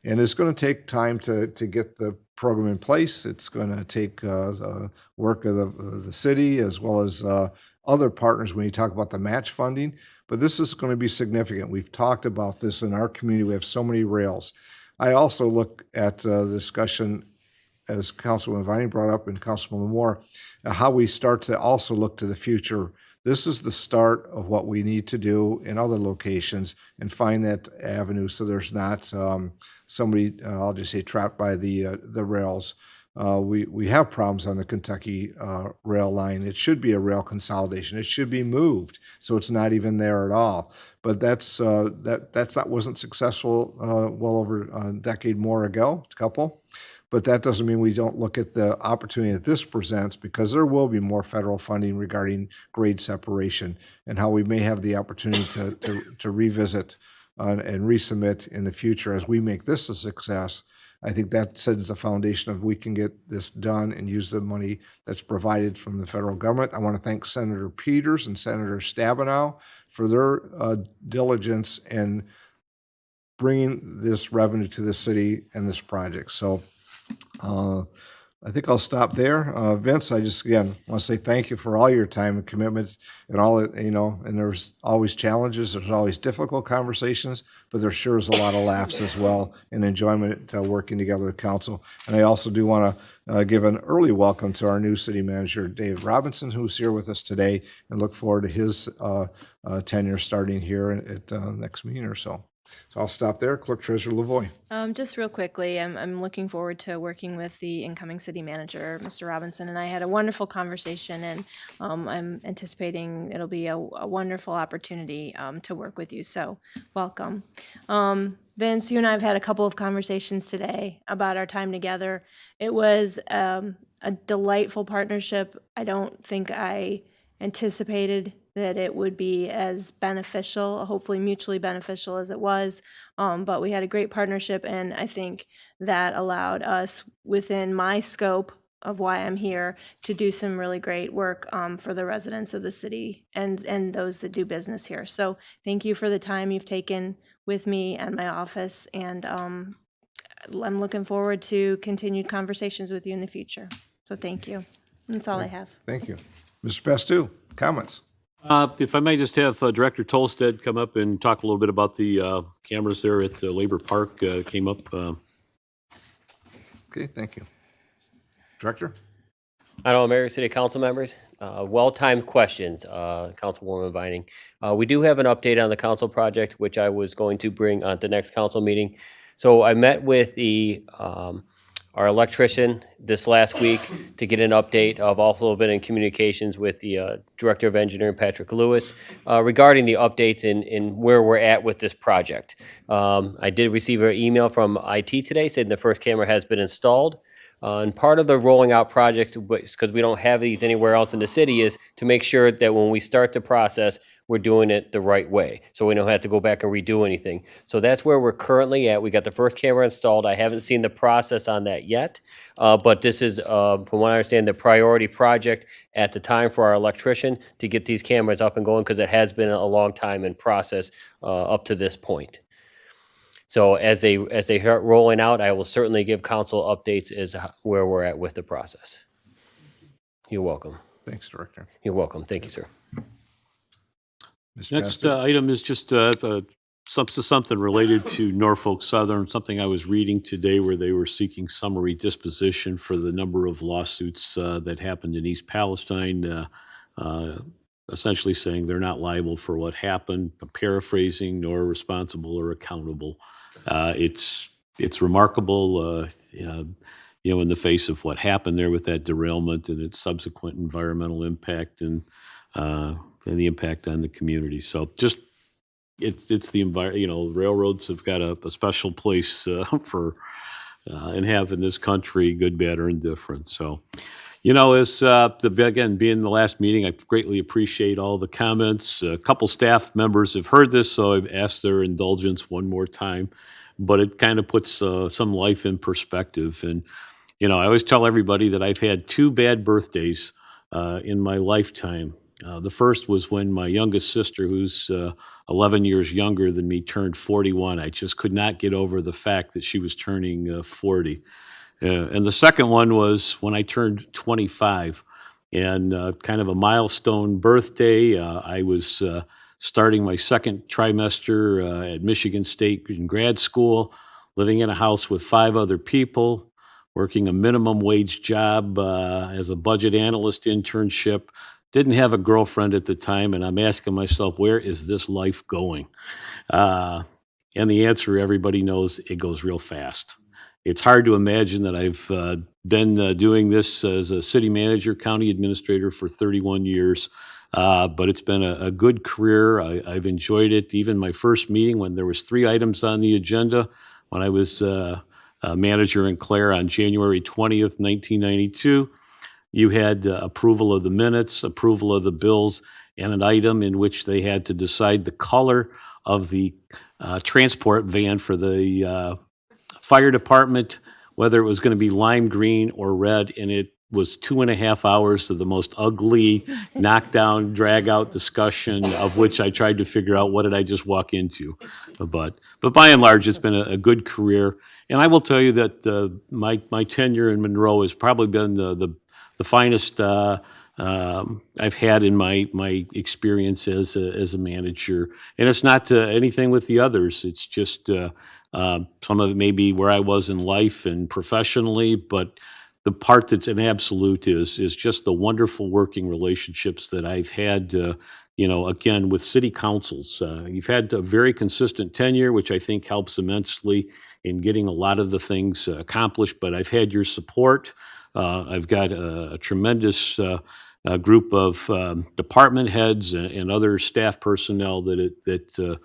Speaker 1: And it's going to take time to get the program in place. It's going to take work of the city as well as other partners when you talk about the match funding. But this is going to be significant. We've talked about this in our community. We have so many rails. I also look at the discussion, as Councilman Vining brought up and Councilman Moore, how we start to also look to the future. This is the start of what we need to do in other locations and find that avenue so there's not somebody, I'll just say, trapped by the rails. We have problems on the Kentucky rail line. It should be a rail consolidation. It should be moved so it's not even there at all. But wasn't successful well over a decade more ago, a couple. But that doesn't mean we don't look at the opportunity that this presents, because there will be more federal funding regarding grade separation and how we may have the opportunity to revisit and resubmit in the future as we make this a success. I think that sets the foundation of we can get this done and use the money that's provided from the federal government. I want to thank Senator Peters and Senator Stabenow for their diligence in bringing this revenue to the city and this project. So I think I'll stop there. Vince, I just, again, want to say thank you for all your time and commitments and all that, and there's always challenges. There's always difficult conversations, but there sure is a lot of laughs as well and enjoyment working together with council. And I also do want to give an early welcome to our new city manager, David Robinson, who's here with us today, and look forward to his tenure starting here at next meeting or so. So I'll stop there. Clerk Treasurer Lavoie.
Speaker 2: Just real quickly, I'm looking forward to working with the incoming city manager, Mr. Robinson, and I had a wonderful conversation, and I'm anticipating it'll be a wonderful opportunity to work with you. So welcome. Vince, you and I have had a couple of conversations today about our time together. It was a delightful partnership. I don't think I anticipated that it would be as beneficial, hopefully mutually beneficial as it was. But we had a great partnership, and I think that allowed us, within my scope of why I'm here, to do some really great work for the residents of the city and those that do business here. So thank you for the time you've taken with me and my office, and I'm looking forward to continued conversations with you in the future. So thank you. That's all I have.
Speaker 1: Thank you. Mr. Pastu, comments?
Speaker 3: If I may just have Director Tolstead come up and talk a little bit about the cameras there at Labor Park came up.
Speaker 1: Okay, thank you. Director?
Speaker 16: Honorable Mayor, City Council members, well-timed questions, Councilwoman Vining. We do have an update on the council project, which I was going to bring on the next council meeting. So I met with our electrician this last week to get an update. I've also been in communications with the Director of Engineering, Patrick Lewis, regarding the updates in where we're at with this project. I did receive an email from IT today saying the first camera has been installed. And part of the rolling out project, because we don't have these anywhere else in the city, is to make sure that when we start the process, we're doing it the right way. So we don't have to go back and redo anything. So that's where we're currently at. We got the first camera installed. I haven't seen the process on that yet. But this is, from what I understand, the priority project at the time for our electrician to get these cameras up and going, because it has been a long time in process up to this point. So as they start rolling out, I will certainly give council updates as to where we're at with the process. You're welcome.
Speaker 1: Thanks, Director.
Speaker 16: You're welcome. Thank you, sir.
Speaker 1: Mr.
Speaker 3: Next
Speaker 1: Pastor?
Speaker 3: item is just something related to Norfolk Southern, something I was reading today where they were seeking summary disposition for the number of lawsuits that happened in East Palestine, essentially saying they're not liable for what happened, paraphrasing, nor responsible or accountable. It's remarkable, in the face of what happened there with that derailment and its subsequent environmental impact and the impact on the community. So just it's the environment. Railroads have got a special place for and have in this country, good, bad, or indifferent. So. As again, being the last meeting, I greatly appreciate all the comments. A couple staff members have heard this, so I've asked their indulgence one more time. But it kind of puts some life in perspective. And, I always tell everybody that I've had 2 bad birthdays in my lifetime. The first was when my youngest sister, who's 11 years younger than me, turned 41. I just could not get over the fact that she was turning 40. And the second one was when I turned 25, and kind of a milestone birthday. I was starting my second trimester at Michigan State in grad school, living in a house with 5 other people, working a minimum wage job as a budget analyst internship. Didn't have a girlfriend at the time, and I'm asking myself, where is this life going? And the answer, everybody knows, it goes real fast. It's hard to imagine that I've been doing this as a city manager, county administrator for 31 years, but it's been a good career. I've enjoyed it. Even my first meeting when there was 3 items on the agenda, when I was a manager in Clare on January 20th, 1992, you had approval of the minutes, approval of the bills, and an item in which they had to decide the color of the transport van for the fire department, whether it was going to be lime green or red, and it was 2.5 hours of the most ugly, knockdown, drag-out discussion, of which I tried to figure out what did I just walk into. But by and large, it's been a good career, and I will tell you that my tenure in Monroe has probably been the finest I've had in my experience as a manager, and it's not anything with the others. It's just some of it may be where I was in life and professionally, but the part that's an absolute is just the wonderful working relationships that I've had. Again, with city councils, you've had a very consistent tenure, which I think helps immensely in getting a lot of the things accomplished. But I've had your support. I've got a tremendous group of department heads and other staff personnel that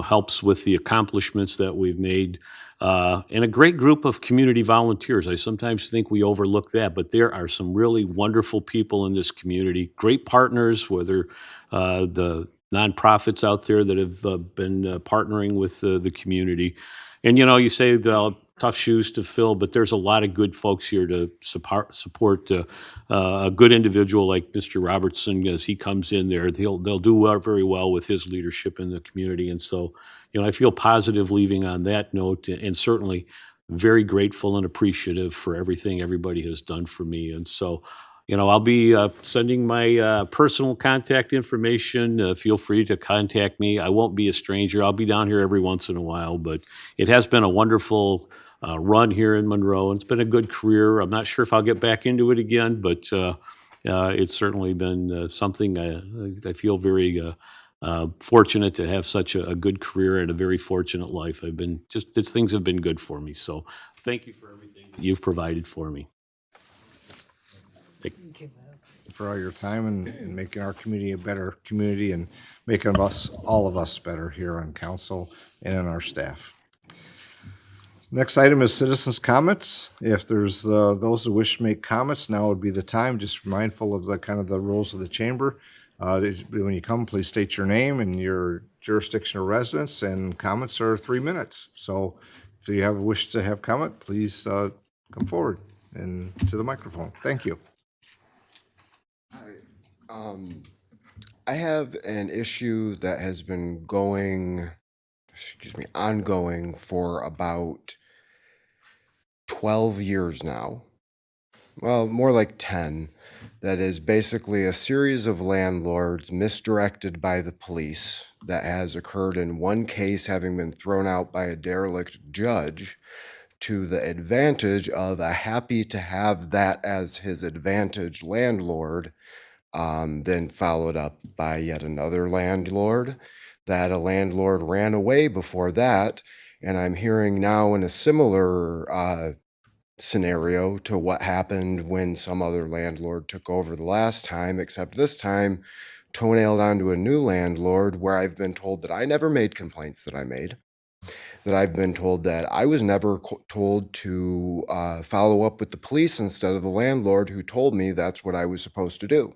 Speaker 3: helps with the accomplishments that we've made, and a great group of community volunteers. I sometimes think we overlook that, but there are some really wonderful people in this community, great partners, whether the nonprofits out there that have been partnering with the community. And, you say the tough shoes to fill, but there's a lot of good folks here to support a good individual like Mr. Robertson as he comes in there. They'll do very well with his leadership in the community. And so, I feel positive leaving on that note, and certainly very grateful and appreciative for everything everybody has done for me. And so, I'll be sending my personal contact information. Feel free to contact me. I won't be a stranger. I'll be down here every once in a while, but it has been a wonderful run here in Monroe, and it's been a good career. I'm not sure if I'll get back into it again, but it's certainly been something I feel very fortunate to have such a good career and a very fortunate life. Things have been good for me. So thank you for everything that you've provided for me.
Speaker 1: For all your time and making our community a better community and making all of us better here on council and in our staff. Next item is citizens' comments. If there's those who wish to make comments, now would be the time. Just mindful of the kind of the rules of the chamber. When you come, please state your name and your jurisdiction or residence, and comments are 3 minutes. So if you have a wish to have comment, please come forward and to the microphone. Thank you.
Speaker 17: I have an issue that has been ongoing for about 12 years now. Well, more like 10. That is basically a series of landlords misdirected by the police that has occurred in one case having been thrown out by a derelict judge to the advantage of a happy to have that as his advantage landlord, then followed up by yet another landlord, that a landlord ran away before that. And I'm hearing now in a similar scenario to what happened when some other landlord took over the last time, except this time toenailed onto a new landlord where I've been told that I never made complaints that I made, that I've been told that I was never told to follow up with the police instead of the landlord who told me that's what I was supposed to do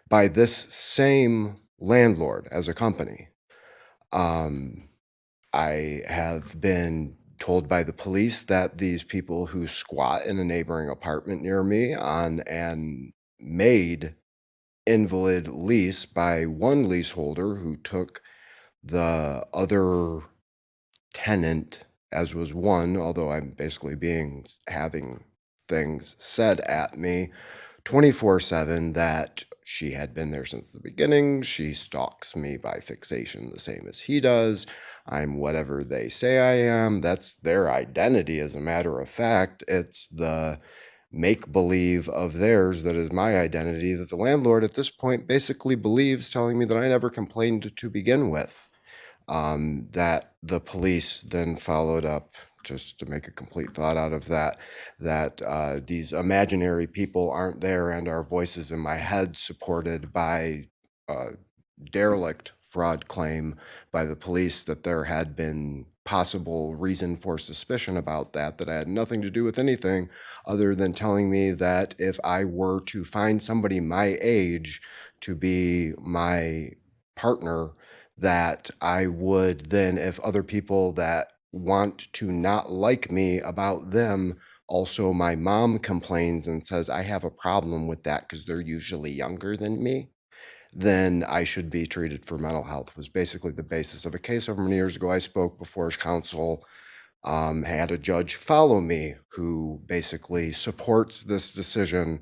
Speaker 17: by this same landlord as a company. I have been told by the police that these people who squat in a neighboring apartment near me on an made invalid lease by one leaseholder who took the other tenant as was one, although I'm basically having things said at me 24/7 that she had been there since the beginning. She stalks me by fixation the same as he does. I'm whatever they say I am. That's their identity, as a matter of fact. It's the make-believe of theirs that is my identity that the landlord at this point basically believes, telling me that I never complained to begin with. That the police then followed up, just to make a complete thought out of that, that these imaginary people aren't there and are voices in my head supported by derelict fraud claim by the police that there had been possible reason for suspicion about that had nothing to do with anything other than telling me that if I were to find somebody my age to be my partner, that I would then, if other people that want to not like me about them, also my mom complains and says I have a problem with that because they're usually younger than me, then I should be treated for mental health, was basically the basis of a case over many years ago. I spoke before council, had a judge follow me who basically supports this decision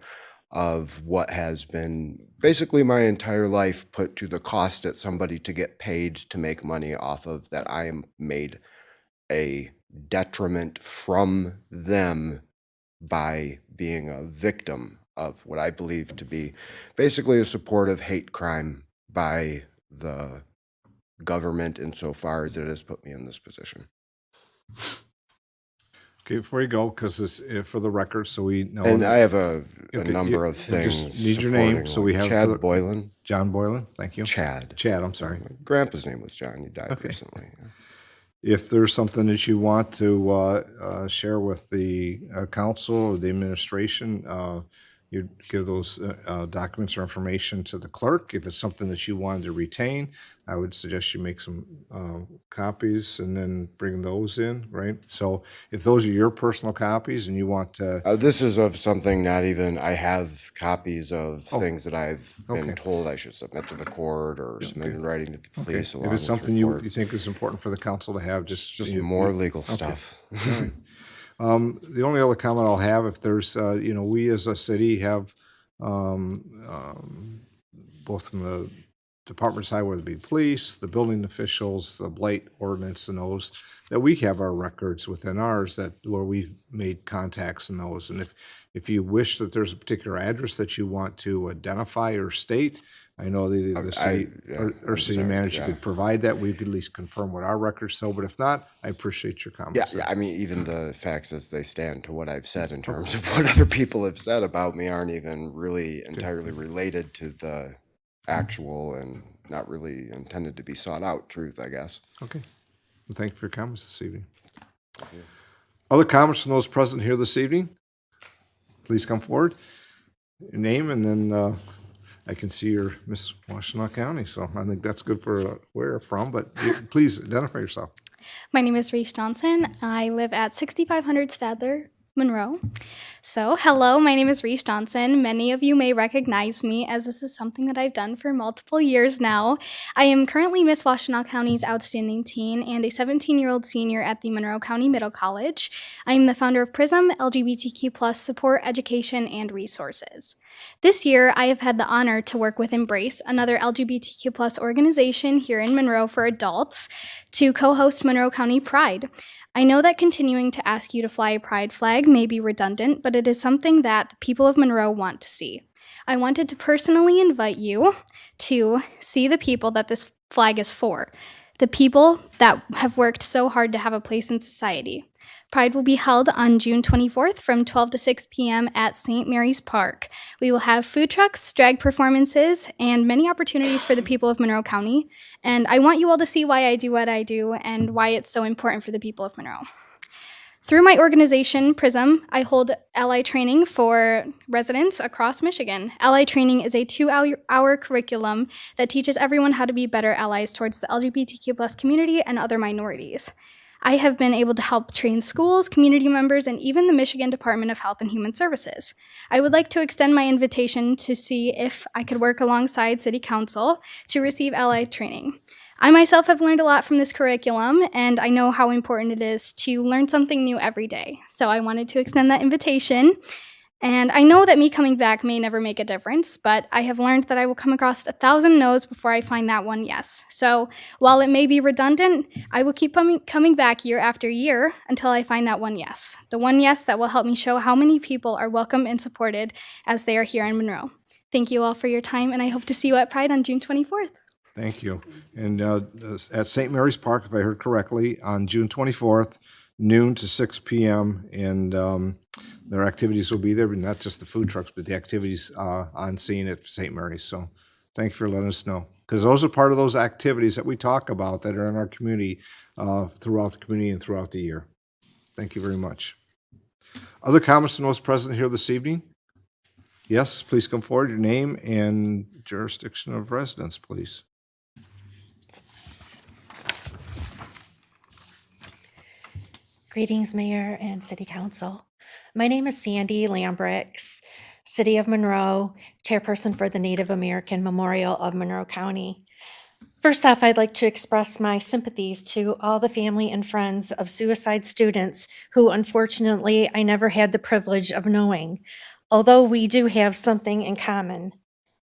Speaker 17: of what has been basically my entire life put to the cost at somebody to get paid to make money off of, that I am made a detriment from them by being a victim of what I believe to be basically a supportive hate crime by the government insofar as it has put me in this position.
Speaker 1: Okay, before you go, because it's for the record, so we know.
Speaker 17: And I have a
Speaker 1: Okay,
Speaker 17: number of
Speaker 1: just
Speaker 17: things.
Speaker 1: need your name,
Speaker 17: supporting,
Speaker 1: so we
Speaker 17: like
Speaker 1: have
Speaker 17: Chad
Speaker 1: the-
Speaker 17: Boylan.
Speaker 1: John Boylan, thank you.
Speaker 17: Chad.
Speaker 1: Chad, I'm sorry.
Speaker 17: My grandpa's name was John. He died
Speaker 1: Okay.
Speaker 17: recently.
Speaker 1: If there's something that you want to share with the council or the administration, you give those documents or information to the clerk. If it's something that you wanted to retain, I would suggest you make some copies and then bring those in, right? So if those are your personal copies and you want to,
Speaker 17: This is of something not even, I have copies of
Speaker 1: Oh,
Speaker 17: things that I've been
Speaker 1: okay.
Speaker 17: told I should submit to the court or submit in writing to the
Speaker 1: okay,
Speaker 17: police
Speaker 1: if
Speaker 17: along
Speaker 1: it's
Speaker 17: with
Speaker 1: something you
Speaker 17: reports.
Speaker 1: think is important for the council to have,
Speaker 17: Just more legal stuff.
Speaker 1: The only other comment I'll have, if there's, we as a city have, both from the department side, whether it be police, the building officials, the blight ordinance and those, that we have our records within ours that where we've made contacts in those. And if you wish that there's a particular address that you want to identify or state, I know the city or
Speaker 17: I'm
Speaker 1: city
Speaker 17: sorry,
Speaker 1: manager
Speaker 17: yeah.
Speaker 1: could provide that. We could at least confirm what our records show, but if not, I appreciate your
Speaker 17: Yeah,
Speaker 1: comments.
Speaker 17: yeah. I mean, even the facts as they stand to what I've said in terms of what other people have said about me aren't even really entirely related to the actual and not really intended to be sought out truth, I guess.
Speaker 1: Okay. Well, thank you for your comments this evening. Other comments from those present here this evening? Please come forward. Your name, and then I can see you're Miss Washtenaw County, so I think that's good for where you're from, but please identify yourself.
Speaker 18: My name is Reese Johnson. I live at 6500 Stadler, Monroe. So, hello, my name is Reese Johnson. Many of you may recognize me as this is something that I've done for multiple years now. I am currently Miss Washtenaw County's Outstanding Teen and a 17-year-old senior at the Monroe County Middle College. I am the founder of PRISM, LGBTQ+ support, education, and resources. This year, I have had the honor to work with Embrace, another LGBTQ+ organization here in Monroe for adults, to co-host Monroe County Pride. I know that continuing to ask you to fly a pride flag may be redundant, but it is something that the people of Monroe want to see. I wanted to personally invite you to see the people that this flag is for, the people that have worked so hard to have a place in society. Pride will be held on June 24th from 12 to 6 p.m. at St. Mary's Park. We will have food trucks, drag performances, and many opportunities for the people of Monroe County. And I want you all to see why I do what I do and why it's so important for the people of Monroe. Through my organization, PRISM, I hold ally training for residents across Michigan. Ally training is a 2-hour curriculum that teaches everyone how to be better allies towards the LGBTQ+ community and other minorities. I have been able to help train schools, community members, and even the Michigan Department of Health and Human Services. I would like to extend my invitation to see if I could work alongside City Council to receive ally training. I myself have learned a lot from this curriculum, and I know how important it is to learn something new every day. So I wanted to extend that invitation. And I know that me coming back may never make a difference, but I have learned that I will come across 1,000 no's before I find that one yes. So while it may be redundant, I will keep coming back year after year until I find that one yes. The one yes that will help me show how many people are welcome and supported as they are here in Monroe. Thank you all for your time, and I hope to see you at Pride on June 24th.
Speaker 1: Thank you. And at St. Mary's Park, if I heard correctly, on June 24th, noon to 6 p.m., and their activities will be there, but not just the food trucks, but the activities on scene at St. Mary's. So thank you for letting us know, because those are part of those activities that we talk about that are in our community throughout the community and throughout the year. Thank you very much. Other comments from those present here this evening? Yes, please come forward. Your name and jurisdiction of residence, please.
Speaker 19: Greetings, Mayor and City Council. My name is Sandy Lambrix, City of Monroe, Chairperson for the Native American Memorial of Monroe County. First off, I'd like to express my sympathies to all the family and friends of suicide students who, unfortunately, I never had the privilege of knowing, although we do have something in common.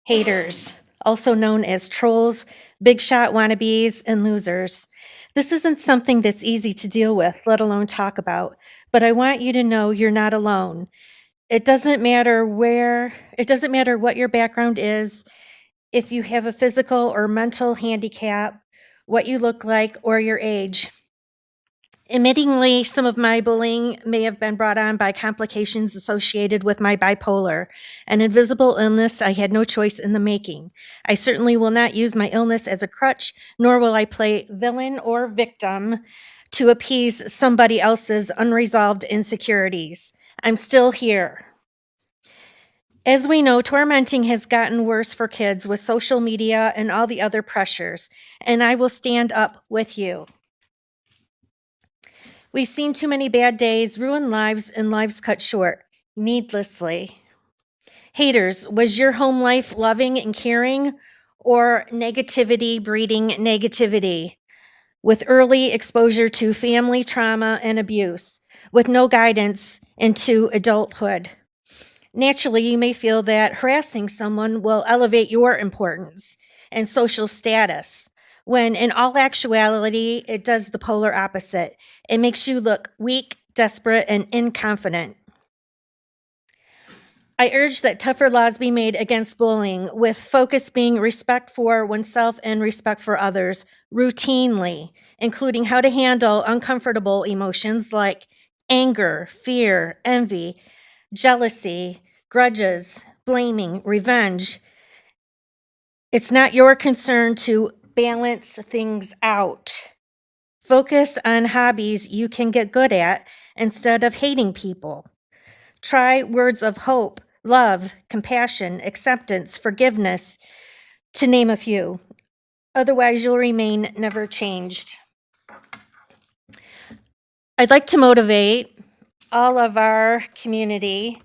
Speaker 19: Haters, also known as trolls, big shot wannabes, and losers. This isn't something that's easy to deal with, let alone talk about, but I want you to know you're not alone. It doesn't matter what your background is, if you have a physical or mental handicap, what you look like, or your age. Admittingly, some of my bullying may have been brought on by complications associated with my bipolar, an invisible illness I had no choice in the making. I certainly will not use my illness as a crutch, nor will I play villain or victim to appease somebody else's unresolved insecurities. I'm still here. As we know, tormenting has gotten worse for kids with social media and all the other pressures, and I will stand up with you. We've seen too many bad days, ruin lives, and lives cut short, needlessly. Haters, was your home life loving and caring, or negativity breeding negativity? With early exposure to family trauma and abuse, with no guidance into adulthood. Naturally, you may feel that harassing someone will elevate your importance and social status, when in all actuality, it does the polar opposite. It makes you look weak, desperate, and inconfident. I urge that tougher laws be made against bullying, with focus being respect for oneself and respect for others routinely, including how to handle uncomfortable emotions like anger, fear, envy, jealousy, grudges, blaming, revenge. It's not your concern to balance things out. Focus on hobbies you can get good at instead of hating people. Try words of hope, love, compassion, acceptance, forgiveness, to name a few. Otherwise, you'll remain never changed. I'd like to motivate all of our community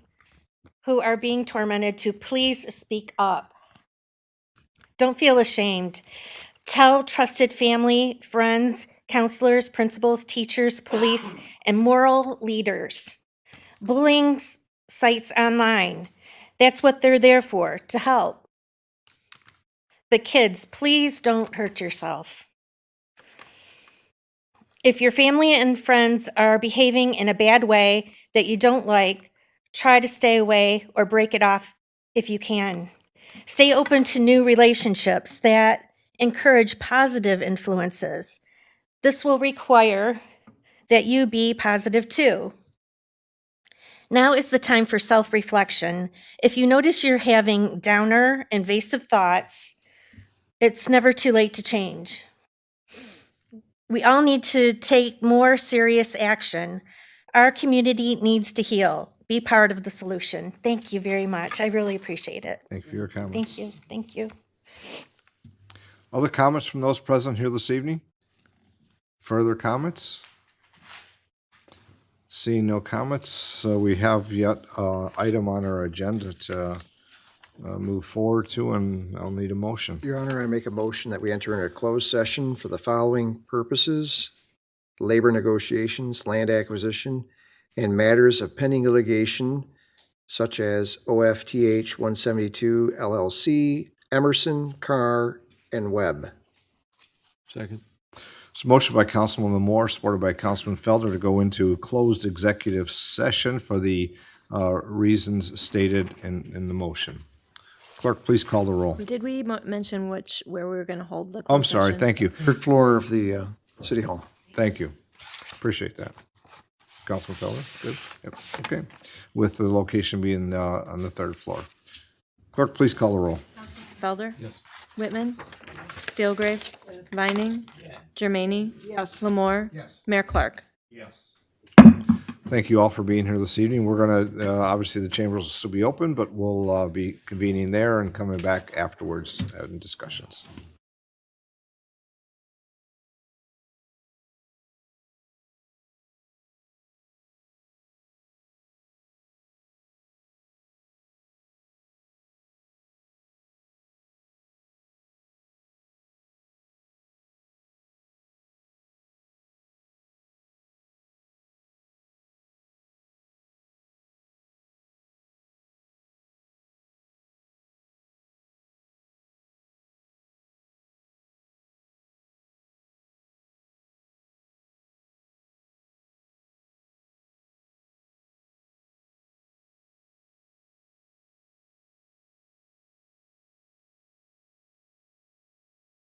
Speaker 19: who are being tormented to please speak up. Don't feel ashamed. Tell trusted family, friends, counselors, principals, teachers, police, and moral leaders. Bullying sites online. That's what they're there for, to help. But kids, please don't hurt yourself. If your family and friends are behaving in a bad way that you don't like, try to stay away or break it off if you can. Stay open to new relationships that encourage positive influences. This will require that you be positive too. Now is the time for self-reflection. If you notice you're having downer, invasive thoughts, it's never too late to change. We all need to take more serious action. Our community needs to heal. Be part of the solution. Thank you very much. I really appreciate it.
Speaker 1: Thank you for your comments.
Speaker 19: Thank you. Thank you.
Speaker 1: Other comments from those present here this evening? Further comments? Seeing no comments, we have yet an item on our agenda to move forward to, and I'll need a motion.
Speaker 6: Your Honor, I make a motion that we enter into a closed session for the following purposes: labor negotiations, land acquisition, and matters of pending litigation such as OFTH 172 LLC, Emerson, Carr, and Webb.
Speaker 7: Second.
Speaker 1: It's a motion by Councilwoman Moore, supported by Councilman Felder, to go into closed executive session for the reasons stated in the motion. Clerk, please call the roll.
Speaker 2: Did we mention where we were going to hold the
Speaker 1: Oh, I'm
Speaker 2: closed
Speaker 1: sorry,
Speaker 2: session?
Speaker 1: thank you.
Speaker 6: Third floor of the City Hall.
Speaker 1: Thank you. Appreciate that. Councilman Felder, good? Yep, okay. With the location being on the third floor. Clerk, please call the roll.
Speaker 2: Felder?
Speaker 7: Yes.
Speaker 2: Whitman? Steelgrave? Vining? Germaine?
Speaker 11: Yes.
Speaker 2: Lamore?
Speaker 1: Yes.
Speaker 2: Mayor Clark?
Speaker 1: Thank you all for being here this evening. We're going to, obviously, the chambers will still be open, but we'll be convening there and coming back afterwards in discussions.